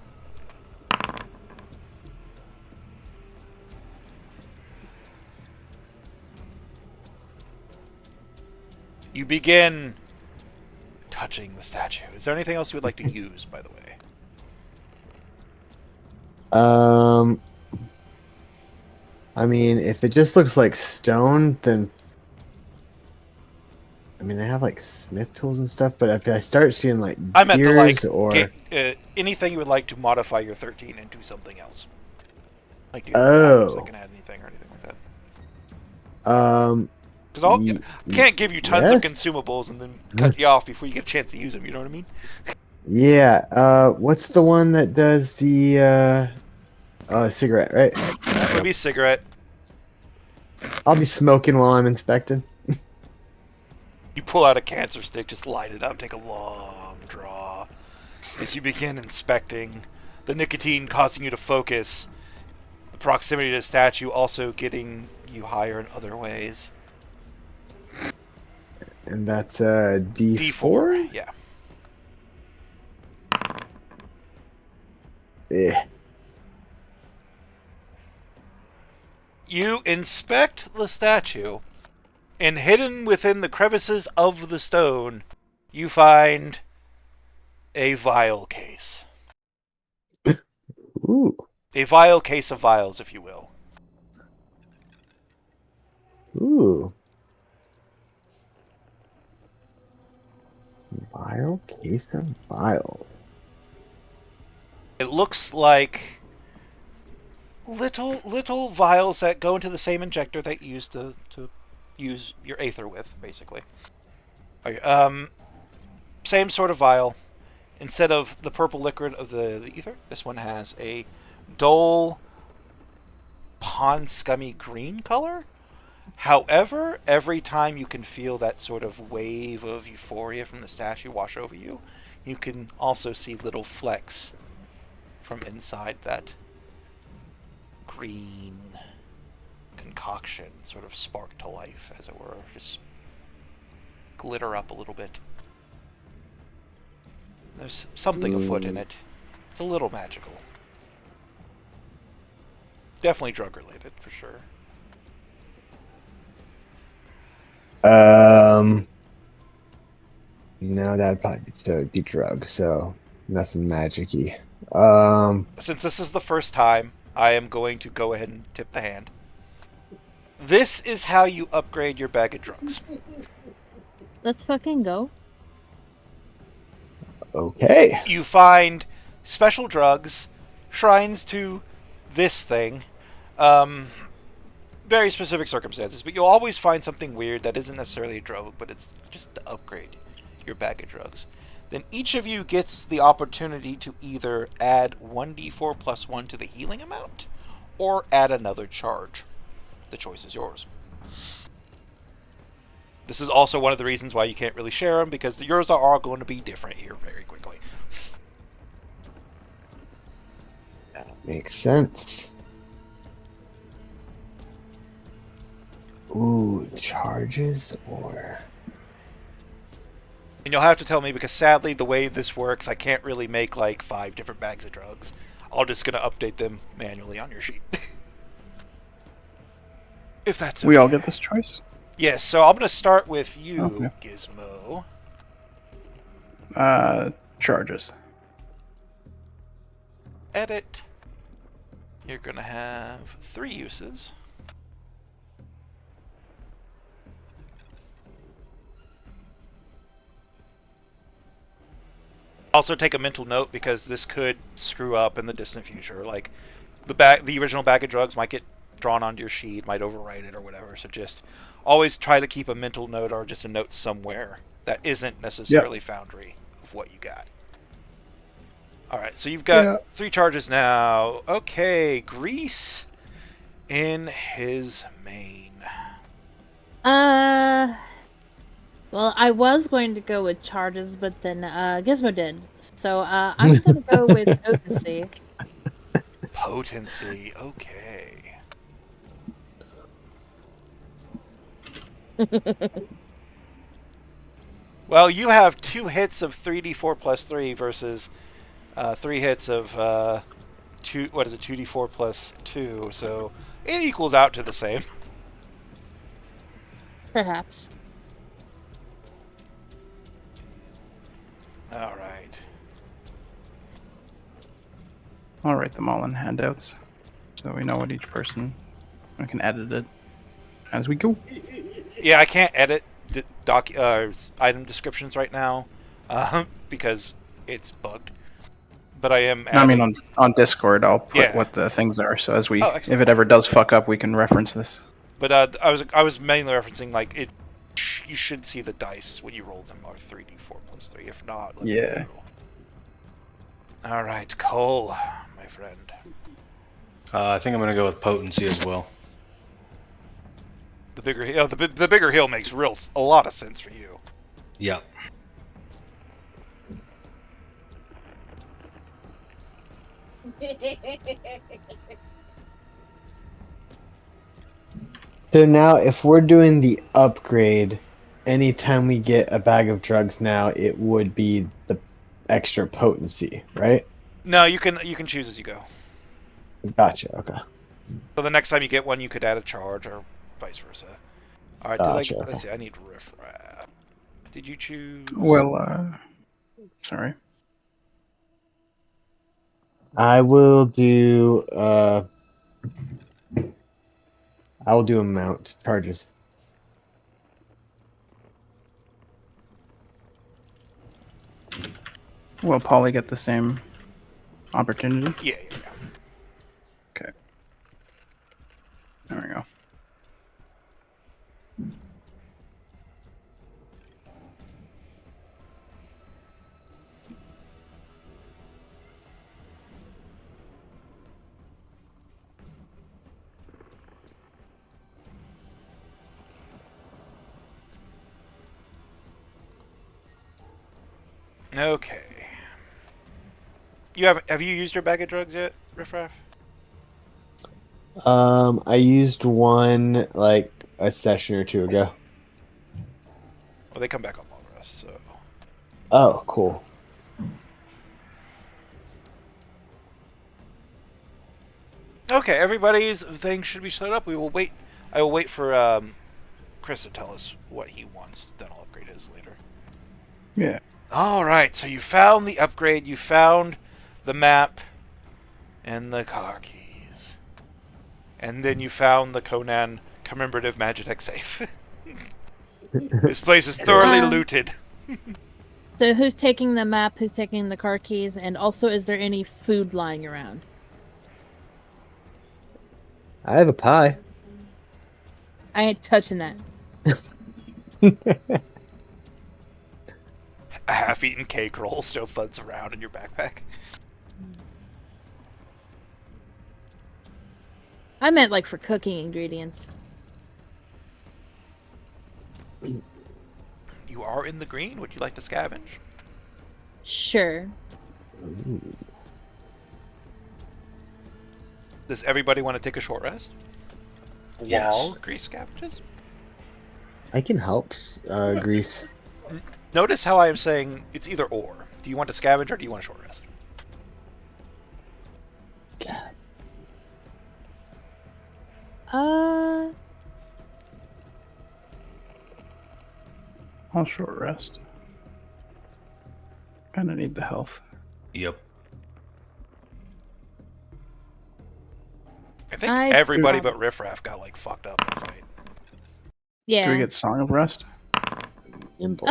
You begin touching the statue. Is there anything else you would like to use, by the way? I mean, if it just looks like stone, then I mean, I have like smith tools and stuff. But if I start seeing like I meant the gears like or anything you would like to modify your 13 into something else. Like do Oh. I can add anything or anything like that. Because Ye- I can't give you tons of yes. consumables and then cut you off before you get a chance to use them. You know what I mean? yeah, what's the one that does the cigarette? Right. That would be cigarette. I'll be smoking while I'm inspecting. You pull out a cancer stick, just light it up, take a long draw. As you begin inspecting, the nicotine causing you to focus, the proximity to the statue also getting you higher in other ways. And that's D4. D4, yeah. Eh. You inspect the statue, and hidden within the crevices of the stone, you find a vial case. Ooh. A vial case of vials, if you will. Ooh. Vial case of vial. It looks like little vials that go into the same injector that you use to use your aether with, basically. Okay, same sort of vial. Instead of the purple liquid of the ether, this one has a dull, pond scummy green color. However, every time you can feel that sort of wave of euphoria from the statue wash over you, you can also see little flecks from inside that green concoction sort of spark to life, as it were. Just glitter up a little bit. There's something afoot in it. It's a little magical. Definitely drug related, for sure. No, that'd probably be drugs, so nothing magic-y. Since this is the first time, I am going to go ahead and tip the hand. This is how you upgrade your bag of drugs. Let's fucking go. Okay. You find special drugs, shrines to this thing. very specific circumstances, but you'll always find something weird that isn't necessarily a drug, but it's just to upgrade your bag of drugs. Then each of you gets the opportunity to either add 1d4 plus 1 to the healing amount, or add another charge. The choice is yours. This is also one of the reasons why you can't really share them, because yours are all going to be different here very quickly. That makes sense. Ooh, charges or... And you'll have to tell me, because sadly the way this works, I can't really make like 5 different bags of drugs. I'm just going to update them manually on your sheet. If that's okay. We all get this choice? Yes, so I'm going to start with you, Okay. Gizmo. Charges. Edit. You're going to have 3 uses. Also take a mental note, because this could screw up in the distant future. Like, the original bag of drugs might get drawn onto your sheet, might overwrite it or whatever. So just always try to keep a mental note, or just a note somewhere that isn't necessarily Foundry, of what you got. Alright, so you've got 3 charges now. Okay, Grease in his main. Well, I was going to go with charges, but then Gizmo did. So I'm going to go with potency. Potency, okay. Well, you have 2 hits of 3d4 plus 3 versus 3 hits of 2d4 plus 2, so it equals out to the same. Perhaps. All right. I'll write them all in handouts, so we know what each person. We can edit it as we go. Yeah, I can't edit item descriptions right now because it's bugged. But I am. No, I mean on Discord, I'll put Yeah. what the things are, so as we, Oh, excellent. if it ever does fuck up, we can reference this. But I was mainly referencing like it. You should see the dice when you roll them are 3d4 plus 3. If not, let me Yeah. know. All right, Cole, my friend. I think I'm gonna go with potency as well. The bigger hill, the bigger hill makes a lot of sense for you. Yep. So now, if we're doing the upgrade, anytime we get a bag of drugs now, it would be the extra potency, right? No, you can choose as you go. Gotcha. Okay. So the next time you get one, you could add a charge, or vice versa. All right, Gotcha, let's see. I need riffraff. Did you choose? Well, sorry. I will do. I will do amount charges. Will Polly get the same opportunity? Yeah. Okay. There we go. Okay. Have you used your bag of drugs yet, riffraff? I used one like a session or 2 ago. Well, they come back on long rest, so. Oh, cool. Okay, everybody's thing should be set up. We will wait. I will wait for Chris to tell us what he wants. Then I'll upgrade his later. Yeah. All right. So you found the upgrade. You found the map and the car keys, and then you found the Conan commemorative Magitech safe. This place is thoroughly looted. So who's taking the map? Who's taking the car keys? And also, is there any food lying around? I have a pie. I ain't touching that. A half-eaten cake roll still thuds around in your backpack. I meant like for cooking ingredients. You are in the green. Would you like to scavenge? Sure. Ooh. Does everybody want to take a short rest? Yes. While Grease scavenges? I can help Grease. Notice how I am saying it's either or. Do you want to scavenge or do you want a short rest? God. I'll short rest. Kind of need the health. Yep. I think I- everybody but Riffraff got like fucked up in the fight. Yeah. Do we get Song of Rest? Nimble.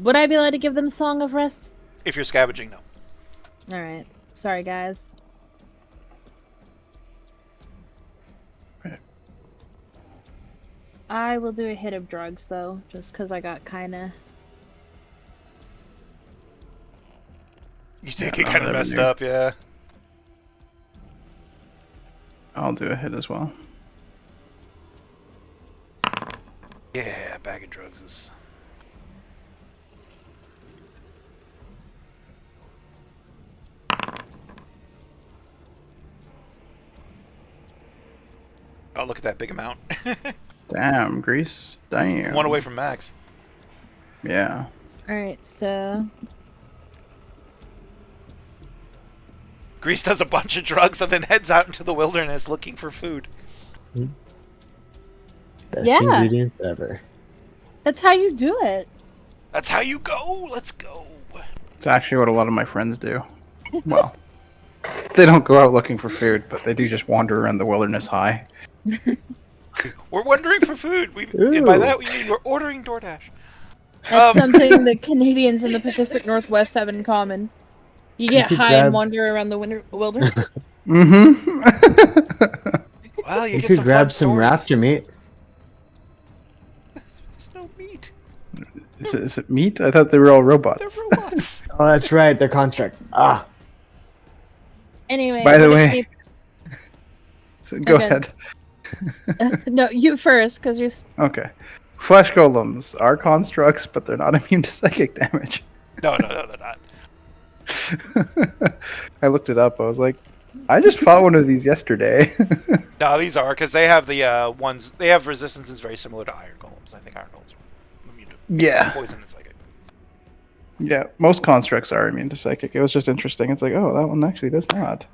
Would I be allowed to give them Song of Rest? If you're scavenging, no. Alright. Sorry, guys. Right. I will do a hit of drugs, though, just because I got kinda... You think Yeah, it no, kind of that'd be messed new. up, yeah. I'll do a hit as well. Yeah, a bag of drugs is... Oh, look at that big amount. Damn, Grease. Damn. One away from max. Yeah. Alright, so... Grease does a bunch of drugs and then heads out into the wilderness looking for food. Best Yeah. ingredients ever. That's how you do it. That's how you go. Let's go. It's actually what a lot of my friends do. Well, they don't go out looking for food, but they do just wander around the wilderness high. We're wandering for food. And by Ooh. that we mean we're ordering DoorDash. That's Um, something the Canadians in the Pacific Northwest have in common. You get could high grab- and wander around the wilderness. Mm-hmm. Well, you You get could some grab fun some stories. raptor meat. There's no meat. is it meat? I thought they were all They're robots. robots. Oh, that's right. They're construct. Ah. Anyway, By the would it way, so go Okay. ahead. be- no, you first, because you're... Okay. Flesh golems are constructs, but they're not immune to psychic damage. No, they're not. I looked it up. I was like, I just fought one of these yesterday. No, these are because they have the ones. They have resistances very similar to iron golems. I think iron golems are immune to Yeah. poison and psychic. Yeah, most constructs are immune to psychic. It was just interesting. It's like, oh, that one actually does not.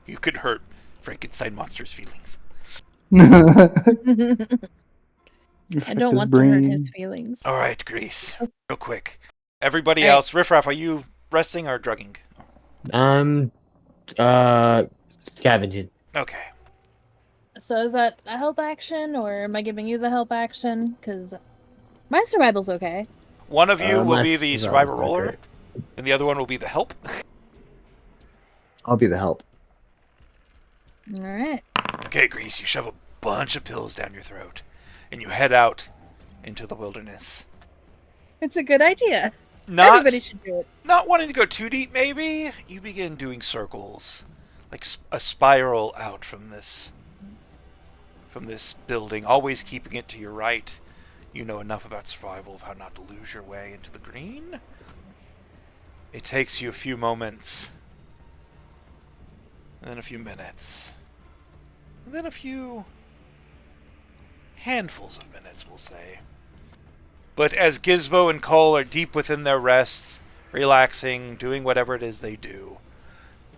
You could hurt Frankenstein monster's feelings. I don't want to hurt his feelings. All right, Grease. Real quick. Everybody All right. else, Riffraff, are you resting or drugging? Scavenging. Okay. So is that a help action, or am I giving you the help action? Because my survival's okay. One of you will my be the survival's survivor not roller, great. and the other one will be the help. I'll be the help. Alright. Okay, Grease, you shove a bunch of pills down your throat, and you head out into the wilderness. It's a good idea. Not, Everybody should do it. not wanting to go too deep, maybe, you begin doing circles, like a spiral out from this building, always keeping it to your right. You know enough about survival of how not to lose your way into the green. It takes you a few moments, and then a few minutes, and then a few handfuls of minutes, we'll say. But as Gizmo and Cole are deep within their rests, relaxing, doing whatever it is they do,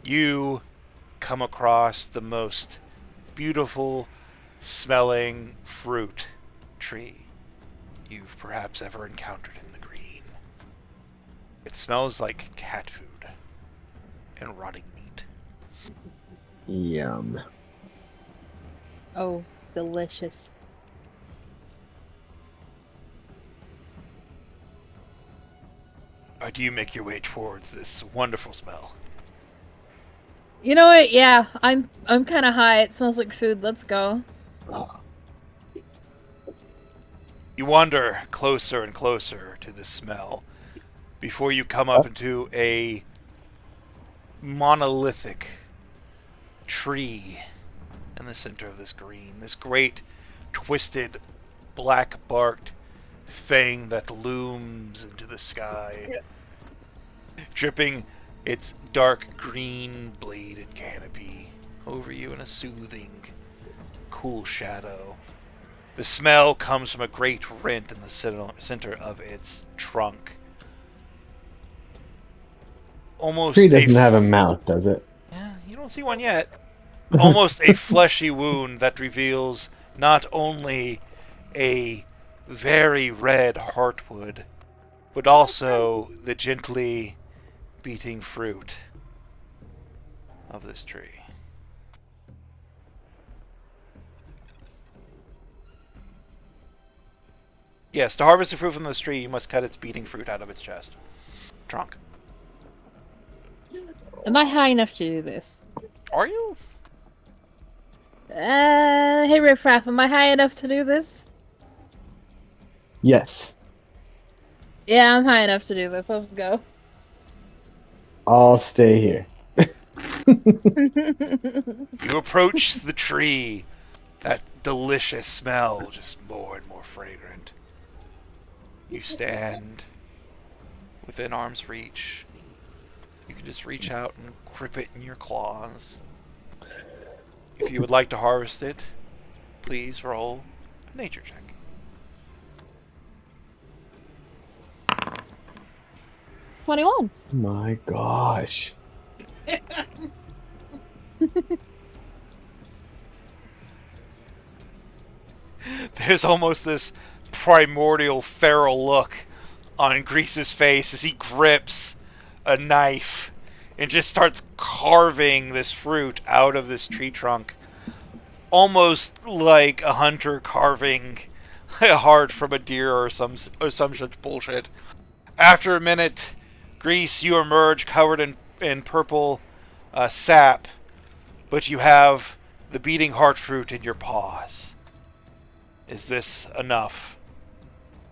you come across the most beautiful smelling fruit tree you've perhaps ever encountered in the green. It smells like cat food and rotting meat. Yum. Oh, delicious. Or do you make your way towards this wonderful smell? You know what? Yeah, I'm kind of high. It smells like food. Let's go. You wander closer and closer to the smell before you come up into a monolithic tree in the center of this green. This great, twisted, black-barked thing that looms into the sky, dripping its dark green blade and canopy over you in a soothing, cool shadow. The smell comes from a great rent in the center of its trunk. Almost Tree doesn't have a mouth, does it? Yeah, you don't see one yet. Almost a fleshy wound that reveals not only a very red heartwood, but also the gently beating fruit of this tree. Yes, to harvest the fruit from this tree, you must cut its beating fruit out of its chest. Trunk. Am I high enough to do this? Are you? Hey Riff Raff, am I high enough to do this? Yes. Yeah, I'm high enough to do this. Let's go. I'll stay here. You approach the tree. That delicious smell, just more and more fragrant. You stand within arm's reach. You can just reach out and grip it in your claws. If you would like to harvest it, please roll a nature check. 21. My gosh. There's almost this primordial feral look on Grease's face as he grips a knife and just starts carving this fruit out of this tree trunk. Almost like a hunter carving a heart from a deer or some such bullshit. After a minute, Grease, you emerge covered in purple sap, but you have the beating heart fruit in your paws. Is this enough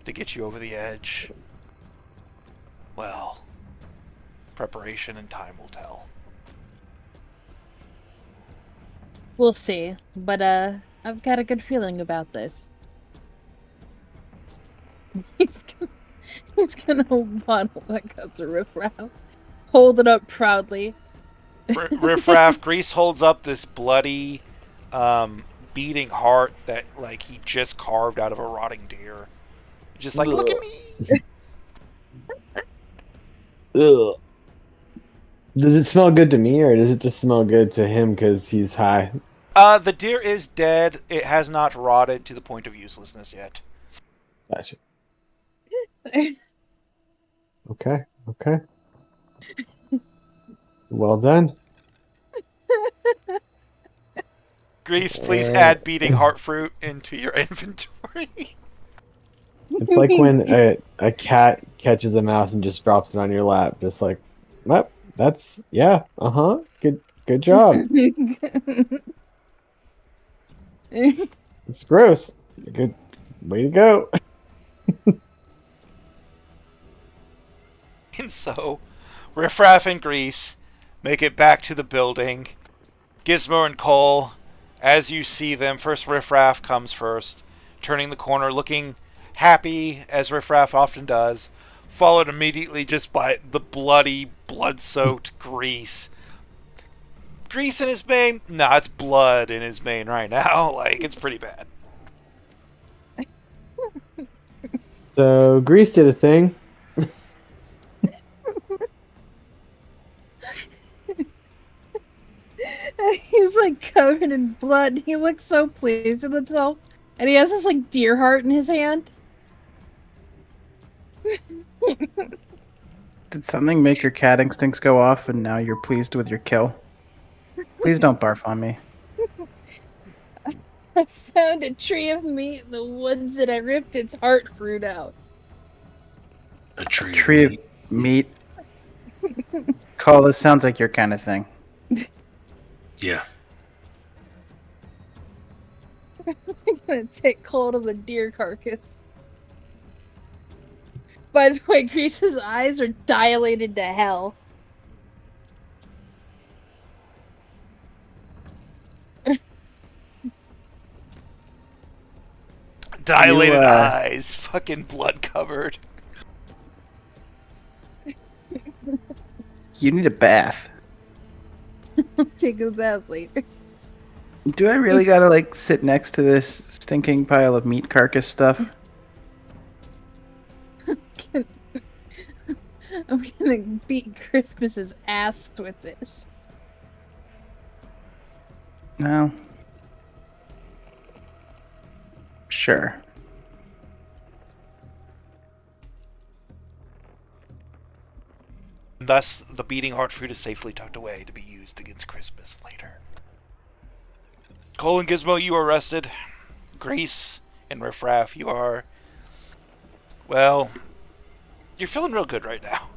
to get you over the edge? Well, preparation and time will tell. We'll see. But I've got a good feeling about this. He's gonna bottle that cup to Riff Raff. Hold it up proudly. Riff Raff, Grease holds up this bloody, beating heart that like he just carved out of a rotting deer. Just like, look at me. Ugh. Does it smell good to me, or does it just smell good to him because he's high? The deer is dead. It has not rotted to the point of uselessness yet. Gotcha. Okay. Okay. Well done. Grease, please add beating heart fruit into your inventory. It's like when a cat catches a mouse and just drops it on your lap, just like, well, that's good job. It's gross. Good way to go. And so, Riff Raff and Grease make it back to the building. Gizmo and Cole, as you see them, first Riff Raff comes first, turning the corner, looking happy, as Riff Raff often does, followed immediately just by the bloody, blood-soaked Grease. Grease in his mane? Nah, it's blood in his mane right now. Like, it's pretty bad. So Grease did a thing. He's like covered in blood. He looks so pleased with himself. And he has this like deer heart in his hand. Did something make your cat instincts go off and now you're pleased with your kill? Please don't barf on me. I found a tree of meat in the woods and I ripped its heart fruit out. A tree. Tree of meat. Call, this sounds like your kind of thing. Yeah. I'm gonna take hold of the deer carcass. By the way, Grease's eyes are dilated to hell. Dilated eyes, fucking blood covered. You need a bath. Take a bath later. Do I really gotta like sit next to this stinking pile of meat carcass stuff? I'm gonna beat Christmas's ass with this. No. Sure. Thus, the beating heart fruit is safely tucked away to be used against Christmas later. Cole and Gizmo, you are rested. Grease and Riffraff, you are... Well, you're feeling real good right now.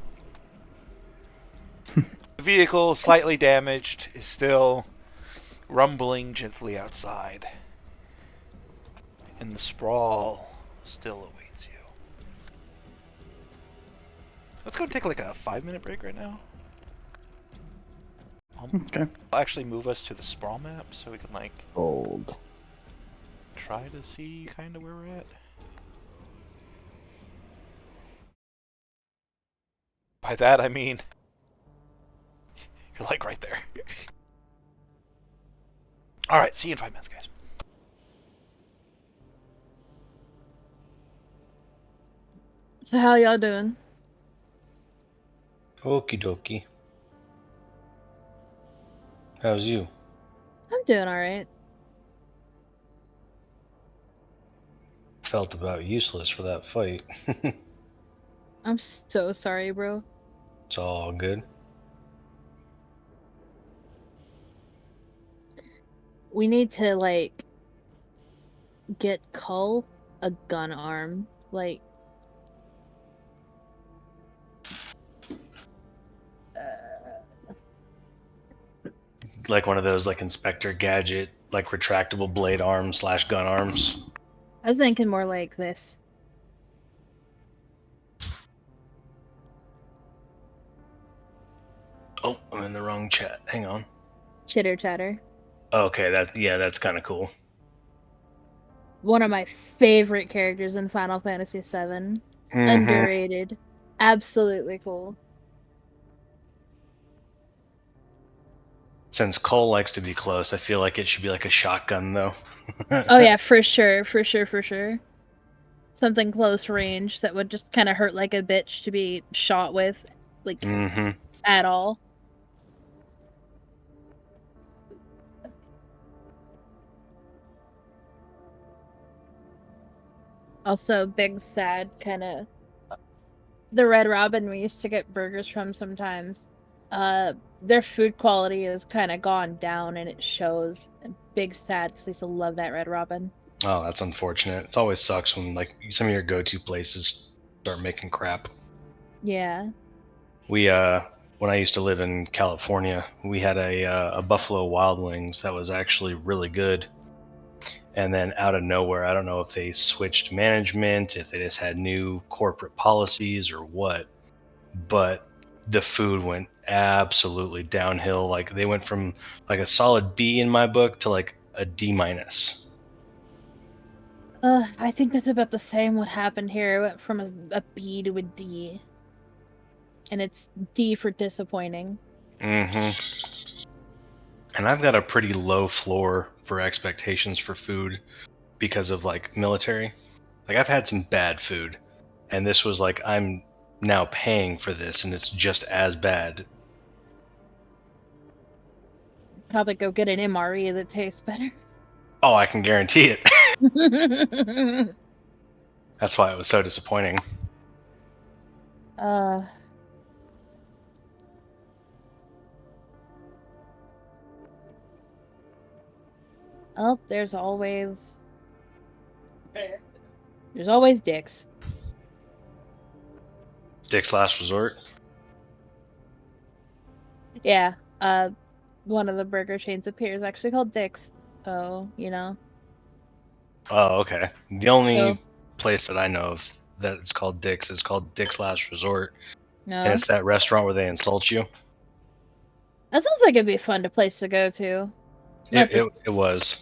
The vehicle, slightly damaged, is still rumbling gently outside. And the Sprawl still awaits you. Let's go and take like a 5-minute break right now. Okay. I'll actually move us to the Sprawl map so we can like Old. try to see kind of where we're at. By that I mean you're like right there. Alright, see you in 5 minutes, guys. So how y'all doing? Okie dokie. How's you? I'm doing alright. Felt about useless for that fight. I'm so sorry, bro. It's all good. We need to, like, get Cull a gun arm. Like, Like one of those like Inspector Gadget, like retractable blade arms / gun arms. I was thinking more like this. Oh, I'm in the wrong chat. Hang on. Chitter chatter. Okay, that's kind of cool. One of my favorite characters in Final Fantasy VII. Underrated. Absolutely cool. Since Cole likes to be close, I feel like it should be like a shotgun though. Oh yeah, for sure. Something close range that would just kind of hurt like a bitch to be shot with, like, at all. Also, big sad kind of the Red Robin we used to get burgers from sometimes. Their food quality has kind of gone down, and it shows. And big sad because I used to love that Red Robin. Oh, that's unfortunate. It always sucks when like some of your go-to places start making crap. Yeah. We when I used to live in California, we had a Buffalo Wild Wings that was actually really good. And then out of nowhere, I don't know if they switched management, if they just had new corporate policies or what, but the food went absolutely downhill. Like they went from like a solid B in my book to like a D minus. I think that's about the same what happened here. It went from a B to a D. And it's D for disappointing. And I've got a pretty low floor for expectations for food because of like military. Like I've had some bad food, and this was like I'm now paying for this, and it's just as bad. Probably go get an MRE that tastes better. Oh, I can guarantee it. That's why it was so disappointing. Oh, there's always dicks. Dick's Last Resort. Yeah. one of the burger chains up here is actually called Dick's. So, you know. Oh, okay. The only So, place that I know of that it's called Dick's is called Dick's Last Resort, and no. it's that restaurant where they insult you. That sounds like it'd be a fun place to go to. It Let it, the it was.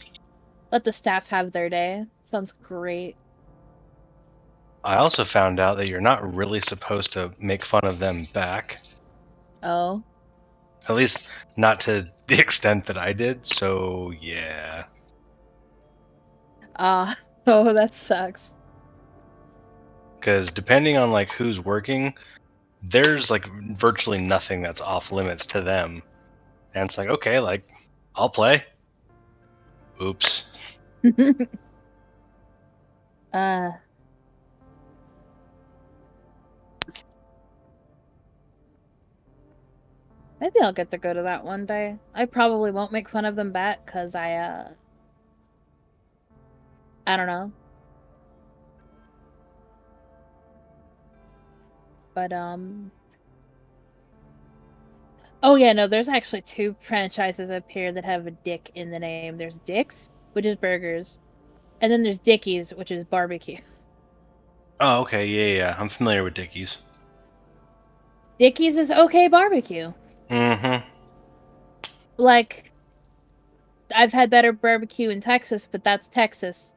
let the staff have their day. Sounds great. I also found out that you're not really supposed to make fun of them back. Oh. At least not to the extent that I did. So yeah. Oh, that sucks. Because depending on like who's working, there's like virtually nothing that's off limits to them. And it's like, okay, like I'll play. Oops. uh Maybe I'll get to go to that one day. I probably won't make fun of them back cuz I don't know. But oh yeah, no, there's actually two franchises up here that have a Dick in the name. There's Dick's, which is burgers, and then there's Dickies, which is barbecue. Oh, okay, yeah. I'm familiar with Dickies. Dickies is okay barbecue. Mm-hmm. Like, I've had better barbecue in Texas, but that's Texas.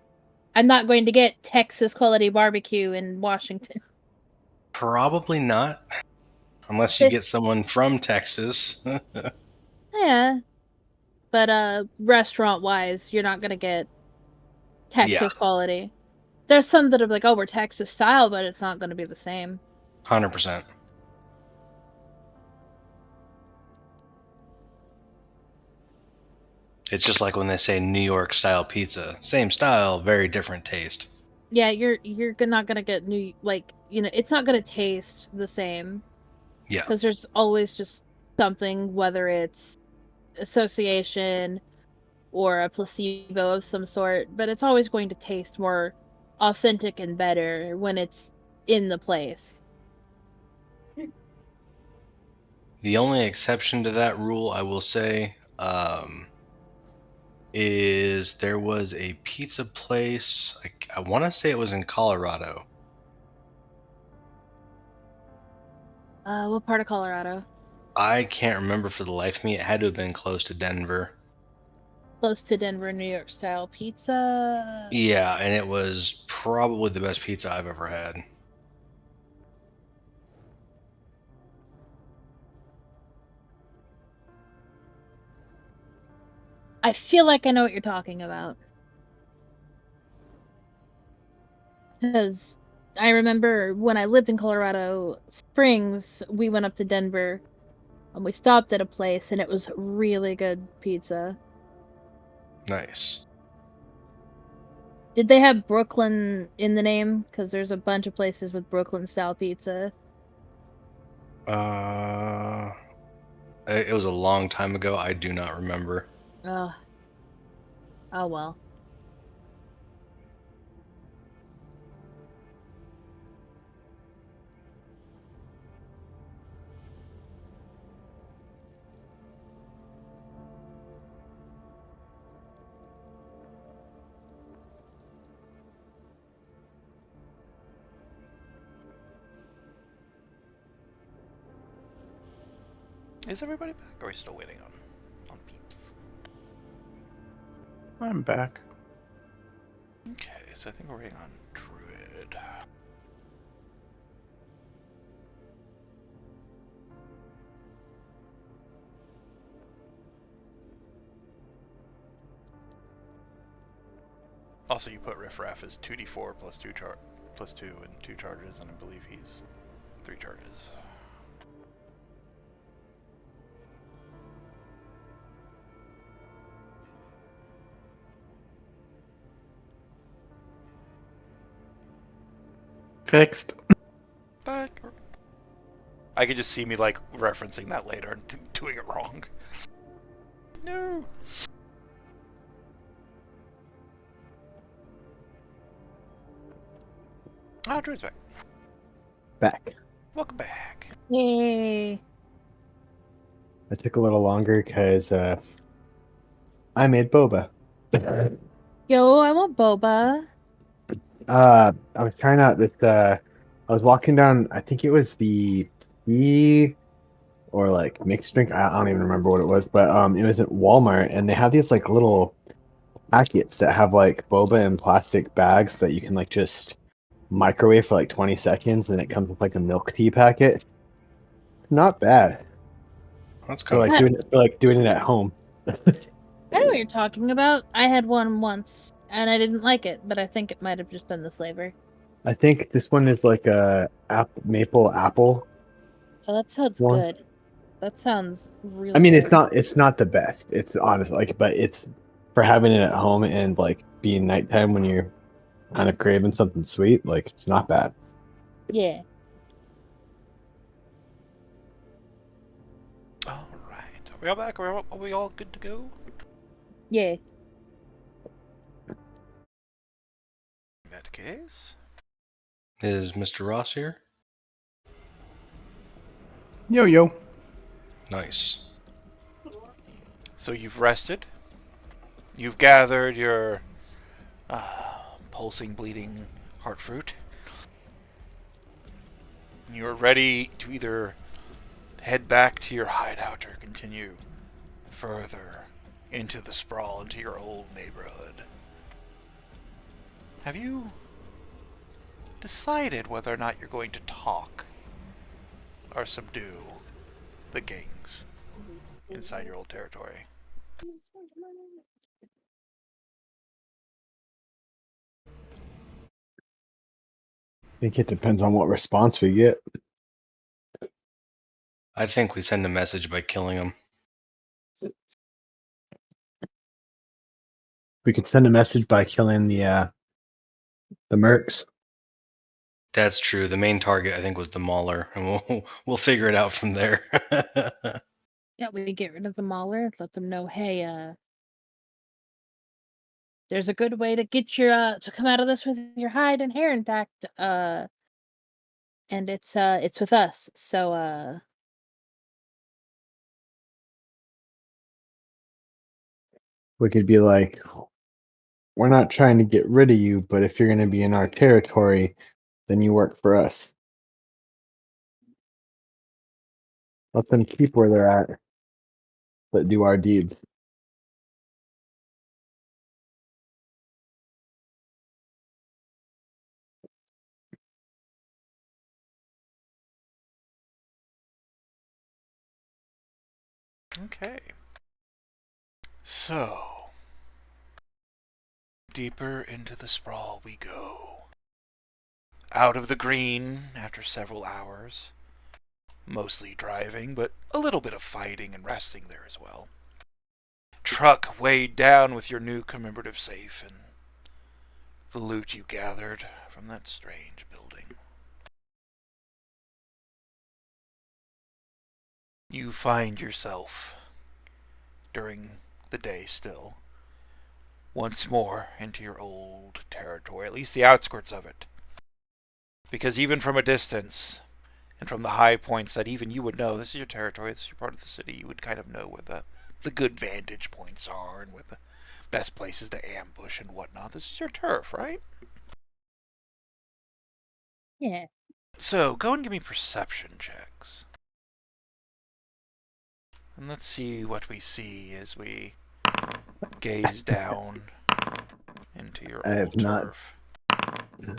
I'm not going to get Texas quality barbecue in Washington. Probably not. Unless you get This, someone from Texas. yeah, but restaurant wise, you're not gonna get Yeah, Texas quality. There's some that are like, oh, we're Texas style, but it's not gonna be the same. 100%. It's just like when they say New York style pizza. Same style, very different taste. Yeah, you're not gonna get new like it's not gonna taste the same Yeah, because there's always just something, whether it's association or a placebo of some sort, but it's always going to taste more authentic and better when it's in the place. the only exception to that rule, I will say, is there was a pizza place. I want to say it was in Colorado. What part of Colorado? I can't remember for the life of me. It had to have been close to Denver. Close to Denver, New York style pizza. Yeah, and it was probably the best pizza I've ever had. I feel like I know what you're talking about. Because I remember when I lived in Colorado Springs, we went up to Denver and we stopped at a place and it was really good pizza. Nice. Did they have Brooklyn in the name? Because there's a bunch of places with Brooklyn style pizza. Uh, it was a long time ago. I do not remember. Oh, oh well. Is everybody back? Or are we still waiting on peeps? I'm back. Okay, so I think we're waiting on Druid. Also, you put Riffraff as 2d4 plus 2 and 2 charges, and I believe he's 3 charges. Fixed. Back. I could just see me like referencing that later and doing it wrong. No. Ah, Druid's back. Back. Welcome back. Yay. I took a little longer because I made boba. Yo, I want boba. I was trying out this. I was walking down. I think it was the tea or like mixed drink. I don't even remember what it was, but it was at Walmart, and they have these like little packets that have like boba in plastic bags that you can like just microwave for like 20 seconds, and it comes with like a milk tea packet. Not bad That's for kind of like Huh. doing it for like doing it at home. I know what you're talking about. I had one once and I didn't like it, but I think it might have just been the flavor. I think this one is like a maple apple Oh, that sounds one. good. That sounds I really mean, good. it's not the best. It's honest, like, but it's for having it at home and like being nighttime when you're kind of craving something sweet. Like, it's not bad. Yeah. All right. Are we all back? Are we all good to go? Yeah. In that case, Is Mr. Ross here? Yo. Nice. so you've rested. You've gathered your pulsing, bleeding heart fruit. You're ready to either head back to your hideout or continue further into the sprawl, into your old neighborhood. Have you decided whether or not you're going to talk or subdue the gangs inside your old territory? I think it depends on what response we get. I think we send a message by killing him. We could send a message by killing the mercs. That's true. The main target, I think, was the Mauler, and we'll figure it out from there. Yeah, we get rid of the mauler. Let them know, hey, there's a good way to get your to come out of this with your hide and hair intact. And it's with us. So We could be like, we're not trying to get rid of you, but if you're going to be in our territory, then you work for us. Let them keep where they're at, but do our deeds. Okay. So, deeper into the sprawl we go. Out of the green after several hours. Mostly driving, but a little bit of fighting and resting there as well. Truck weighed down with your new commemorative safe and the loot you gathered from that strange building. You find yourself, during the day still, once more into your old territory, at least the outskirts of it. Because even from a distance, and from the high points that even you would know, this is your territory, this is your part of the city, you would kind of know where the good vantage points are and where the best places to ambush and whatnot. This is your turf, right? yeah. So, go and give me perception checks. And let's see what we see as we gaze down into your I have old not- turf.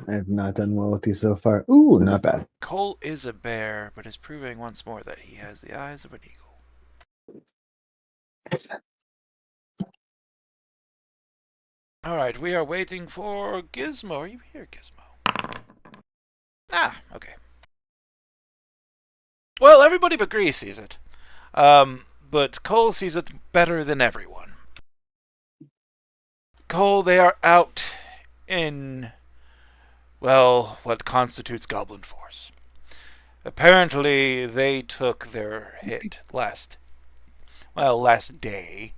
I have not done well with these so far. Ooh, not bad. Cole is a bear, but is proving once more that he has the eyes of an eagle. Alright, we are waiting for Gizmo. Are you here, Gizmo? Ah, okay. Well, everybody but Grease sees it. But Cole sees it better than everyone. Cole, they are out in, well, what constitutes Goblin Force. Apparently, they took their hit last day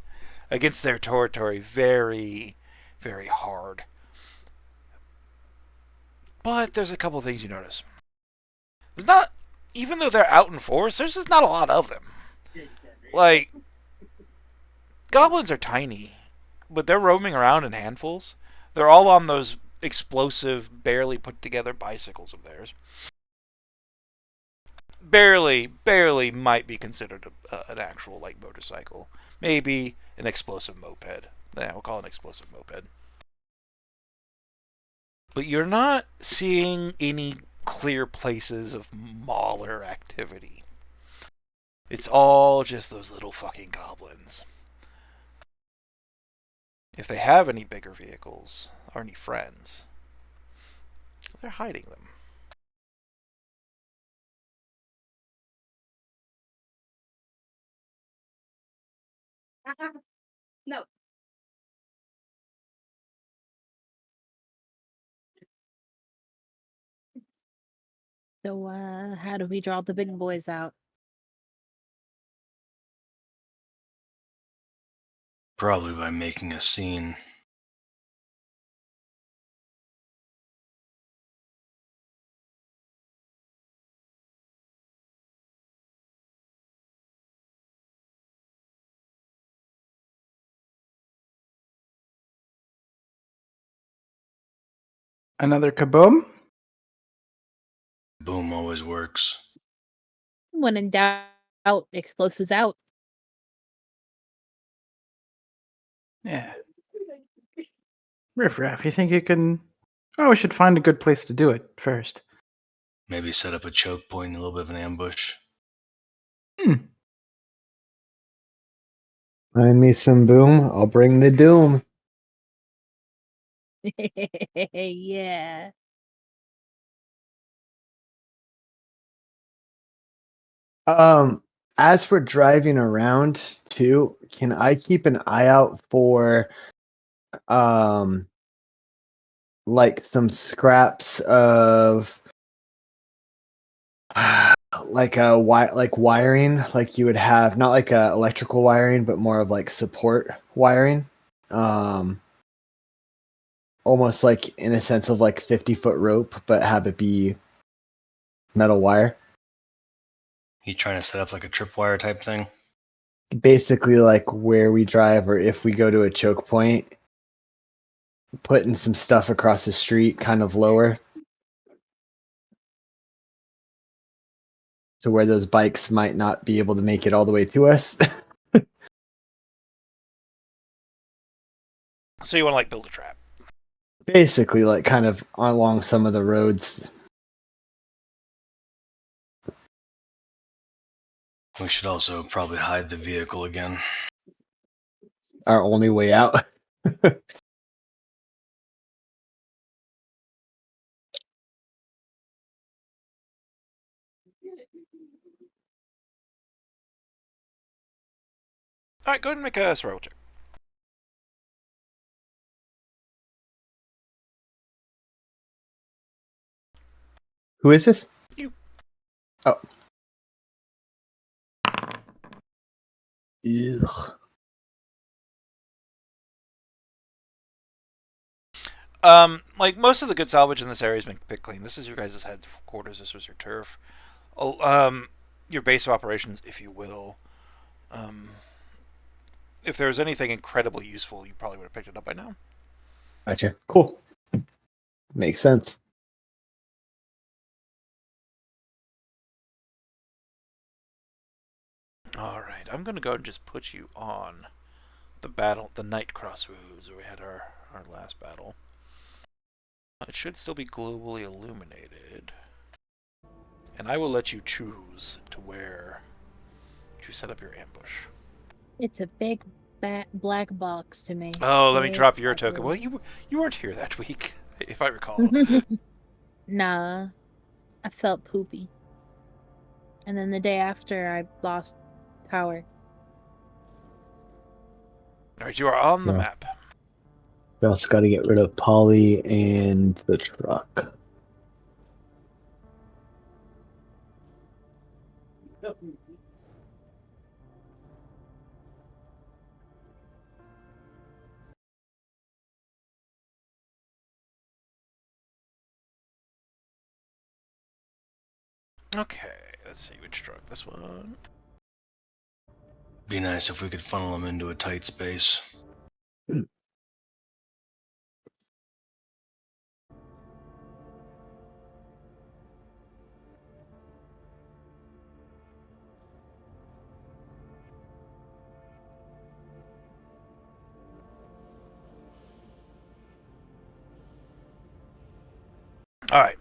against their territory very, very hard. But there's a couple things you notice. There's not, even though they're out in force, there's just not a lot of them. Like, goblins are tiny, but they're roaming around in handfuls. They're all on those explosive, barely put together bicycles of theirs. Barely might be considered an actual like motorcycle. Maybe an explosive moped. Yeah, we'll call it an explosive moped. But you're not seeing any clear places of mauler activity. It's all just those little fucking goblins. If they have any bigger vehicles or any friends, they're hiding them. No. So, how do we draw the big boys out? Probably by making a scene. Another kaboom? Boom always works. When in doubt, explosives out. Yeah. Riff Raff, you think you can. Oh, we should find a good place to do it first. Maybe set up a choke point, a little bit of an ambush. Find me some boom. I'll bring the doom. Yeah. Um, as for driving around too, can I keep an eye out for um like some scraps of like a like wiring, like you would have, not like a electrical wiring, but more of like support wiring. Um, almost like in a sense of like 50-foot rope, but have it be metal wire. You trying to set up like a tripwire type thing? Basically, like where we drive, or if we go to a choke point, putting some stuff across the street, kind of lower, to where those bikes might not be able to make it all the way to us. So you want to like build a trap. Basically, like kind of along some of the roads. We should also probably hide the vehicle again. Our only way out. All right, go ahead and make a survival check. Who is this? You. Oh. Ugh. Like most of the good salvage in this area has been picked clean. This is your guys' headquarters. This was your turf. Oh, your base of operations, if you will. Um, if there was anything incredibly useful, you probably would have picked it up by now. Gotcha. Cool. Makes sense. All right, I'm gonna go and just put you on the night crossroads where we had our last battle. It should still be globally illuminated, and I will let you choose to where to set up your ambush. It's a big black box to me. Oh, let me Big drop your black token. box. Well, you weren't here that week, if I recall. Nah, I felt poopy. And then the day after, I lost power. All right, you are on the Yes. map. We also got to get rid of Polly and the truck. Okay, let's see which truck. This one. Be nice if we could funnel them into a tight space. All right.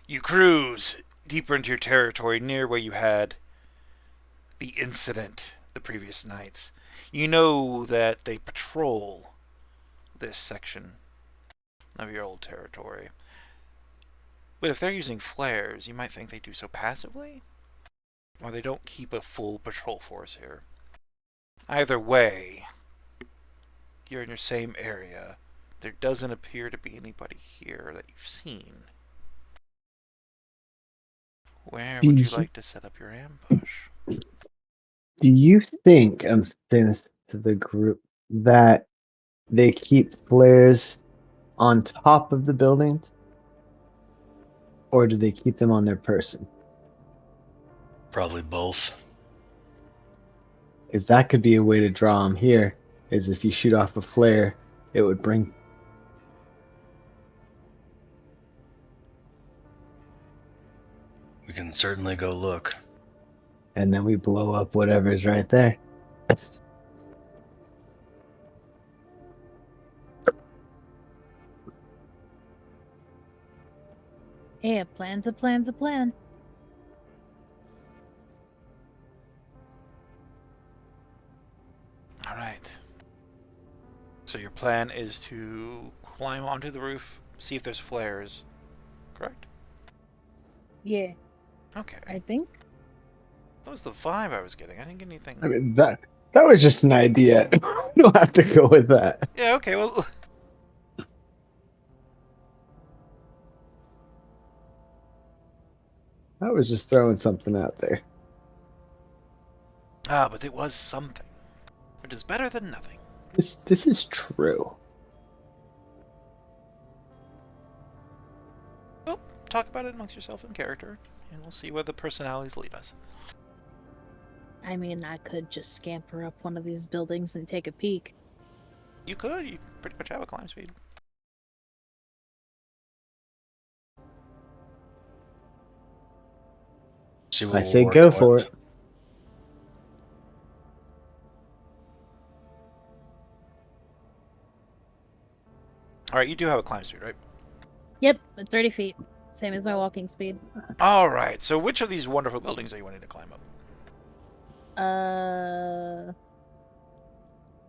You cruise deeper into your territory near where you had the incident the previous nights. You know that they patrol this section of your old territory. But if they're using flares, you might think they do so passively, or they don't keep a full patrol force here. Either way, you're in your same area. There doesn't appear to be anybody here that you've seen. Where would you like to set up your ambush? Do you think, I'm saying this to the group, that they keep flares on top of the buildings? Or do they keep them on their person? Probably both. Because that could be a way to draw them here, is if you shoot off a flare, it would bring... We can certainly go look. And then we blow up whatever's right there. Hey, a plan's a plan's a plan. All right. So your plan is to climb onto the roof, see if there's flares, correct? Yeah, Okay. I think. That was the vibe I was getting. I didn't get anything. I mean, that was just an idea. We don't have to go with that. Yeah, okay, well... I was just throwing something out there. Ah, but it was something. Which is better than nothing. This is true. Well, talk about it amongst yourself and character, and we'll see where the personalities lead us. I mean, I could just scamper up one of these buildings and take a peek. You could. You pretty much have a climb speed. See what I we're say working go for with. it. Alright, you do have a climb speed, right? Yep, at 30 feet. Same as my walking speed. Alright, so which of these wonderful buildings are you wanting to climb up?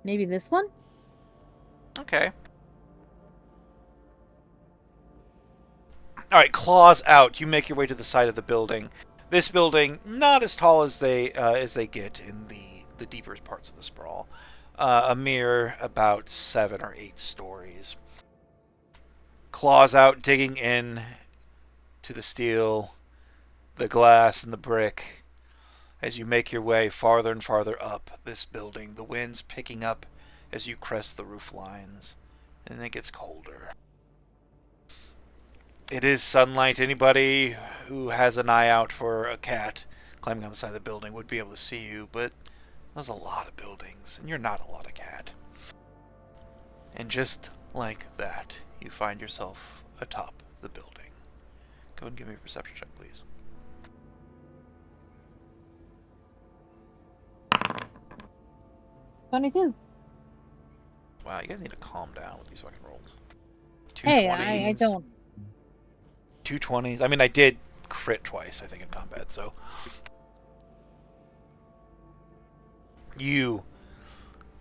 Maybe this one? Okay. Alright, claws out. You make your way to the side of the building. This building, not as tall as they get in the deeper parts of the sprawl. A mere about 7 or 8 stories. Claws out, digging in to the steel, the glass, and the brick. As you make your way farther and farther up this building, the wind's picking up as you crest the roof lines, and it gets colder. It is sunlight. Anybody who has an eye out for a cat climbing on the side of the building would be able to see you, but there's a lot of buildings, and you're not a lot of cat. And just like that, you find yourself atop the building. Go and give me a perception check, please. 22. Wow, you guys need to calm down with these fucking rolls. Hey, I don't. 220s. I mean, I did crit twice, I think, in combat, so... You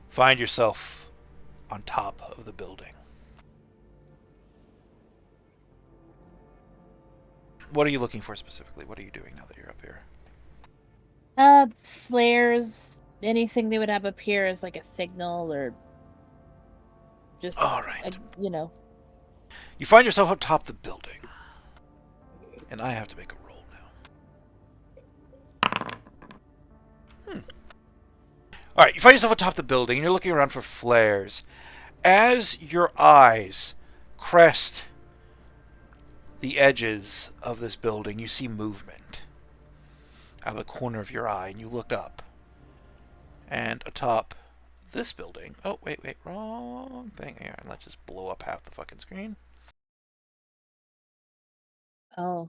find yourself on top of the building. What are you looking for specifically? What are you doing now that you're up here? Flares. Anything they would have up here as like a signal or just, Alright. you know. You find yourself up top the building. And I have to make a roll now. Alright, you find yourself atop the building and you're looking around for flares. As your eyes crest the edges of this building, you see movement out of the corner of your eye and you look up. And atop this building... Oh, wait, wrong thing. Here, let's just blow up half the fucking screen. Oh.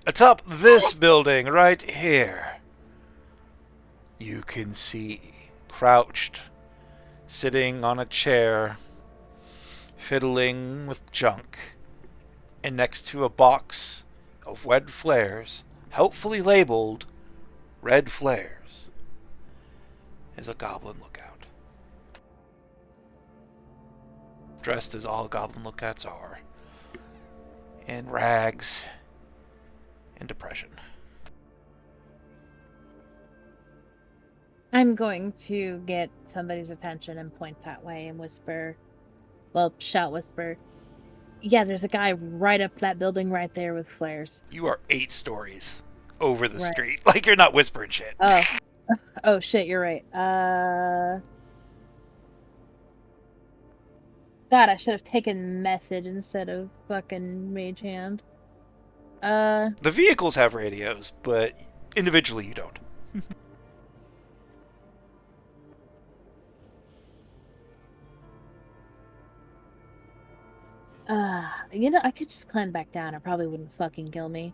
Atop this building right here, you can see, crouched, sitting on a chair, fiddling with junk, and next to a box of red flares, helpfully labeled Red Flares, is a goblin lookout. Dressed as all goblin lookouts are, in rags and depression. I'm going to get somebody's attention and point that way and whisper, well, shout whisper, yeah, there's a guy right up that building right there with flares. You are 8 stories over the Right. street. Like, you're not whispering shit. Oh. Oh, shit, you're right. God, I should have taken message instead of fucking mage hand. The vehicles have radios, but individually you don't. I could just climb back down. It probably wouldn't fucking kill me.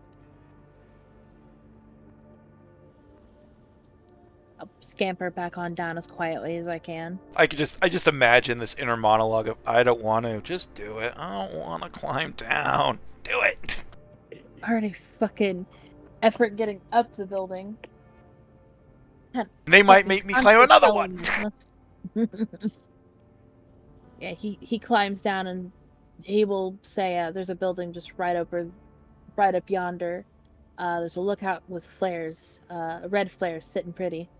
I'll scamper back on down as quietly as I can. I just imagine this inner monologue of, I don't want to, just do it. I don't want to climb down. Do it. Already fucking effort getting up the building. They might make me climb another one. Yeah, he climbs down and he will say, there's a building just right up yonder. There's a lookout with flares, red flares sitting pretty.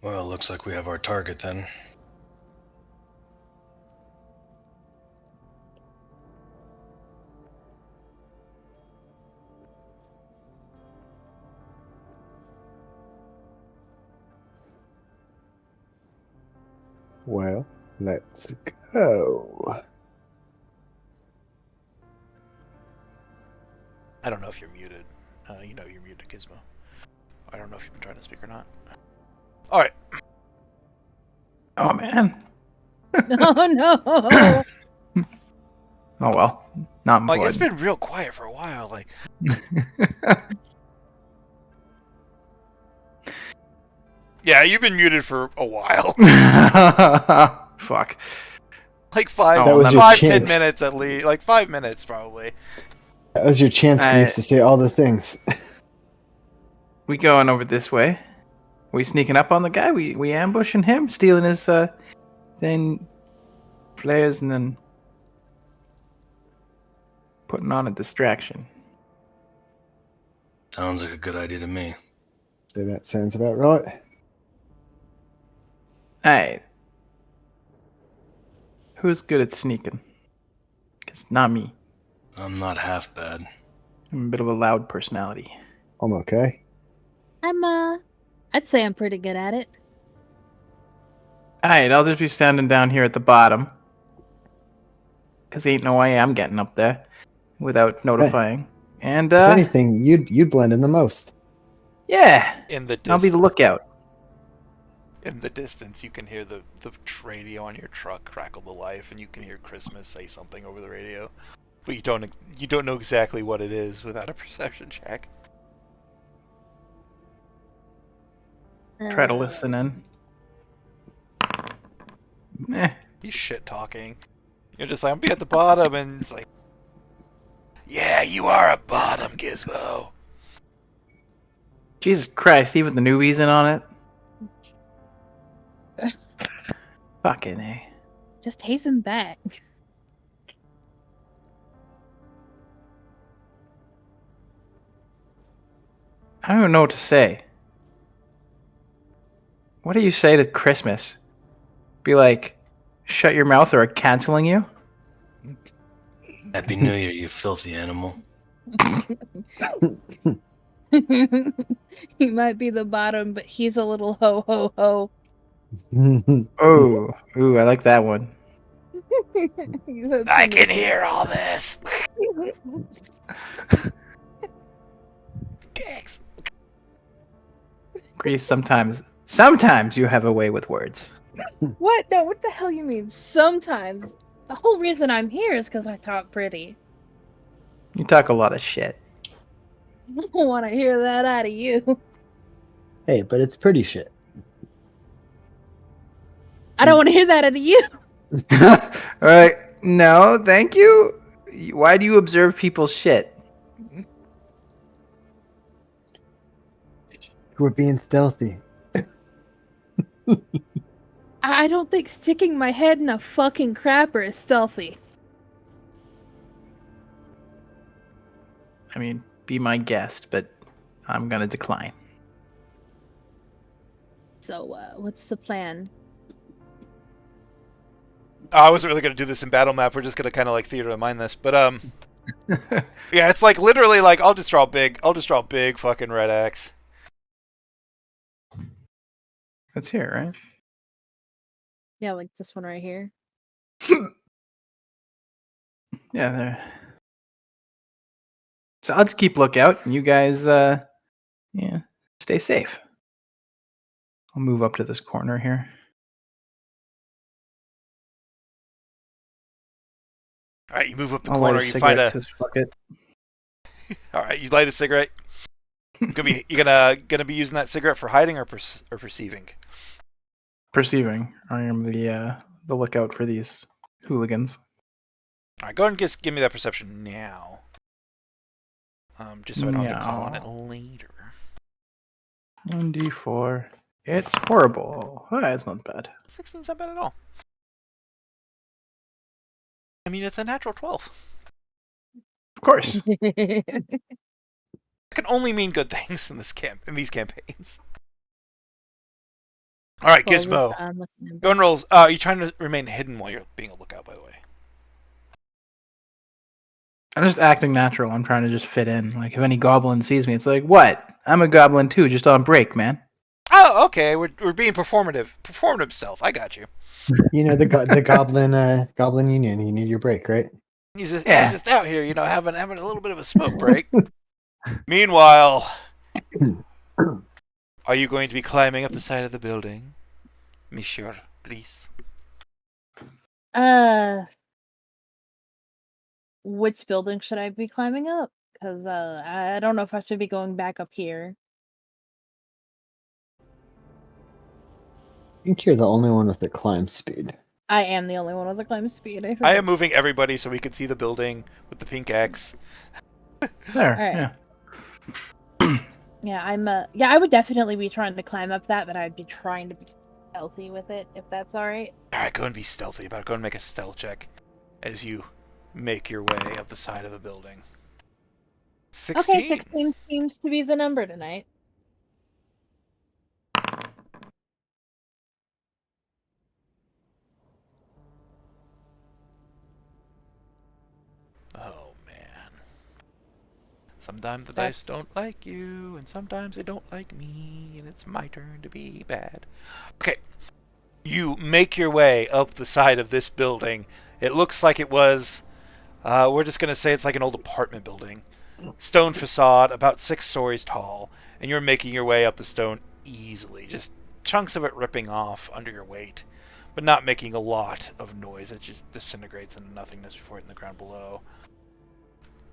Well, looks like we have our target then. Well, let's go. I don't know if you're muted. You know you're muted, Gizmo. I don't know if you've been trying to speak or not. All right. Oh man. Oh no! Oh well. Not Like, important. it's been real quiet for a while. Like, yeah, you've been muted for a while. Fuck. Like 5, That was your 10 chance. minutes at least. Like 5 minutes probably. That was your chance, Grease, to say all the things. We going over this way. We sneaking up on the guy. We ambushing him, stealing his then flares, and then putting on a distraction. Sounds like a good idea to me. So that sounds about right. Alright. Who's good at sneaking? Cause not me. I'm not half bad. I'm a bit of a loud personality. I'm okay. I'd say I'm pretty good at it. Alright, I'll just be standing down here at the bottom. Cause ain't no way I'm getting up there without notifying. And If anything, you'd blend in the most. yeah, In the I'll be the lookout. In the distance, you can hear the radio on your truck crackle to life, and you can hear Christmas say something over the radio, but you don't know exactly what it is without a perception check. Try to listen in. Eh. He's shit talking. You're just like, I'm be at the bottom, and it's like, yeah, you are a bottom, Gizmo. Jesus Christ, even the newbies in on it. Fucking A. Just hasten back. I don't even know what to say. What do you say to Christmas? Be like, shut your mouth or I'm canceling you? Happy New Year, you filthy animal. He might be the bottom, but he's a little ho ho ho. Oh, ooh, I like that one. I can hear all this. Dicks. Grease, sometimes you have a way with words. What? No, what the hell you mean? Sometimes. The whole reason I'm here is because I talk pretty. You talk a lot of shit. I don't want to hear that out of you. Hey, but it's pretty shit. I don't want to hear that out of you. All right, no, thank you. Why do you observe people's shit? We're being stealthy. I don't think sticking my head in a fucking crapper is stealthy. I mean, be my guest, but I'm gonna decline. So, what's the plan? Oh, I wasn't really going to do this in battle map. We're just going to kind of like theater of mind this, but yeah, it's like literally like I'll just draw big fucking red X. That's here, right? Yeah, like this one right here. Yeah, there. So I'll just keep lookout, and you guys, yeah, stay safe. I'll move up to this corner here. All right, you move up the I'll light corner. a You find cigarette a. 'cause fuck it. All right, you light a cigarette. You gonna be using that cigarette for hiding or perceiving? Perceiving, I am the lookout for these hooligans. All right, go ahead and just give me that perception now. Just so I don't have to call on it Meow. later. 1d4. It's horrible. Oh, it's not bad. 16's not bad at all. I mean, it's a natural 12. Of course. It can only mean good things in these campaigns. All right, Gizmo. Go and rolls. You're trying to remain hidden while you're being a lookout, by the way. I'm just acting natural. I'm trying to just fit in. Like, if any goblin sees me, it's like, what? I'm a goblin too, just on break, man. Oh, okay. We're being performative stealth. I got you. You know the goblin union. You need your break, right? He's just Yeah. he's just out here, having a little bit of a smoke break. Meanwhile, are you going to be climbing up the side of the building, Monsieur Gris? Which building should I be climbing up? Because I don't know if I should be going back up here. I think you're the only one with the climb speed. I am the only one with the climb speed. I think. I am moving everybody so we can see the building with the pink X. There. Alright. Yeah. Yeah, yeah, I would definitely be trying to climb up that, but I'd be trying to be stealthy with it, if that's alright. Alright, go and be stealthy about it. Go and make a stealth check as you make your way up the side of the building. 16. Okay, 16 seems to be the number tonight. Oh, man. Sometimes the dice don't like you, and sometimes they don't like me, and it's my turn to be bad. Okay. You make your way up the side of this building. It looks like it was... we're just going to say it's like an old apartment building. Stone facade, about 6 stories tall, and you're making your way up the stone easily. Just chunks of it ripping off under your weight, but not making a lot of noise. It just disintegrates into nothingness before hitting the ground below.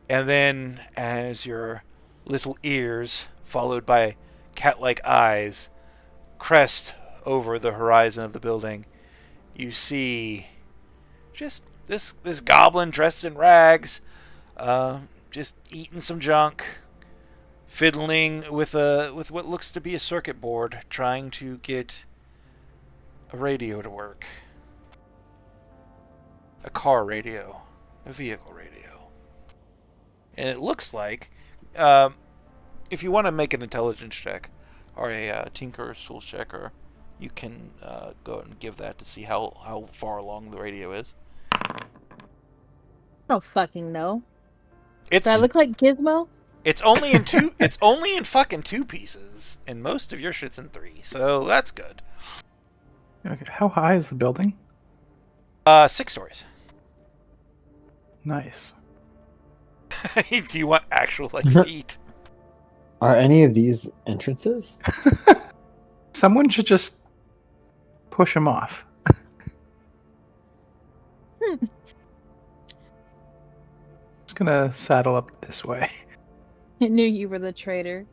And then, as your little ears, followed by cat-like eyes, crest over the horizon of the building, you see just this goblin dressed in rags, just eating some junk, fiddling with what looks to be a circuit board, trying to get a radio to work. A car radio, a vehicle radio. And it looks like, if you want to make an intelligence check, or a Tinker's Tools check, or you can go and give that to see how far along the radio is. I don't fucking know. It's Do I look like Gizmo? it's only in two. It's only in fucking 2 pieces, and most of your shit's in 3. So that's good. Okay. How high is the building? 6 stories. Nice. Do you want actual feet? Are any of these entrances? Someone should just push him off. Just gonna saddle up this way. I knew you were the traitor.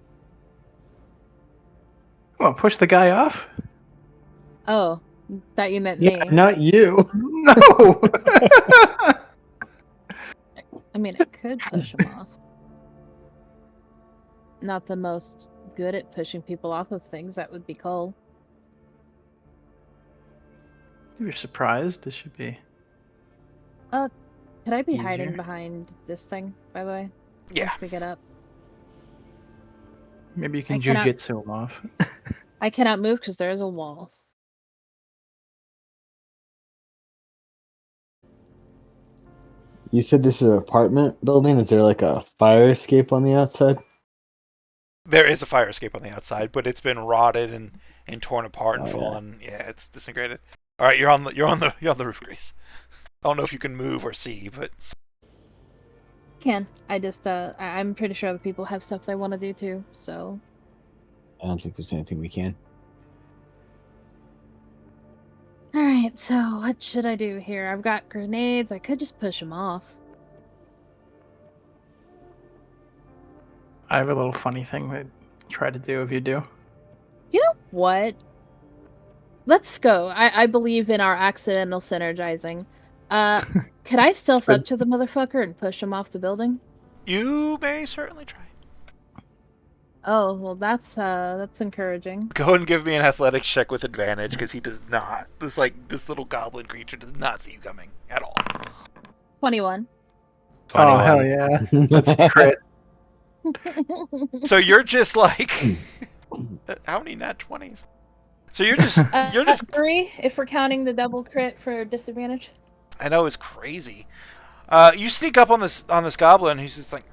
Well, push the guy off? Oh, thought you meant Yeah, me. not you. No! I mean, I could push him off. Not the most good at pushing people off of things. That would be Cole. You're surprised. This should be. Could I be Easier. hiding behind this thing, by the way? Yeah. Once we get up. Maybe you can I cannot- jujitsu him off. I cannot move because there is a wall. You said this is an apartment building. Is there like a fire escape on the outside? There is a fire escape on the outside, but it's been rotted and torn apart and Oh, yeah. fallen. Yeah, it's disintegrated. All right, you're on the roof, Grace. I don't know if you can move or see, but Can. I just, I'm pretty sure other people have stuff they want to do too, so. I don't think there's anything we can. Alright, so what should I do here? I've got grenades. I could just push them off. I have a little funny thing that try to do if you do. You know what? Let's go. I believe in our accidental synergizing. Could I stealth up to the motherfucker and push him off the building? you may certainly try. Oh, well that's encouraging. Go ahead and give me an athletics check with advantage, because he does not. This little goblin creature does not see you coming at all. 21. Oh, hell yeah. That's a crit. So you're just like, how many nat 20s? So you're just 3 if we're counting the double crit for disadvantage. I know, it's crazy. You sneak up on this goblin who's just like,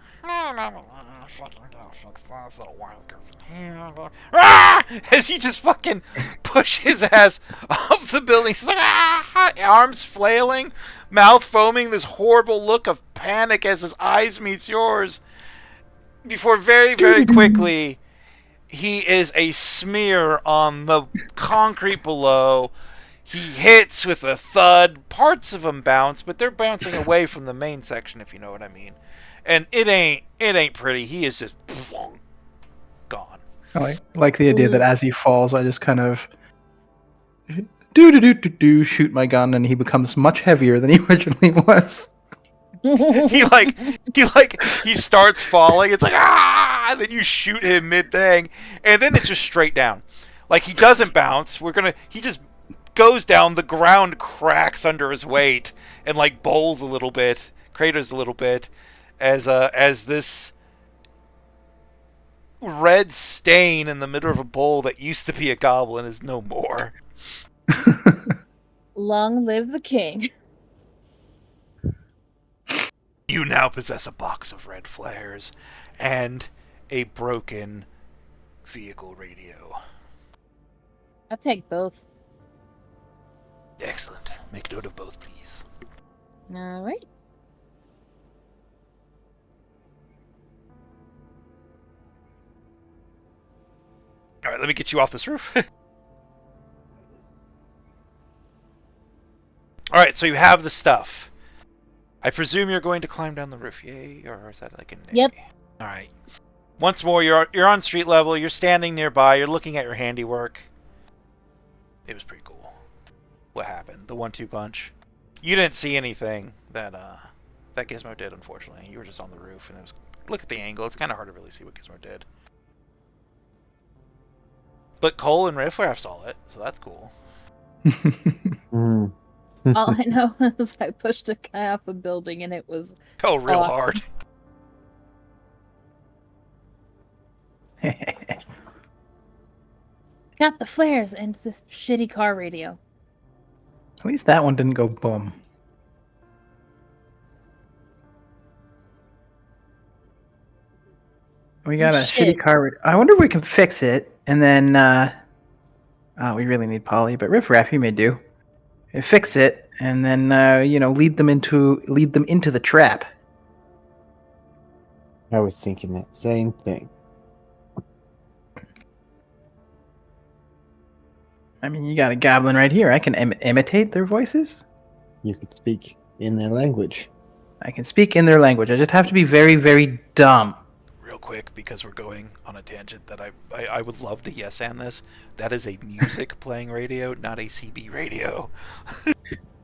as he just fucking pushes his ass off the building. He's like, arms flailing, mouth foaming, this horrible look of panic as his eyes meets yours. Before very, very quickly, he is a smear on the concrete below. He hits with a thud. Parts of them bounce, but they're bouncing away from the main section, if you know what I mean. And it ain't pretty. He is just gone. I like the idea that as he falls, I just kind of do shoot my gun, and he becomes much heavier than he originally was. he starts falling. It's like, and then you shoot him mid thing, and then it's just straight down. Like, he doesn't bounce. He just goes down. The ground cracks under his weight and like bowls a little bit, craters a little bit, as this red stain in the middle of a bowl that used to be a goblin is no more. Long live the king. You now possess a box of red flares and a broken vehicle radio. I'll take both. Excellent. Make note of both, please. Alright. All right, let me get you off this roof. All right, so you have the stuff. I presume you're going to climb down the roof, yay? Or is that like a nay? Yep. All right. Once more, you're on street level. You're standing nearby. You're looking at your handiwork. It was pretty cool. What happened? The 1-2 punch. You didn't see anything that Gizmo did, unfortunately. You were just on the roof, and it was look at the angle. It's kind of hard to really see what Gizmo did. But Cole and Riffraff saw it, so that's cool. Mm. All I know is I pushed a guy off a building and it was Oh, real awesome. hard. Got the flares and this shitty car radio. At least that one didn't go boom. We got a Shit. shitty car. I wonder if we can fix it, and then We really need Polly, but Riff Raff, you may do. Fix it, and then lead them into the trap. I was thinking that same thing. I mean, you got a goblin right here. I can imitate their voices. You could speak in their language. I can speak in their language. I just have to be very, very dumb. Real quick, because we're going on a tangent that I would love to yes and this. That is a music playing radio, not a CB radio.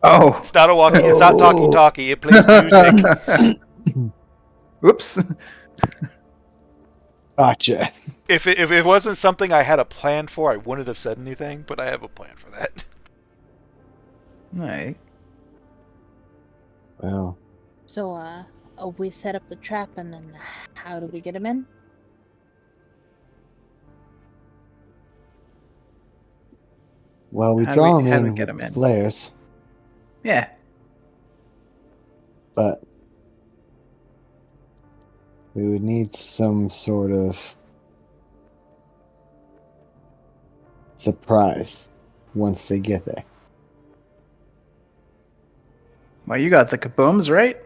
Oh. It's not a walkie. It's not talkie-talkie. It plays music. Oops. Gotcha. If it wasn't something I had a plan for, I wouldn't have said anything. But I have a plan for that. Right. Well, So, we set up the trap, and then how do we get him in? we How do draw we them in get with 'em in? flares, Yeah. but we would need some sort of surprise once they get there. Well, you got the kabooms, right?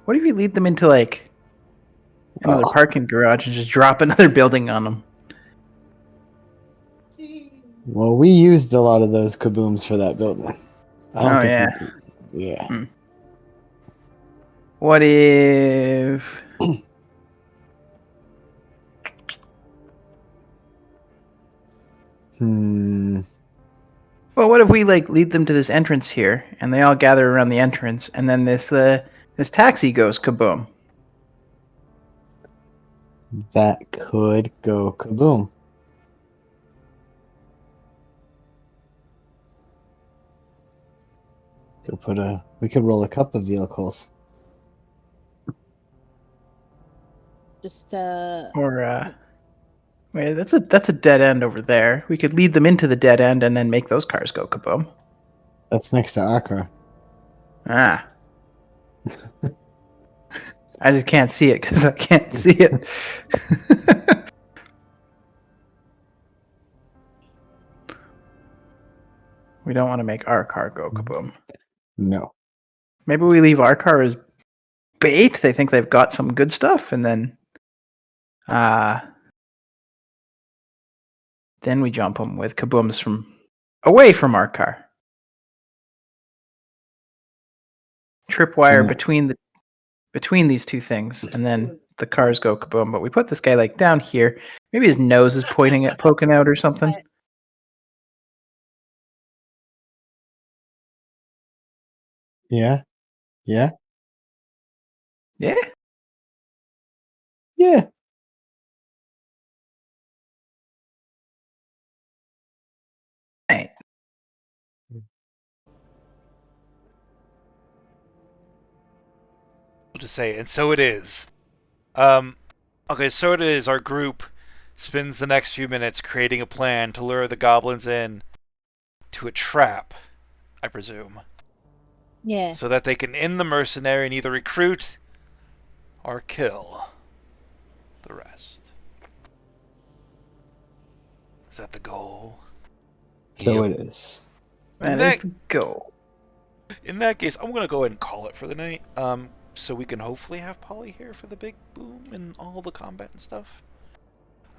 What if you lead them into, like, another parking garage and just drop another building on them? Well, we used a lot of those kabooms for that building. I don't Oh, think yeah. Yeah. What if... Well, what if we, like, lead them to this entrance here, and they all gather around the entrance, and then this taxi goes kaboom? That could go kaboom. We could roll a couple of vehicles. Just, Or, wait, that's a dead end over there. We could lead them into the dead end and then make those cars go kaboom. That's next to our car. Ah. I just can't see it because I can't see it. We don't want to make our car go kaboom. No. Maybe we leave our car as bait. They think they've got some good stuff, and then we jump them with kabooms from away from our car. Tripwire between these two things, and then the cars go kaboom. But we put this guy like down here. Maybe his nose is poking out or something. Yeah. Yeah. Yeah. Yeah. Right. I'll just say, and so it is. Okay, so it is. Our group spends the next few minutes creating a plan to lure the goblins in to a trap, I presume. yeah. So that they can end the mercenary and either recruit or kill the rest. Is that the goal? So it is. That is the goal. In that case, I'm going to go ahead and call it for the night. So we can hopefully have Polly here for the big boom and all the combat and stuff.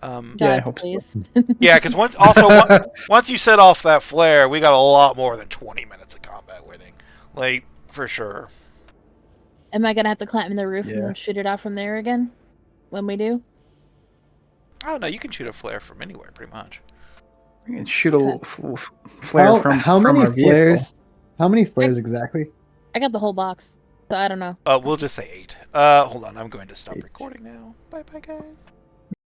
God, Yeah, I hope so. please. Yeah, because once you set off that flare, we got a lot more than 20 minutes of combat waiting. Like, for sure. Am I gonna have to climb in the roof Yeah. and shoot it out from there again? When we do? Oh, no, you can shoot a flare from anywhere, pretty much. We can shoot a little flare from how from many our vehicle. flares? How many flares exactly? I got the whole box, so I don't know. We'll just say 8. Hold on, I'm going to stop 8. recording now. Bye-bye, guys.